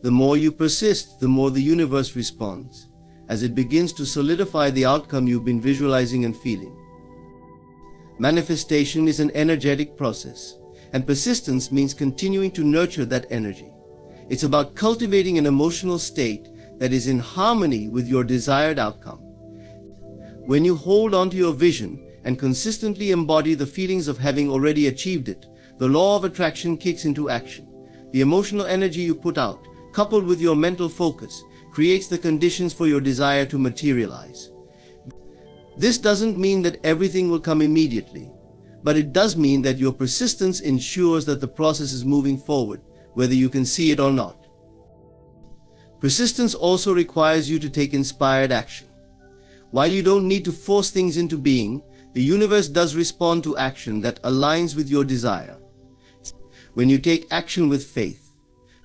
The more you persist, the more the universe responds, as it begins to solidify the outcome you've been visualizing and feeling. Manifestation is an energetic process, and persistence means continuing to nurture that energy. It's about cultivating an emotional state that is in harmony with your desired outcome. When you hold on to your vision and consistently embody the feelings of having already achieved it, the law of attraction kicks into action. The emotional energy you put out, coupled with your mental focus, creates the conditions for your desire to materialize. This doesn't mean that everything will come immediately, but it does mean that your persistence ensures that the process is moving forward, whether you can see it or not. Persistence also requires you to take inspired action. While you don't need to force things into being, the universe does respond to action that aligns with your desire. When you take action with faith,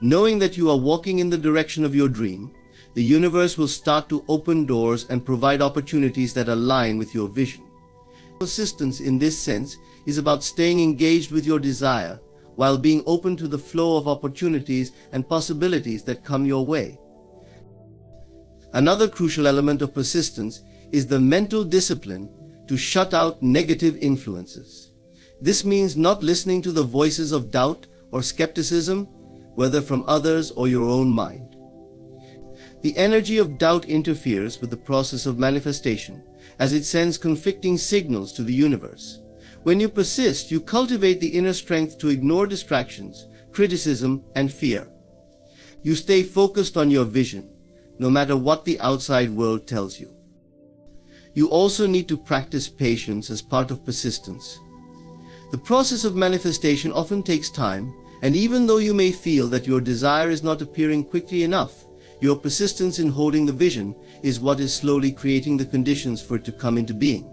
knowing that you are walking in the direction of your dream, the universe will start to open doors and provide opportunities that align with your vision. Persistence in this sense is about staying engaged with your desire while being open to the flow of opportunities and possibilities that come your way. Another crucial element of persistence is the mental discipline to shut out negative influences. This means not listening to the voices of doubt or skepticism, whether from others or your own mind. The energy of doubt interferes with the process of manifestation, as it sends conflicting signals to the universe. When you persist, you cultivate the inner strength to ignore distractions, criticism, and fear. You stay focused on your vision, no matter what the outside world tells you. You also need to practice patience as part of persistence. The process of manifestation often takes time, and even though you may feel that your desire is not appearing quickly enough, your persistence in holding the vision is what is slowly creating the conditions for it to come into being.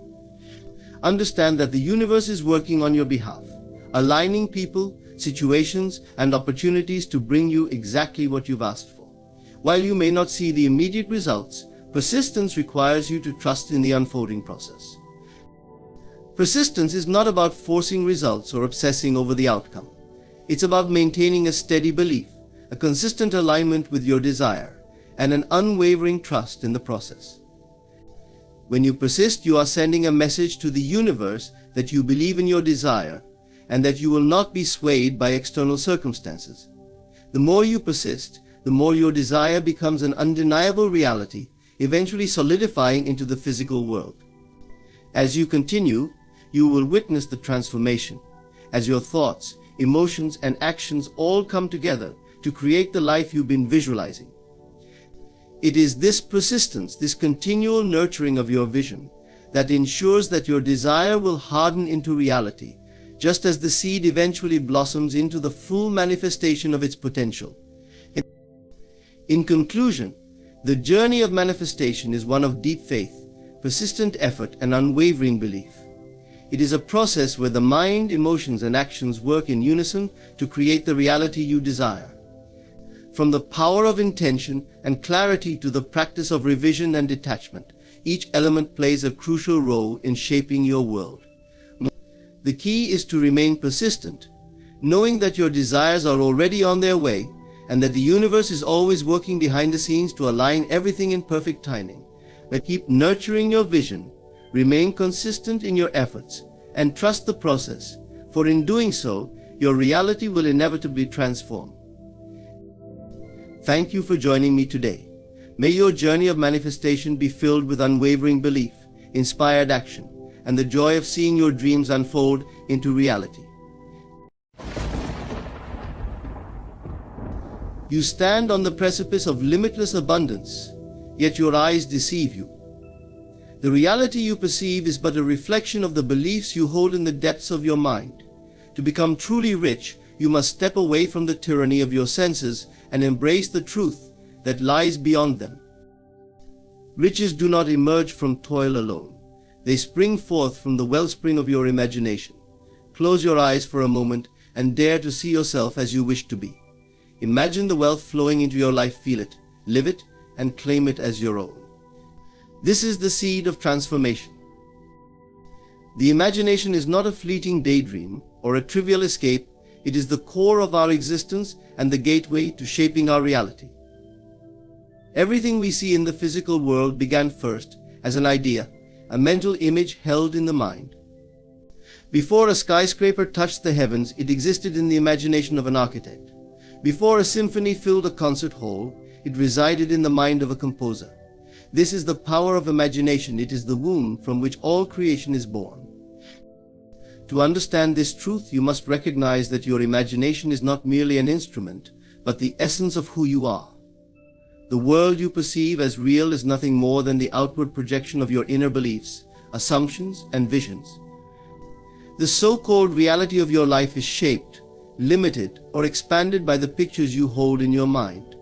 Understand that the universe is working on your behalf, aligning people, situations, and opportunities to bring you exactly what you've asked for. While you may not see the immediate results, persistence requires you to trust in the unfolding process. Persistence is not about forcing results or obsessing over the outcome. It's about maintaining a steady belief, a consistent alignment with your desire, and an unwavering trust in the process. When you persist, you are sending a message to the universe that you believe in your desire and that you will not be swayed by external circumstances. The more you persist, the more your desire becomes an undeniable reality, eventually solidifying into the physical world. As you continue, you will witness the transformation, as your thoughts, emotions, and actions all come together to create the life you've been visualizing. It is this persistence, this continual nurturing of your vision, that ensures that your desire will harden into reality, just as the seed eventually blossoms into the full manifestation of its potential. In conclusion, the journey of manifestation is one of deep faith, persistent effort, and unwavering belief. It is a process where the mind, emotions, and actions work in unison to create the reality you desire. From the power of intention and clarity to the practice of revision and detachment, each element plays a crucial role in shaping your world. The key is to remain persistent, knowing that your desires are already on their way and that the universe is always working behind the scenes to align everything in perfect timing. But keep nurturing your vision, remain consistent in your efforts, and trust the process, for in doing so, your reality will inevitably transform. Thank you for joining me today. May your journey of manifestation be filled with unwavering belief, inspired action, and the joy of seeing your dreams unfold into reality. You stand on the precipice of limitless abundance, yet your eyes deceive you. The reality you perceive is but a reflection of the beliefs you hold in the depths of your mind. To become truly rich, you must step away from the tyranny of your senses and embrace the truth that lies beyond them. Riches do not emerge from toil alone. They spring forth from the wellspring of your imagination. Close your eyes for a moment and dare to see yourself as you wish to be. Imagine the wealth flowing into your life, feel it, live it, and claim it as your own. This is the seed of transformation. The imagination is not a fleeting daydream or a trivial escape. It is the core of our existence and the gateway to shaping our reality. Everything we see in the physical world began first as an idea, a mental image held in the mind. Before a skyscraper touched the heavens, it existed in the imagination of an architect. Before a symphony filled a concert hall, it resided in the mind of a composer. This is the power of imagination. It is the womb from which all creation is born. To understand this truth, you must recognize that your imagination is not merely an instrument, but the essence of who you are. The world you perceive as real is nothing more than the outward projection of your inner beliefs, assumptions, and visions. The so-called reality of your life is shaped, limited, or expanded by the pictures you hold in your mind.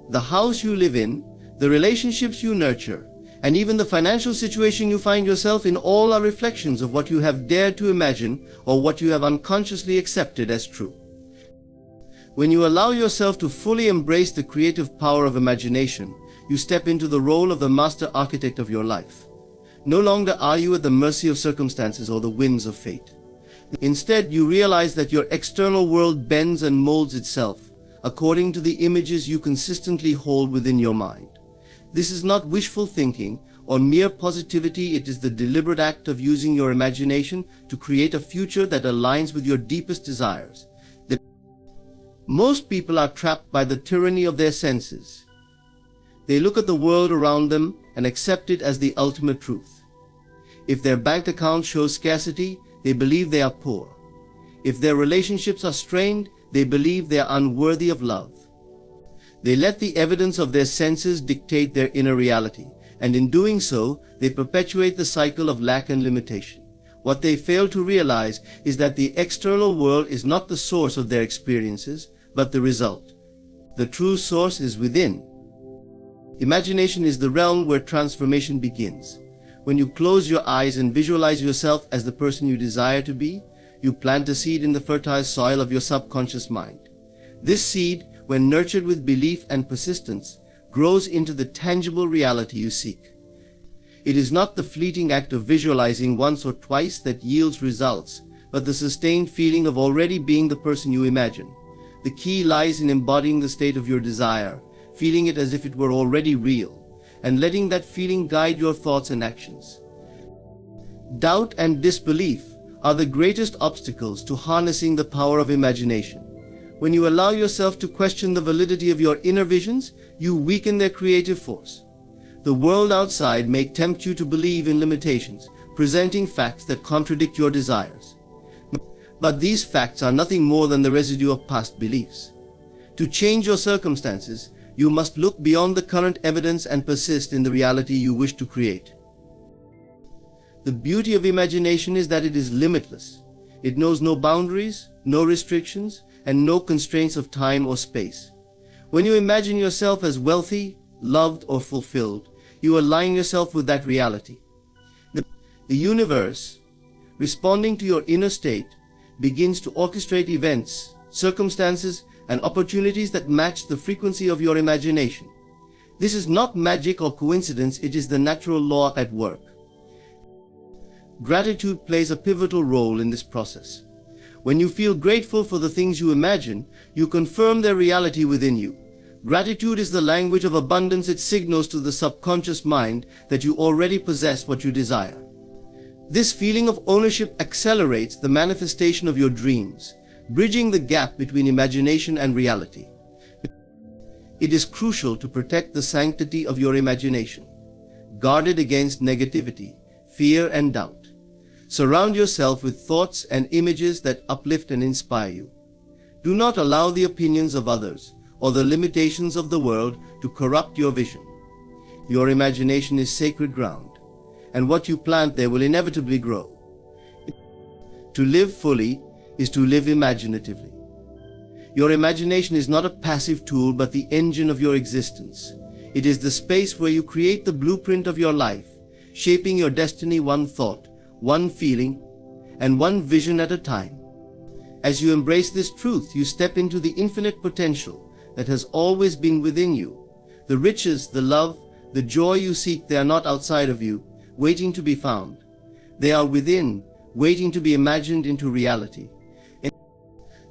The house you live in, the relationships you nurture, and even the financial situation you find yourself in, all are reflections of what you have dared to imagine or what you have unconsciously accepted as true. When you allow yourself to fully embrace the creative power of imagination, you step into the role of the master architect of your life. No longer are you at the mercy of circumstances or the winds of fate. Instead, you realize that your external world bends and molds itself according to the images you consistently hold within your mind. This is not wishful thinking or mere positivity. It is the deliberate act of using your imagination to create a future that aligns with your deepest desires. Most people are trapped by the tyranny of their senses. They look at the world around them and accept it as the ultimate truth. If their bank account shows scarcity, they believe they are poor. If their relationships are strained, they believe they are unworthy of love. They let the evidence of their senses dictate their inner reality, and in doing so, they perpetuate the cycle of lack and limitation. What they fail to realize is that the external world is not the source of their experiences, but the result. The true source is within. Imagination is the realm where transformation begins. When you close your eyes and visualize yourself as the person you desire to be, you plant a seed in the fertile soil of your subconscious mind. This seed, when nurtured with belief and persistence, grows into the tangible reality you seek. It is not the fleeting act of visualizing once or twice that yields results, but the sustained feeling of already being the person you imagine. The key lies in embodying the state of your desire, feeling it as if it were already real. and letting that feeling guide your thoughts and actions. Doubt and disbelief are the greatest obstacles to harnessing the power of imagination. When you allow yourself to question the validity of your inner visions, you weaken their creative force. The world outside may tempt you to believe in limitations, presenting facts that contradict your desires. But these facts are nothing more than the residue of past beliefs. To change your circumstances, you must look beyond the current evidence and persist in the reality you wish to create. The beauty of imagination is that it is limitless. It knows no boundaries, no restrictions, and no constraints of time or space. When you imagine yourself as wealthy, loved, or fulfilled, you align yourself with that reality. The universe, responding to your inner state, begins to orchestrate events, circumstances, and opportunities that match the frequency of your imagination. This is not magic or coincidence, it is the natural law at work. Gratitude plays a pivotal role in this process. When you feel grateful for the things you imagine, you confirm their reality within you. Gratitude is the language of abundance. It signals to the subconscious mind that you already possess what you desire. This feeling of ownership accelerates the manifestation of your dreams, bridging the gap between imagination and reality. It is crucial to protect the sanctity of your imagination. Guard it against negativity, fear, and doubt. Surround yourself with thoughts and images that uplift and inspire you. Do not allow the opinions of others or the limitations of the world to corrupt your vision. Your imagination is sacred ground, and what you plant there will inevitably grow. To live fully is to live imaginatively. Your imagination is not a passive tool but the engine of your existence. It is the space where you create the blueprint of your life, shaping your destiny one thought, one feeling, and one vision at a time. As you embrace this truth, you step into the infinite potential that has always been within you. The riches, the love, the joy you seek, they are not outside of you, waiting to be found. They are within, waiting to be imagined into reality.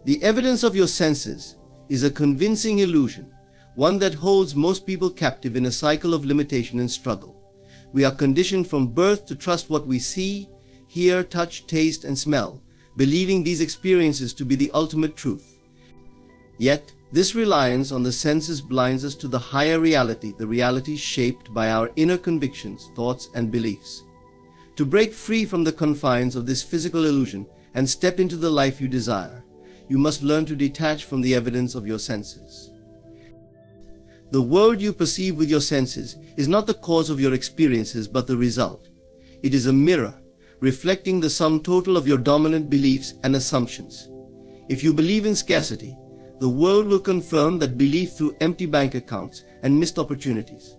The evidence of your senses is a convincing illusion, one that holds most people captive in a cycle of limitation and struggle. We are conditioned from birth to trust what we see, hear, touch, taste, and smell, believing these experiences to be the ultimate truth. Yet, this reliance on the senses blinds us to the higher reality, the reality shaped by our inner convictions, thoughts, and beliefs. To break free from the confines of this physical illusion and step into the life you desire, you must learn to detach from the evidence of your senses. The world you perceive with your senses is not the cause of your experiences but the result. It is a mirror, reflecting the sum total of your dominant beliefs and assumptions. If you believe in scarcity, the world will confirm that belief through empty bank accounts and missed opportunities.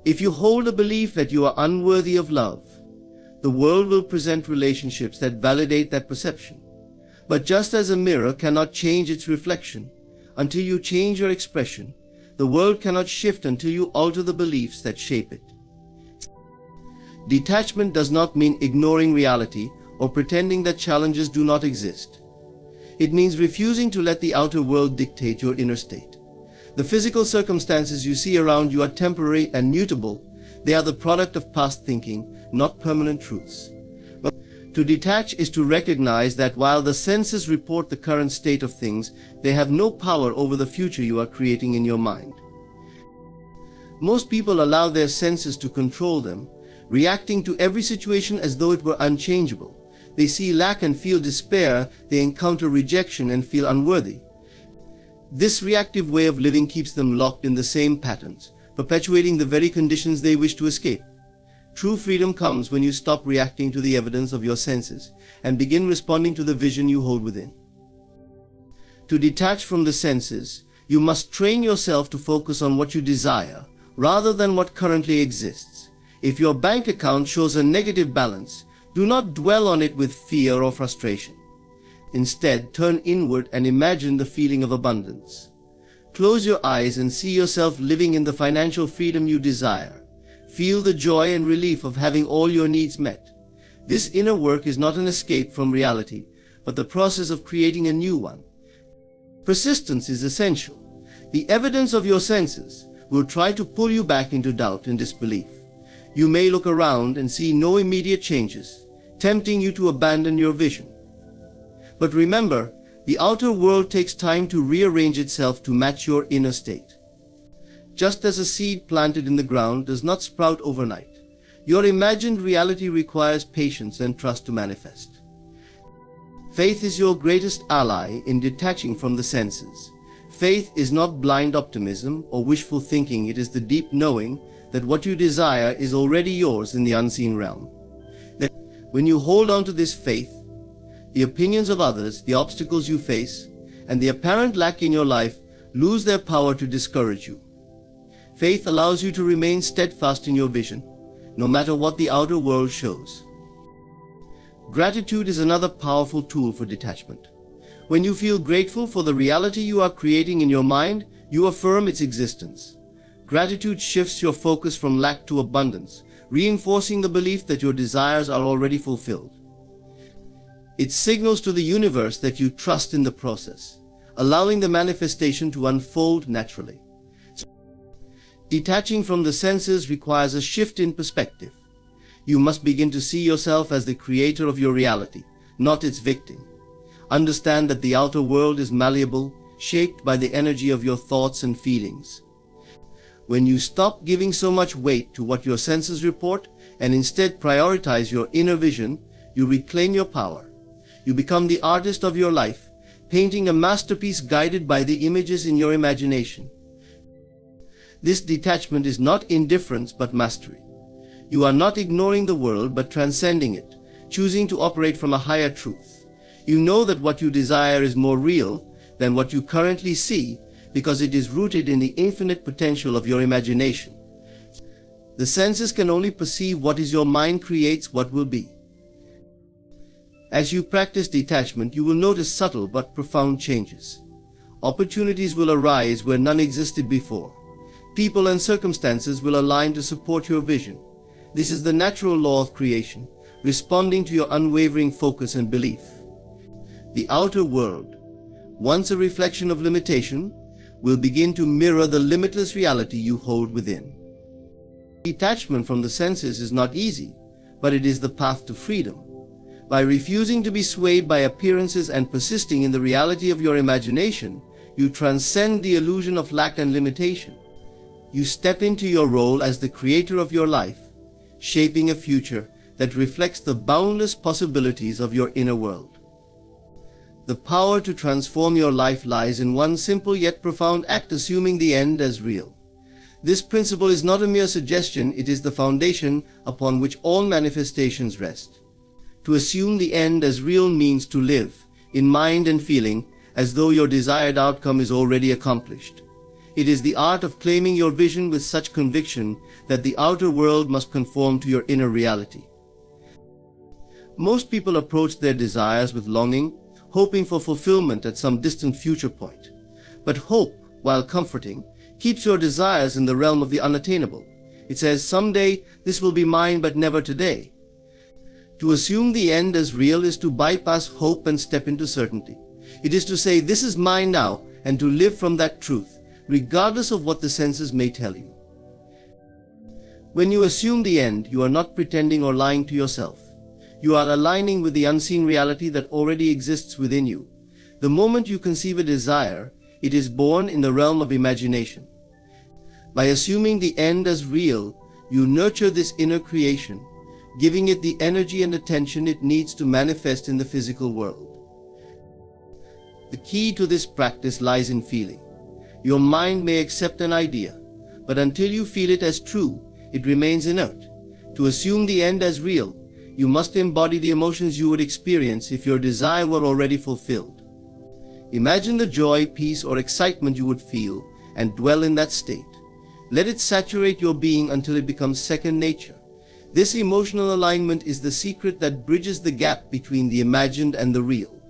If you hold a belief that you are unworthy of love, the world will present relationships that validate that perception. But just as a mirror cannot change its reflection until you change your expression, the world cannot shift until you alter the beliefs that shape it. Detachment does not mean ignoring reality or pretending that challenges do not exist. It means refusing to let the outer world dictate your inner state. The physical circumstances you see around you are temporary and mutable. They are the product of past thinking, not permanent truths. But to detach is to recognize that while the senses report the current state of things, they have no power over the future you are creating in your mind. Most people allow their senses to control them, reacting to every situation as though it were unchangeable. They see lack and feel despair, they encounter rejection and feel unworthy. This reactive way of living keeps them locked in the same patterns, perpetuating the very conditions they wish to escape. True freedom comes when you stop reacting to the evidence of your senses and begin responding to the vision you hold within. To detach from the senses, you must train yourself to focus on what you desire rather than what currently exists. If your bank account shows a negative balance, do not dwell on it with fear or frustration. Instead, turn inward and imagine the feeling of abundance. Close your eyes and see yourself living in the financial freedom you desire. Feel the joy and relief of having all your needs met. This inner work is not an escape from reality, but the process of creating a new one. Persistence is essential. The evidence of your senses, will try to pull you back into doubt and disbelief. You may look around and see no immediate changes, tempting you to abandon your vision. But remember, the outer world takes time to rearrange itself to match your inner state. Just as a seed planted in the ground does not sprout overnight, your imagined reality requires patience and trust to manifest. Faith is your greatest ally in detaching from the senses. Faith is not blind optimism or wishful thinking, it is the deep knowing that what you desire is already yours in the unseen realm. That when you hold on to this faith, the opinions of others, the obstacles you face, and the apparent lack in your life lose their power to discourage you. Faith allows you to remain steadfast in your vision, no matter what the outer world shows. Gratitude is another powerful tool for detachment. When you feel grateful for the reality you are creating in your mind, you affirm its existence. Gratitude shifts your focus from lack to abundance, reinforcing the belief that your desires are already fulfilled. It signals to the universe that you trust in the process, allowing the manifestation to unfold naturally. Detaching from the senses requires a shift in perspective. You must begin to see yourself as the creator of your reality, not its victim. Understand that the outer world is malleable, shaped by the energy of your thoughts and feelings. When you stop giving so much weight to what your senses report and instead prioritize your inner vision, you reclaim your power. You become the artist of your life, painting a masterpiece guided by the images in your imagination. This detachment is not indifference but mastery. You are not ignoring the world but transcending it, choosing to operate from a higher truth. You know that what you desire is more real than what you currently see because it is rooted in the infinite potential of your imagination. The senses can only perceive what is your mind creates what will be. As you practice detachment, you will notice subtle but profound changes. Opportunities will arise where none existed before. People and circumstances will align to support your vision. This is the natural law of creation, responding to your unwavering focus and belief. The outer world, once a reflection of limitation, will begin to mirror the limitless reality you hold within. Detachment from the senses is not easy, but it is the path to freedom. By refusing to be swayed by appearances and persisting in the reality of your imagination, you transcend the illusion of lack and limitation. You step into your role as the creator of your life, shaping a future that reflects the boundless possibilities of your inner world. The power to transform your life lies in one simple yet profound act: assuming the end as real. This principle is not a mere suggestion, it is the foundation upon which all manifestations rest. To assume the end as real means to live, in mind and feeling, as though your desired outcome is already accomplished. It is the art of claiming your vision with such conviction that the outer world must conform to your inner reality. Most people approach their desires with longing, hoping for fulfillment at some distant future point. But hope, while comforting, keeps your desires in the realm of the unattainable. It says, someday this will be mine, but never today. To assume the end as real is to bypass hope and step into certainty. It is to say, this is mine now, and to live from that truth, regardless of what the senses may tell you. When you assume the end, you are not pretending or lying to yourself. You are aligning with the unseen reality that already exists within you. The moment you conceive a desire, it is born in the realm of imagination. By assuming the end as real, you nurture this inner creation, giving it the energy and attention it needs to manifest in the physical world. The key to this practice lies in feeling. Your mind may accept an idea, but until you feel it as true, it remains inert. To assume the end as real, you must embody the emotions you would experience if your desire were already fulfilled. Imagine the joy, peace, or excitement you would feel and dwell in that state. Let it saturate your being until it becomes second nature. This emotional alignment is the secret that bridges the gap between the imagined and the real.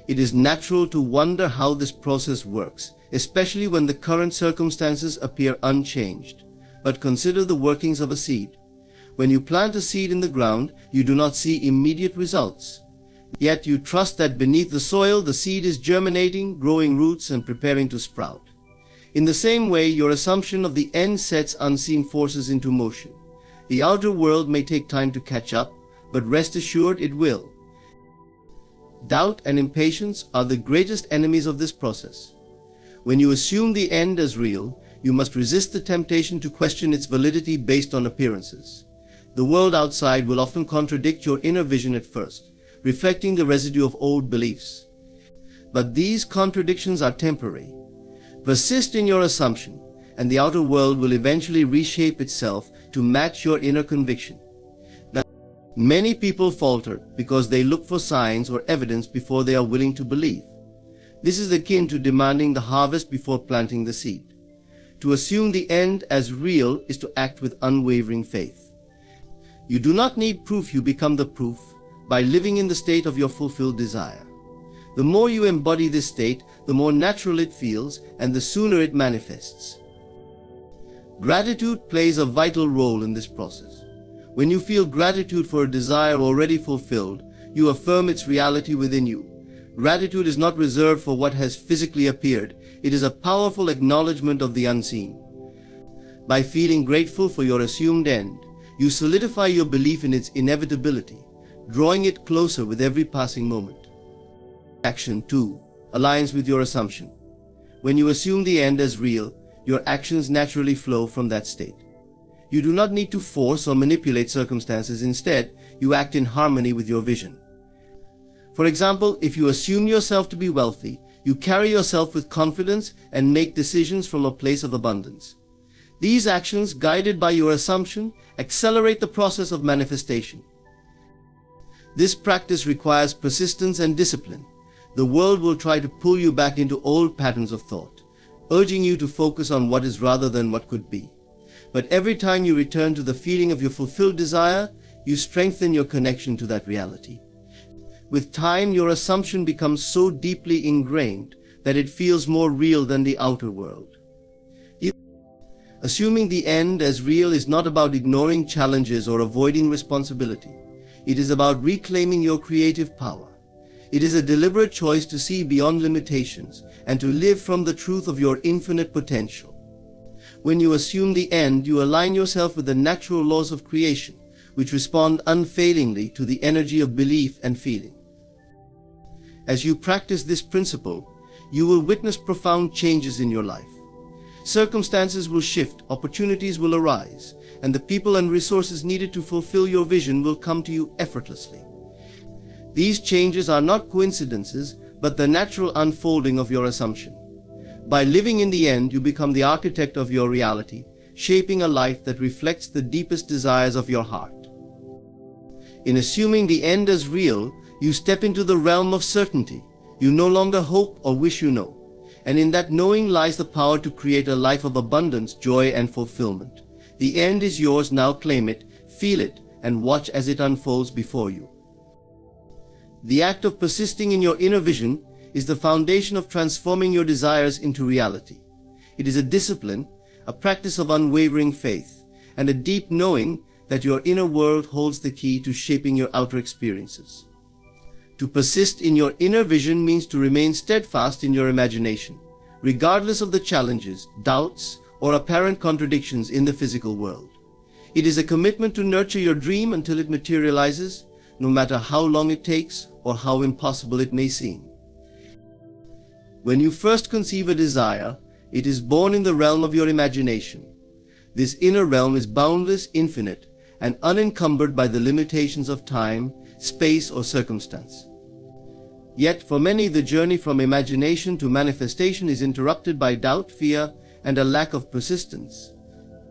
It is natural to wonder how this process works, especially when the current circumstances appear unchanged. But consider the workings of a seed. When you plant a seed in the ground, you do not see immediate results. Yet you trust that beneath the soil, the seed is germinating, growing roots, and preparing to sprout. In the same way, your assumption of the end sets unseen forces into motion. The outer world may take time to catch up, but rest assured it will. Doubt and impatience are the greatest enemies of this process. When you assume the end as real, you must resist the temptation to question its validity based on appearances. The world outside will often contradict your inner vision at first, reflecting the residue of old beliefs. But these contradictions are temporary. Persist in your assumption, and the outer world will eventually reshape itself to match your inner conviction. Now, many people falter because they look for signs or evidence before they are willing to believe. This is akin to demanding the harvest before planting the seed. To assume the end as real is to act with unwavering faith. You do not need proof, you become the proof by living in the state of your fulfilled desire. The more you embody this state, the more natural it feels, and the sooner it manifests. Gratitude plays a vital role in this process. When you feel gratitude for a desire already fulfilled, you affirm its reality within you. Gratitude is not reserved for what has physically appeared. It is a powerful acknowledgement of the unseen. By feeling grateful for your assumed end, you solidify your belief in its inevitability, drawing it closer with every passing moment. Action 2 aligns with your assumption. When you assume the end as real, your actions naturally flow from that state. You do not need to force or manipulate circumstances. Instead, you act in harmony with your vision. For example, if you assume yourself to be wealthy, you carry yourself with confidence and make decisions from a place of abundance. These actions, guided by your assumption, accelerate the process of manifestation. This practice requires persistence and discipline. The world will try to pull you back into old patterns of thought, urging you to focus on what is rather than what could be. But every time you return to the feeling of your fulfilled desire, you strengthen your connection to that reality. With time, your assumption becomes so deeply ingrained that it feels more real than the outer world. Assuming the end as real is not about ignoring challenges or avoiding responsibility. It is about reclaiming your creative power. It is a deliberate choice to see beyond limitations and to live from the truth of your infinite potential. When you assume the end, you align yourself with the natural laws of creation, which respond unfailingly to the energy of belief and feeling. As you practice this principle, you will witness profound changes in your life. Circumstances will shift, opportunities will arise, and the people and resources needed to fulfill your vision will come to you effortlessly. These changes are not coincidences, but the natural unfolding of your assumption. By living in the end, you become the architect of your reality, shaping a life that reflects the deepest desires of your heart. In assuming the end as real, you step into the realm of certainty. You no longer hope or wish you know. And in that knowing lies the power to create a life of abundance, joy, and fulfillment. The end is yours, now claim it, feel it, and watch as it unfolds before you. The act of persisting in your inner vision is the foundation of transforming your desires into reality. It is a discipline, a practice of unwavering faith, and a deep knowing that your inner world holds the key to shaping your outer experiences. To persist in your inner vision means to remain steadfast in your imagination, regardless of the challenges, doubts, or apparent contradictions in the physical world. It is a commitment to nurture your dream until it materializes, no matter how long it takes or how impossible it may seem. When you first conceive a desire, it is born in the realm of your imagination. This inner realm is boundless, infinite, and unencumbered by the limitations of time, space, or circumstance. Yet for many, the journey from imagination to manifestation is interrupted by doubt, fear, and a lack of persistence.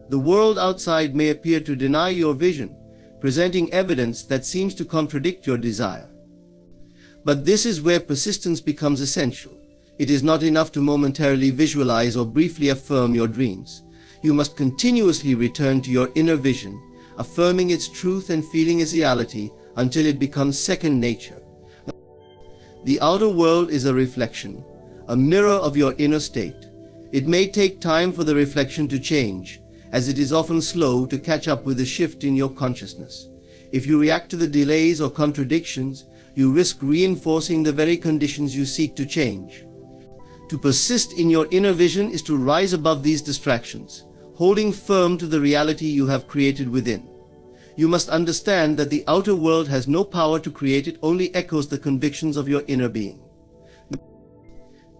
The world outside may appear to deny your vision, presenting evidence that seems to contradict your desire. But this is where persistence becomes essential. It is not enough to momentarily visualize or briefly affirm your dreams. You must continuously return to your inner vision, affirming its truth and feeling its reality until it becomes second nature. The outer world is a reflection, a mirror of your inner state. It may take time for the reflection to change, as it is often slow to catch up with the shift in your consciousness. If you react to the delays or contradictions, you risk reinforcing the very conditions you seek to change. To persist in your inner vision is to rise above these distractions, holding firm to the reality you have created within. You must understand that the outer world has no power to create, it only echoes the convictions of your inner being.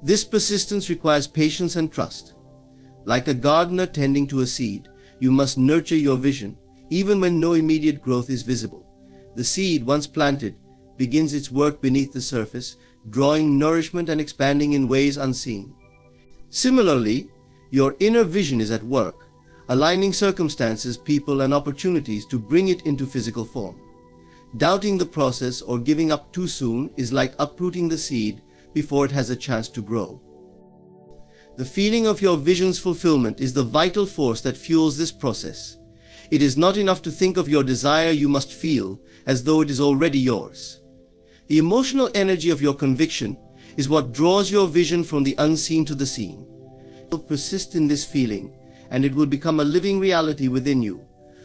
This persistence requires patience and trust. Like a gardener tending to a seed, you must nurture your vision, even when no immediate growth is visible. The seed, once planted, begins its work beneath the surface, drawing nourishment and expanding in ways unseen. Similarly, your inner vision is at work, aligning circumstances, people, and opportunities to bring it into physical form. Doubting the process or giving up too soon is like uprooting the seed before it has a chance to grow. The feeling of your vision's fulfillment is the vital force that fuels this process. It is not enough to think of your desire, you must feel as though it is already yours. The emotional energy of your conviction is what draws your vision from the unseen to the seen. You will persist in this feeling, and it will become a living reality within you,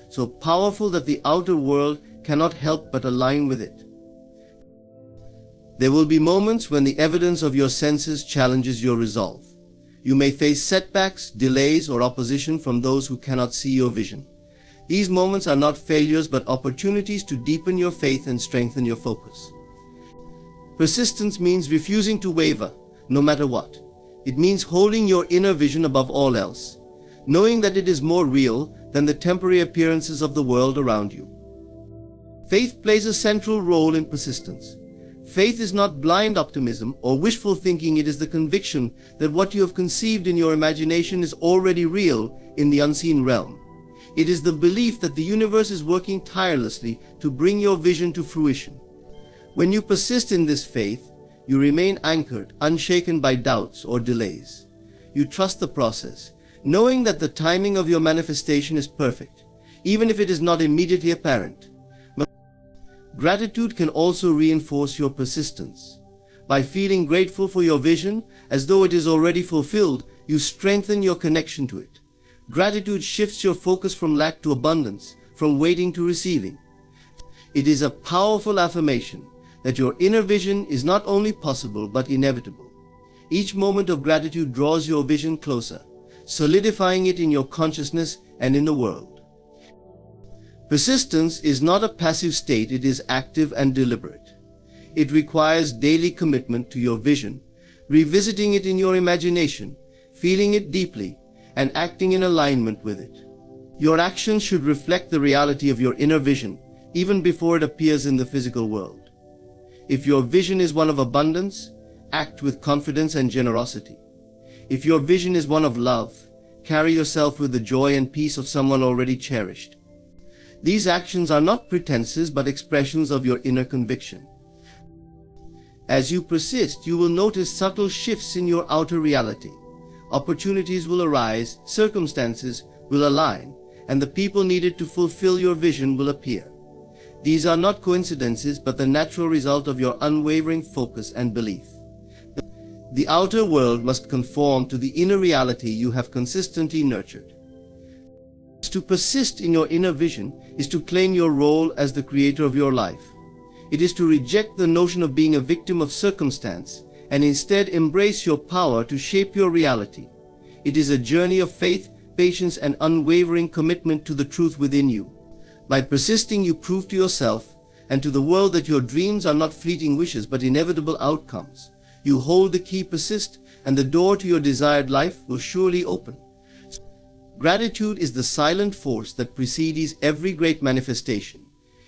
so powerful that the outer world cannot help but align with it. There will be moments when the evidence of your senses challenges your resolve. You may face setbacks, delays, or opposition from those who cannot see your vision. These moments are not failures but opportunities to deepen your faith and strengthen your focus. Persistence means refusing to waver, no matter what. It means holding your inner vision above all else, knowing that it is more real than the temporary appearances of the world around you. Faith plays a central role in persistence. Faith is not blind optimism or wishful thinking, it is the conviction that what you have conceived in your imagination is already real in the unseen realm. It is the belief that the universe is working tirelessly to bring your vision to fruition. When you persist in this faith, you remain anchored, unshaken by doubts or delays. You trust the process, knowing that the timing of your manifestation is perfect, even if it is not immediately apparent. Gratitude can also reinforce your persistence. By feeling grateful for your vision as though it is already fulfilled, you strengthen your connection to it. Gratitude shifts your focus from lack to abundance, from waiting to receiving. It is a powerful affirmation that your inner vision is not only possible but inevitable. Each moment of gratitude draws your vision closer, solidifying it in your consciousness and in the world. Persistence is not a passive state, it is active and deliberate. It requires daily commitment to your vision, revisiting it in your imagination, feeling it deeply, and acting in alignment with it. Your actions should reflect the reality of your inner vision, even before it appears in the physical world. If your vision is one of abundance, act with confidence and generosity. If your vision is one of love, carry yourself with the joy and peace of someone already cherished. These actions are not pretenses but expressions of your inner conviction. As you persist, you will notice subtle shifts in your outer reality. Opportunities will arise, circumstances will align, and the people needed to fulfill your vision will appear. These are not coincidences but the natural result of your unwavering focus and belief. The outer world must conform to the inner reality you have consistently nurtured. To persist in your inner vision is to claim your role as the creator of your life. It is to reject the notion of being a victim of circumstance and instead embrace your power to shape your reality. It is a journey of faith, patience, and unwavering commitment to the truth within you. By persisting, you prove to yourself and to the world that your dreams are not fleeting wishes but inevitable outcomes. You hold the key, persist, and the door to your desired life will surely open. Gratitude is the silent force that precedes every great manifestation.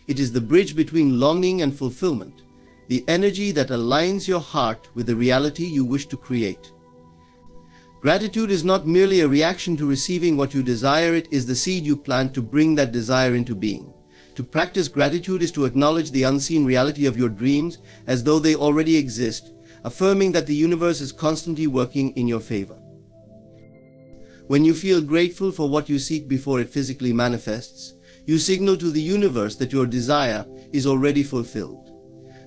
It is the bridge between longing and fulfillment, the energy that aligns your heart with the reality you wish to create. Gratitude is not merely a reaction to receiving what you desire, it is the seed you plant to bring that desire into being. To practice gratitude is to acknowledge the unseen reality of your dreams as though they already exist, affirming that the universe is constantly working in your favor. When you feel grateful for what you seek before it physically manifests, you signal to the universe that your desire is already fulfilled.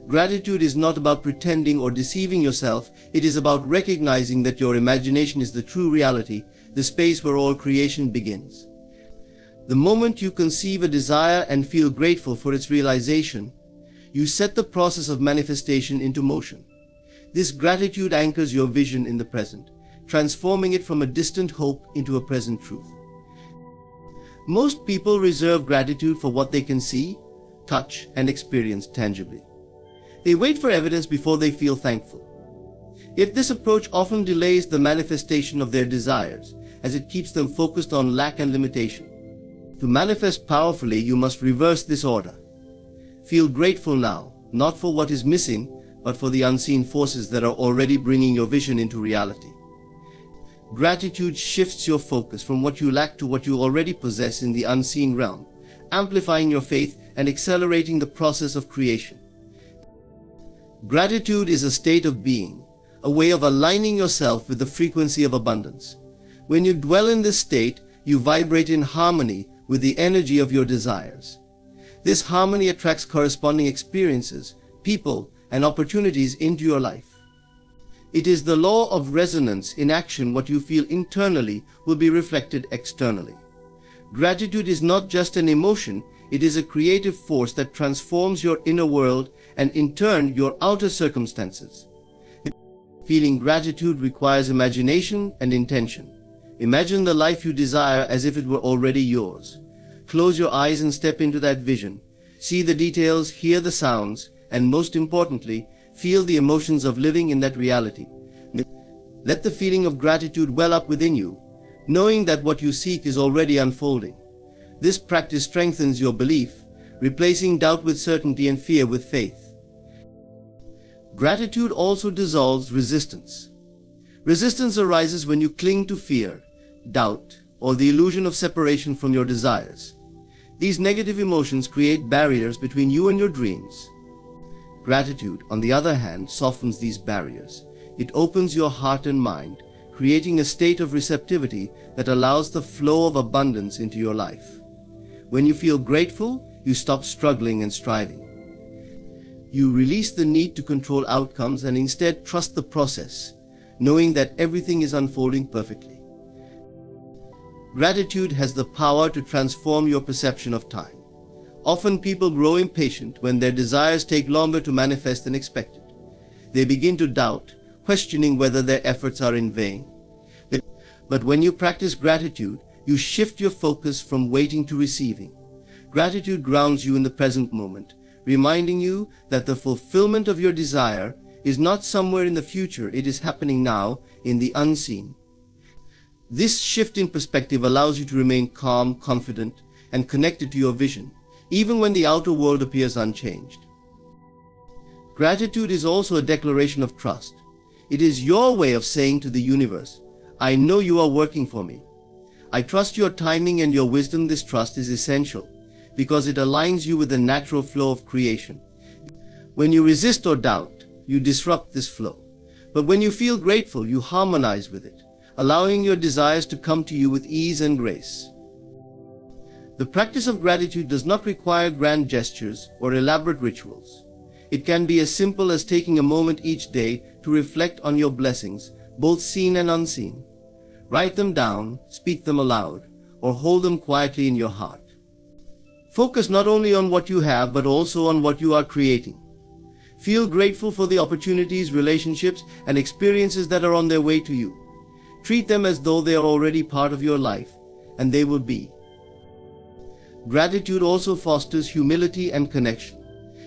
Gratitude is not about pretending or deceiving yourself, it is about recognizing that your imagination is the true reality, the space where all creation begins. The moment you conceive a desire and feel grateful for its realization, you set the process of manifestation into motion. This gratitude anchors your vision in the present, transforming it from a distant hope into a present truth. Most people reserve gratitude for what they can see, touch, and experience tangibly. They wait for evidence before they feel thankful. Yet this approach often delays the manifestation of their desires, as it keeps them focused on lack and limitation. To manifest powerfully, you must reverse this order. Feel grateful now, not for what is missing, but for the unseen forces that are already bringing your vision into reality. Gratitude shifts your focus from what you lack to what you already possess in the unseen realm, amplifying your faith and accelerating the process of creation. Gratitude is a state of being, a way of aligning yourself with the frequency of abundance. When you dwell in this state, you vibrate in harmony with the energy of your desires. This harmony attracts corresponding experiences, people, and opportunities into your life. It is the law of resonance in action. What you feel internally will be reflected externally. Gratitude is not just an emotion, it is a creative force that transforms your inner world and in turn your outer circumstances. Feeling gratitude requires imagination and intention. Imagine the life you desire as if it were already yours. Close your eyes and step into that vision. See the details, hear the sounds, and most importantly, feel the emotions of living in that reality. Let the feeling of gratitude well up within you, knowing that what you seek is already unfolding. This practice strengthens your belief, replacing doubt with certainty and fear with faith. Gratitude also dissolves resistance. Resistance arises when you cling to fear, doubt, or the illusion of separation from your desires. These negative emotions create barriers between you and your dreams. Gratitude, on the other hand, softens these barriers. It opens your heart and mind, creating a state of receptivity that allows the flow of abundance into your life. When you feel grateful, you stop struggling and striving. You release the need to control outcomes and instead trust the process, knowing that everything is unfolding perfectly. Gratitude has the power to transform your perception of time. Often people grow impatient when their desires take longer to manifest than expected. They begin to doubt, questioning whether their efforts are in vain. But when you practice gratitude, you shift your focus from waiting to receiving. Gratitude grounds you in the present moment, reminding you that the fulfillment of your desire is not somewhere in the future, it is happening now in the unseen. This shift in perspective allows you to remain calm, confident, and connected to your vision, even when the outer world appears unchanged. Gratitude is also a declaration of trust. It is your way of saying to the universe, I know you are working for me. I trust your timing and your wisdom. This trust is essential because it aligns you with the natural flow of creation. When you resist or doubt, you disrupt this flow. But when you feel grateful, you harmonize with it, allowing your desires to come to you with ease and grace. The practice of gratitude does not require grand gestures or elaborate rituals. It can be as simple as taking a moment each day to reflect on your blessings, both seen and unseen. Write them down, speak them aloud, or hold them quietly in your heart. Focus not only on what you have, but also on what you are creating. Feel grateful for the opportunities, relationships, and experiences that are on their way to you. Treat them as though they are already part of your life, and they will be. Gratitude also fosters humility and connection.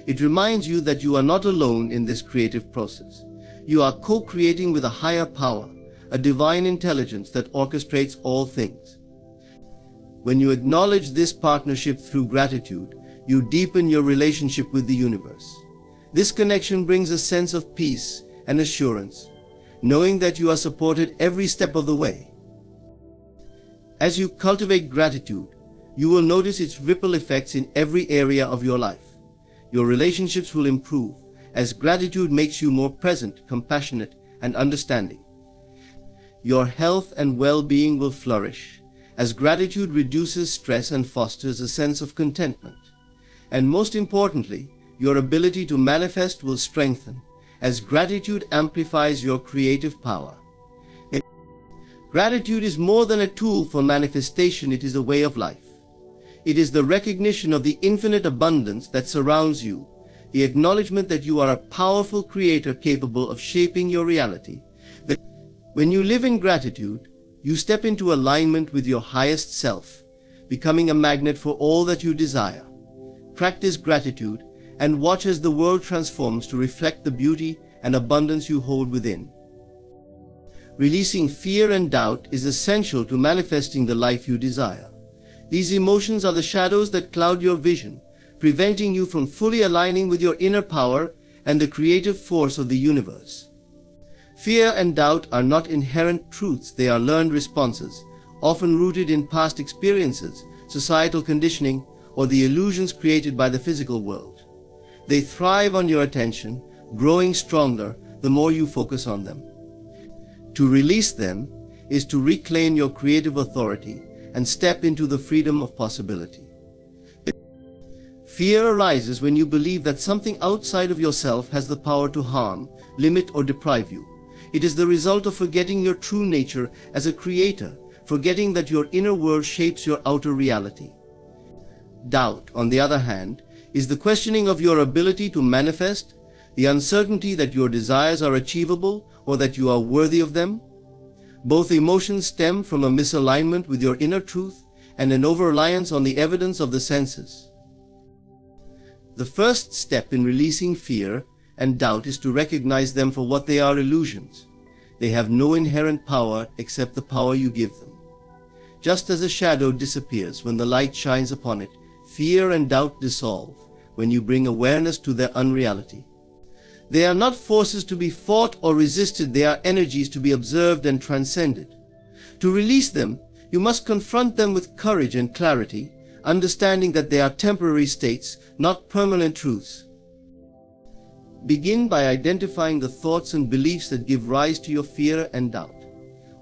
It reminds you that you are not alone in this creative process. You are co-creating with a higher power, a divine intelligence that orchestrates all things. When you acknowledge this partnership through gratitude, you deepen your relationship with the universe. This connection brings a sense of peace and assurance, knowing that you are supported every step of the way. As you cultivate gratitude, you will notice its ripple effects in every area of your life. Your relationships will improve as gratitude makes you more present, compassionate, and understanding. Your health and well-being will flourish as gratitude reduces stress and fosters a sense of contentment. And most importantly, your ability to manifest will strengthen as gratitude amplifies your creative power. Gratitude is more than a tool for manifestation, it is a way of life. It is the recognition of the infinite abundance that surrounds you, the acknowledgement that you are a powerful creator capable of shaping your reality. When you live in gratitude, you step into alignment with your highest self, becoming a magnet for all that you desire. Practice gratitude and watch as the world transforms to reflect the beauty and abundance you hold within. Releasing fear and doubt is essential to manifesting the life you desire. These emotions are the shadows that cloud your vision, preventing you from fully aligning with your inner power and the creative force of the universe. Fear and doubt are not inherent truths, they are learned responses, often rooted in past experiences, societal conditioning, or the illusions created by the physical world. They thrive on your attention, growing stronger the more you focus on them. To release them is to reclaim your creative authority and step into the freedom of possibility. Fear arises when you believe that something outside of yourself has the power to harm, limit, or deprive you. It is the result of forgetting your true nature as a creator, forgetting that your inner world shapes your outer reality. Doubt, on the other hand, is the questioning of your ability to manifest, the uncertainty that your desires are achievable or that you are worthy of them. Both emotions stem from a misalignment with your inner truth and an over-reliance on the evidence of the senses. The first step in releasing fear and doubt is to recognize them for what they are: illusions. They have no inherent power except the power you give them. Just as a shadow disappears when the light shines upon it, fear and doubt dissolve when you bring awareness to their unreality. They are not forces to be fought or resisted, they are energies to be observed and transcended. To release them, you must confront them with courage and clarity, understanding that they are temporary states, not permanent truths. Begin by identifying the thoughts and beliefs that give rise to your fear and doubt.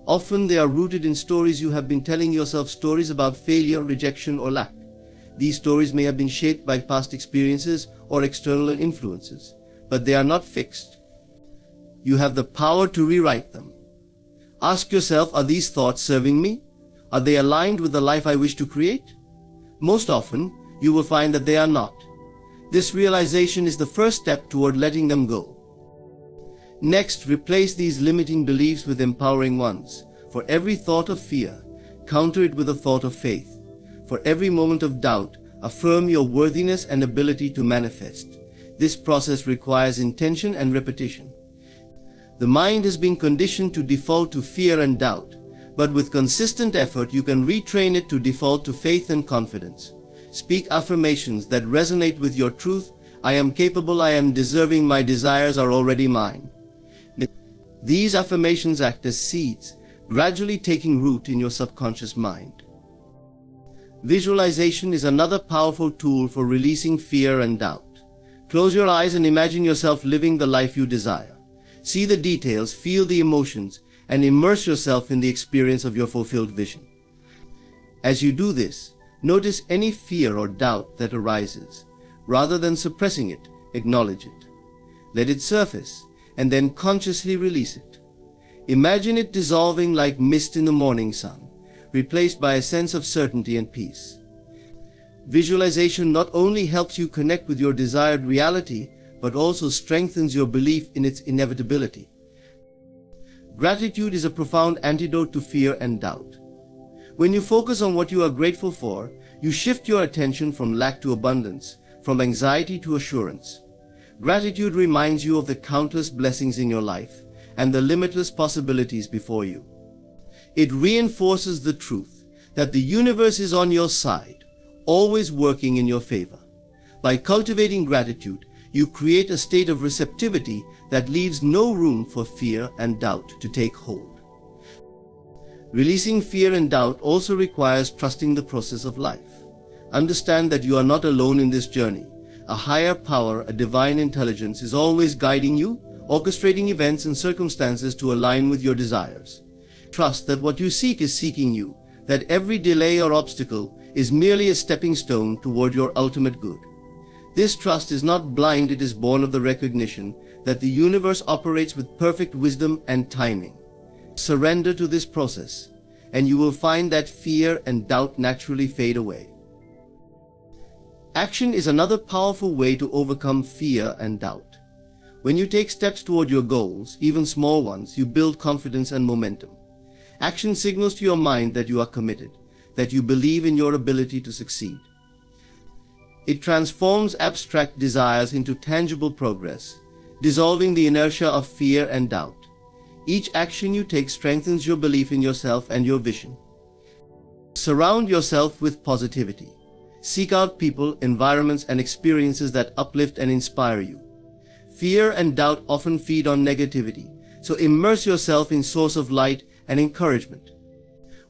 Often they are rooted in stories you have been telling yourself, stories about failure, rejection, or lack. These stories may have been shaped by past experiences or external influences, but they are not fixed. You have the power to rewrite them. Ask yourself, are these thoughts serving me? Are they aligned with the life I wish to create? Most often, you will find that they are not. This realization is the first step toward letting them go. Next, replace these limiting beliefs with empowering ones. For every thought of fear, counter it with a thought of faith. For every moment of doubt, affirm your worthiness and ability to manifest. This process requires intention and repetition. The mind has been conditioned to default to fear and doubt, but with consistent effort you can retrain it to default to faith and confidence. Speak affirmations that resonate with your truth. I am capable, I am deserving, my desires are already mine. These affirmations act as seeds, gradually taking root in your subconscious mind. Visualization is another powerful tool for releasing fear and doubt. Close your eyes and imagine yourself living the life you desire. See the details, feel the emotions, and immerse yourself in the experience of your fulfilled vision. As you do this, notice any fear or doubt that arises. Rather than suppressing it, acknowledge it. Let it surface, and then consciously release it. Imagine it dissolving like mist in the morning sun, replaced by a sense of certainty and peace. Visualization not only helps you connect with your desired reality, but also strengthens your belief in its inevitability. Gratitude is a profound antidote to fear and doubt. When you focus on what you are grateful for, you shift your attention from lack to abundance, from anxiety to assurance. Gratitude reminds you of the countless blessings in your life and the limitless possibilities before you. It reinforces the truth that the universe is on your side, always working in your favor. By cultivating gratitude, you create a state of receptivity that leaves no room for fear and doubt to take hold. Releasing fear and doubt also requires trusting the process of life. Understand that you are not alone in this journey. A higher power, a divine intelligence, is always guiding you, orchestrating events and circumstances to align with your desires. Trust that what you seek is seeking you, that every delay or obstacle is merely a stepping stone toward your ultimate good. This trust is not blind, it is born of the recognition that the universe operates with perfect wisdom and timing. Surrender to this process, and you will find that fear and doubt naturally fade away. Action is another powerful way to overcome fear and doubt. When you take steps toward your goals, even small ones, you build confidence and momentum. Action signals to your mind that you are committed, that you believe in your ability to succeed. It transforms abstract desires into tangible progress, dissolving the inertia of fear and doubt. Each action you take strengthens your belief in yourself and your vision. Surround yourself with positivity. Seek out people, environments, and experiences that uplift and inspire you. Fear and doubt often feed on negativity, so immerse yourself in sources of light and encouragement.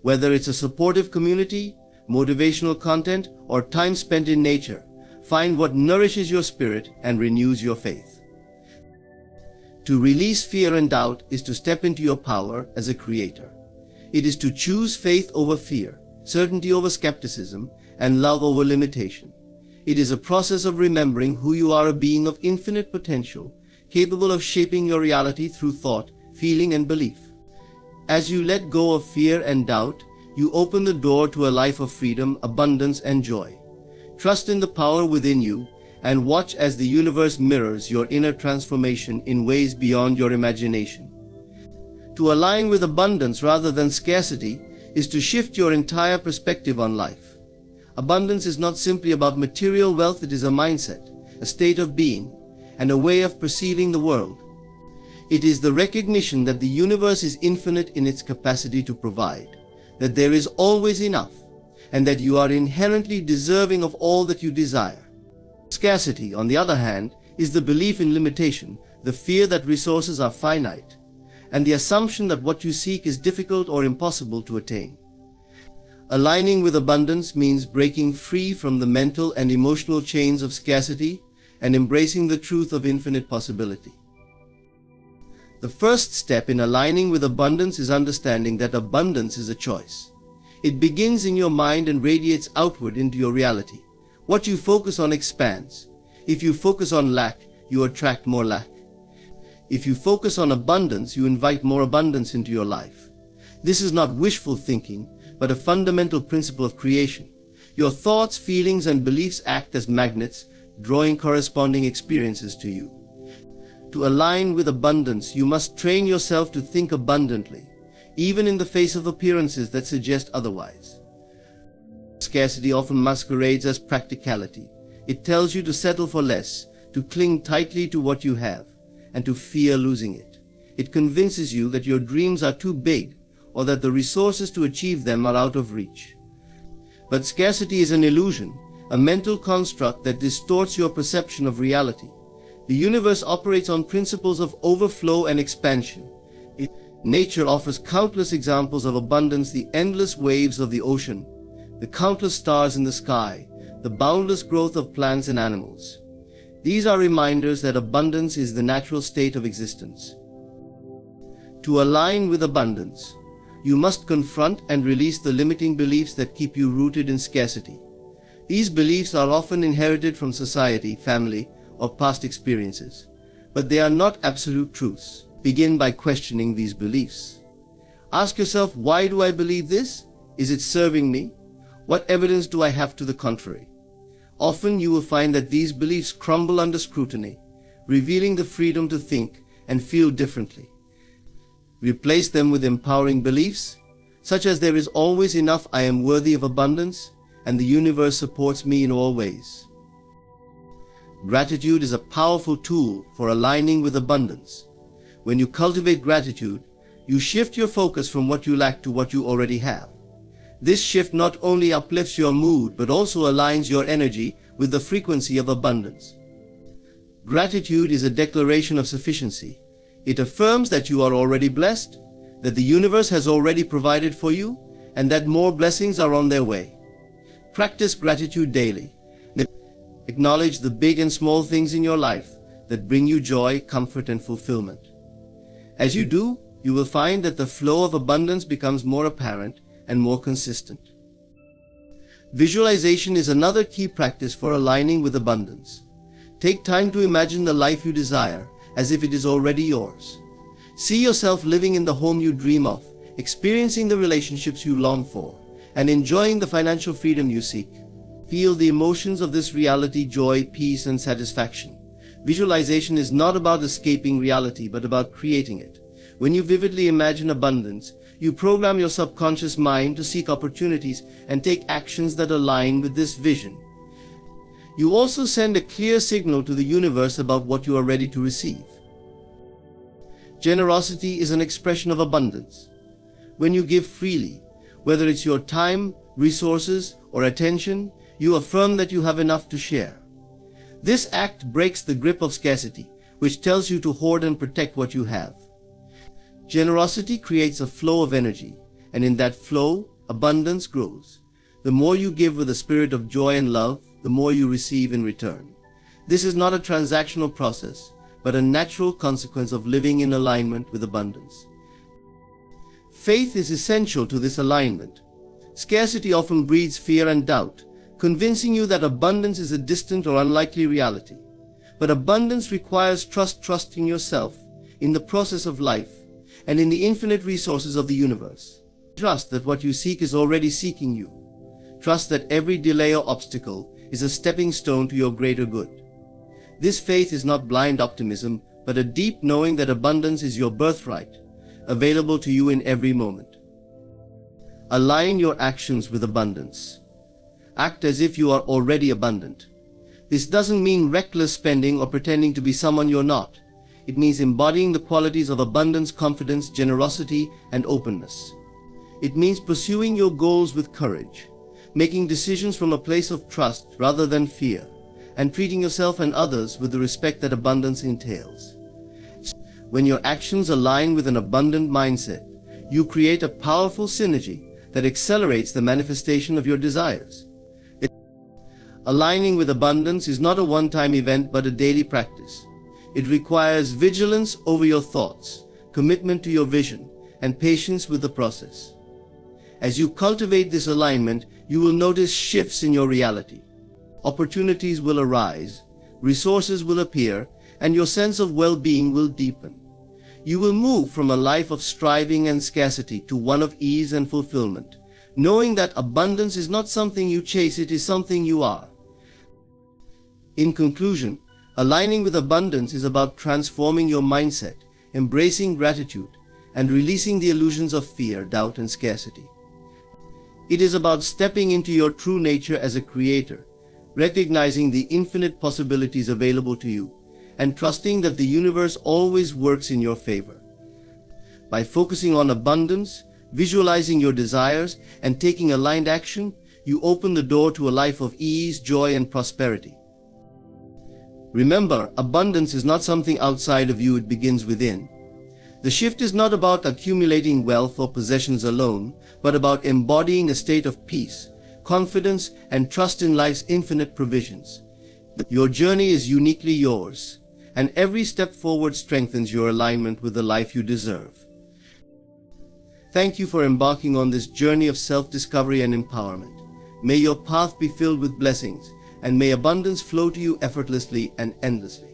Whether it's a supportive community, motivational content, or time spent in nature, find what nourishes your spirit and renews your faith. To release fear and doubt is to step into your power as a creator. It is to choose faith over fear, certainty over skepticism, and love over limitation. It is a process of remembering who you are, a being of infinite potential, capable of shaping your reality through thought, feeling, and belief. As you let go of fear and doubt, you open the door to a life of freedom, abundance, and joy. Trust in the power within you and watch as the universe mirrors your inner transformation in ways beyond your imagination. To align with abundance rather than scarcity is to shift your entire perspective on life. Abundance is not simply about material wealth, it is a mindset, a state of being, and a way of perceiving the world. It is the recognition that the universe is infinite in its capacity to provide, that there is always enough, and that you are inherently deserving of all that you desire. Scarcity, on the other hand, is the belief in limitation, the fear that resources are finite, and the assumption that what you seek is difficult or impossible to attain. Aligning with abundance means breaking free from the mental and emotional chains of scarcity and embracing the truth of infinite possibility. The first step in aligning with abundance is understanding that abundance is a choice. It begins in your mind and radiates outward into your reality. What you focus on expands. If you focus on lack, you attract more lack. If you focus on abundance, you invite more abundance into your life. This is not wishful thinking, but a fundamental principle of creation. Your thoughts, feelings, and beliefs act as magnets, drawing corresponding experiences to you. To align with abundance, you must train yourself to think abundantly, even in the face of appearances that suggest otherwise. Scarcity often masquerades as practicality. It tells you to settle for less, to cling tightly to what you have, and to fear losing it. It convinces you that your dreams are too big, or that the resources to achieve them are out of reach. But scarcity is an illusion, a mental construct that distorts your perception of reality. The universe operates on principles of overflow and expansion. Nature offers countless examples of abundance: the endless waves of the ocean, the countless stars in the sky, the boundless growth of plants and animals. These are reminders that abundance is the natural state of existence. To align with abundance, you must confront and release the limiting beliefs that keep you rooted in scarcity. These beliefs are often inherited from society, family, or past experiences, but they are not absolute truths. Begin by questioning these beliefs. Ask yourself, why do I believe this? Is it serving me? What evidence do I have to the contrary? Often you will find that these beliefs crumble under scrutiny, revealing the freedom to think and feel differently. Replace them with empowering beliefs, such as there is always enough, I am worthy of abundance, and the universe supports me in all ways. Gratitude is a powerful tool for aligning with abundance. When you cultivate gratitude, you shift your focus from what you lack to what you already have. This shift not only uplifts your mood, but also aligns your energy with the frequency of abundance. Gratitude is a declaration of sufficiency. It affirms that you are already blessed, that the universe has already provided for you, and that more blessings are on their way. Practice gratitude daily. Acknowledge the big and small things in your life that bring you joy, comfort, and fulfillment. As you do, you will find that the flow of abundance becomes more apparent and more consistent. Visualization is another key practice for aligning with abundance. Take time to imagine the life you desire as if it is already yours. See yourself living in the home you dream of, experiencing the relationships you long for, and enjoying the financial freedom you seek. Feel the emotions of this reality: joy, peace, and satisfaction. Visualization is not about escaping reality, but about creating it. When you vividly imagine abundance, you program your subconscious mind to seek opportunities and take actions that align with this vision. You also send a clear signal to the universe about what you are ready to receive. Generosity is an expression of abundance. When you give freely, whether it's your time, resources, or attention, you affirm that you have enough to share. This act breaks the grip of scarcity, which tells you to hoard and protect what you have. Generosity creates a flow of energy, and in that flow, abundance grows. The more you give with a spirit of joy and love, the more you receive in return. This is not a transactional process, but a natural consequence of living in alignment with abundance. Faith is essential to this alignment. Scarcity often breeds fear and doubt, convincing you that abundance is a distant or unlikely reality. But abundance requires trusting yourself, in the process of life, and in the infinite resources of the universe. Trust that what you seek is already seeking you. Trust that every delay or obstacle is a stepping stone to your greater good. This faith is not blind optimism, but a deep knowing that abundance is your birthright, available to you in every moment. Align your actions with abundance. Act as if you are already abundant. This doesn't mean reckless spending or pretending to be someone you're not. It means embodying the qualities of abundance, confidence, generosity, and openness. It means pursuing your goals with courage, making decisions from a place of trust rather than fear, and treating yourself and others with the respect that abundance entails. When your actions align with an abundant mindset, you create a powerful synergy that accelerates the manifestation of your desires. Aligning with abundance is not a one-time event, but a daily practice. It requires vigilance over your thoughts, commitment to your vision, and patience with the process. As you cultivate this alignment, you will notice shifts in your reality. Opportunities will arise, resources will appear, and your sense of well-being will deepen. You will move from a life of striving and scarcity to one of ease and fulfillment, knowing that abundance is not something you chase, it is something you are. In conclusion, aligning with abundance is about transforming your mindset, embracing gratitude, and releasing the illusions of fear, doubt, and scarcity. It is about stepping into your true nature as a creator, recognizing the infinite possibilities available to you, and trusting that the universe always works in your favor. By focusing on abundance, visualizing your desires, and taking aligned action, you open the door to a life of ease, joy, and prosperity. Remember, abundance is not something outside of you, it begins within. The shift is not about accumulating wealth or possessions alone, but about embodying a state of peace, confidence, and trust in life's infinite provisions. Your journey is uniquely yours, and every step forward strengthens your alignment with the life you deserve. Thank you for embarking on this journey of self-discovery and empowerment. May your path be filled with blessings, and may abundance flow to you effortlessly and endlessly.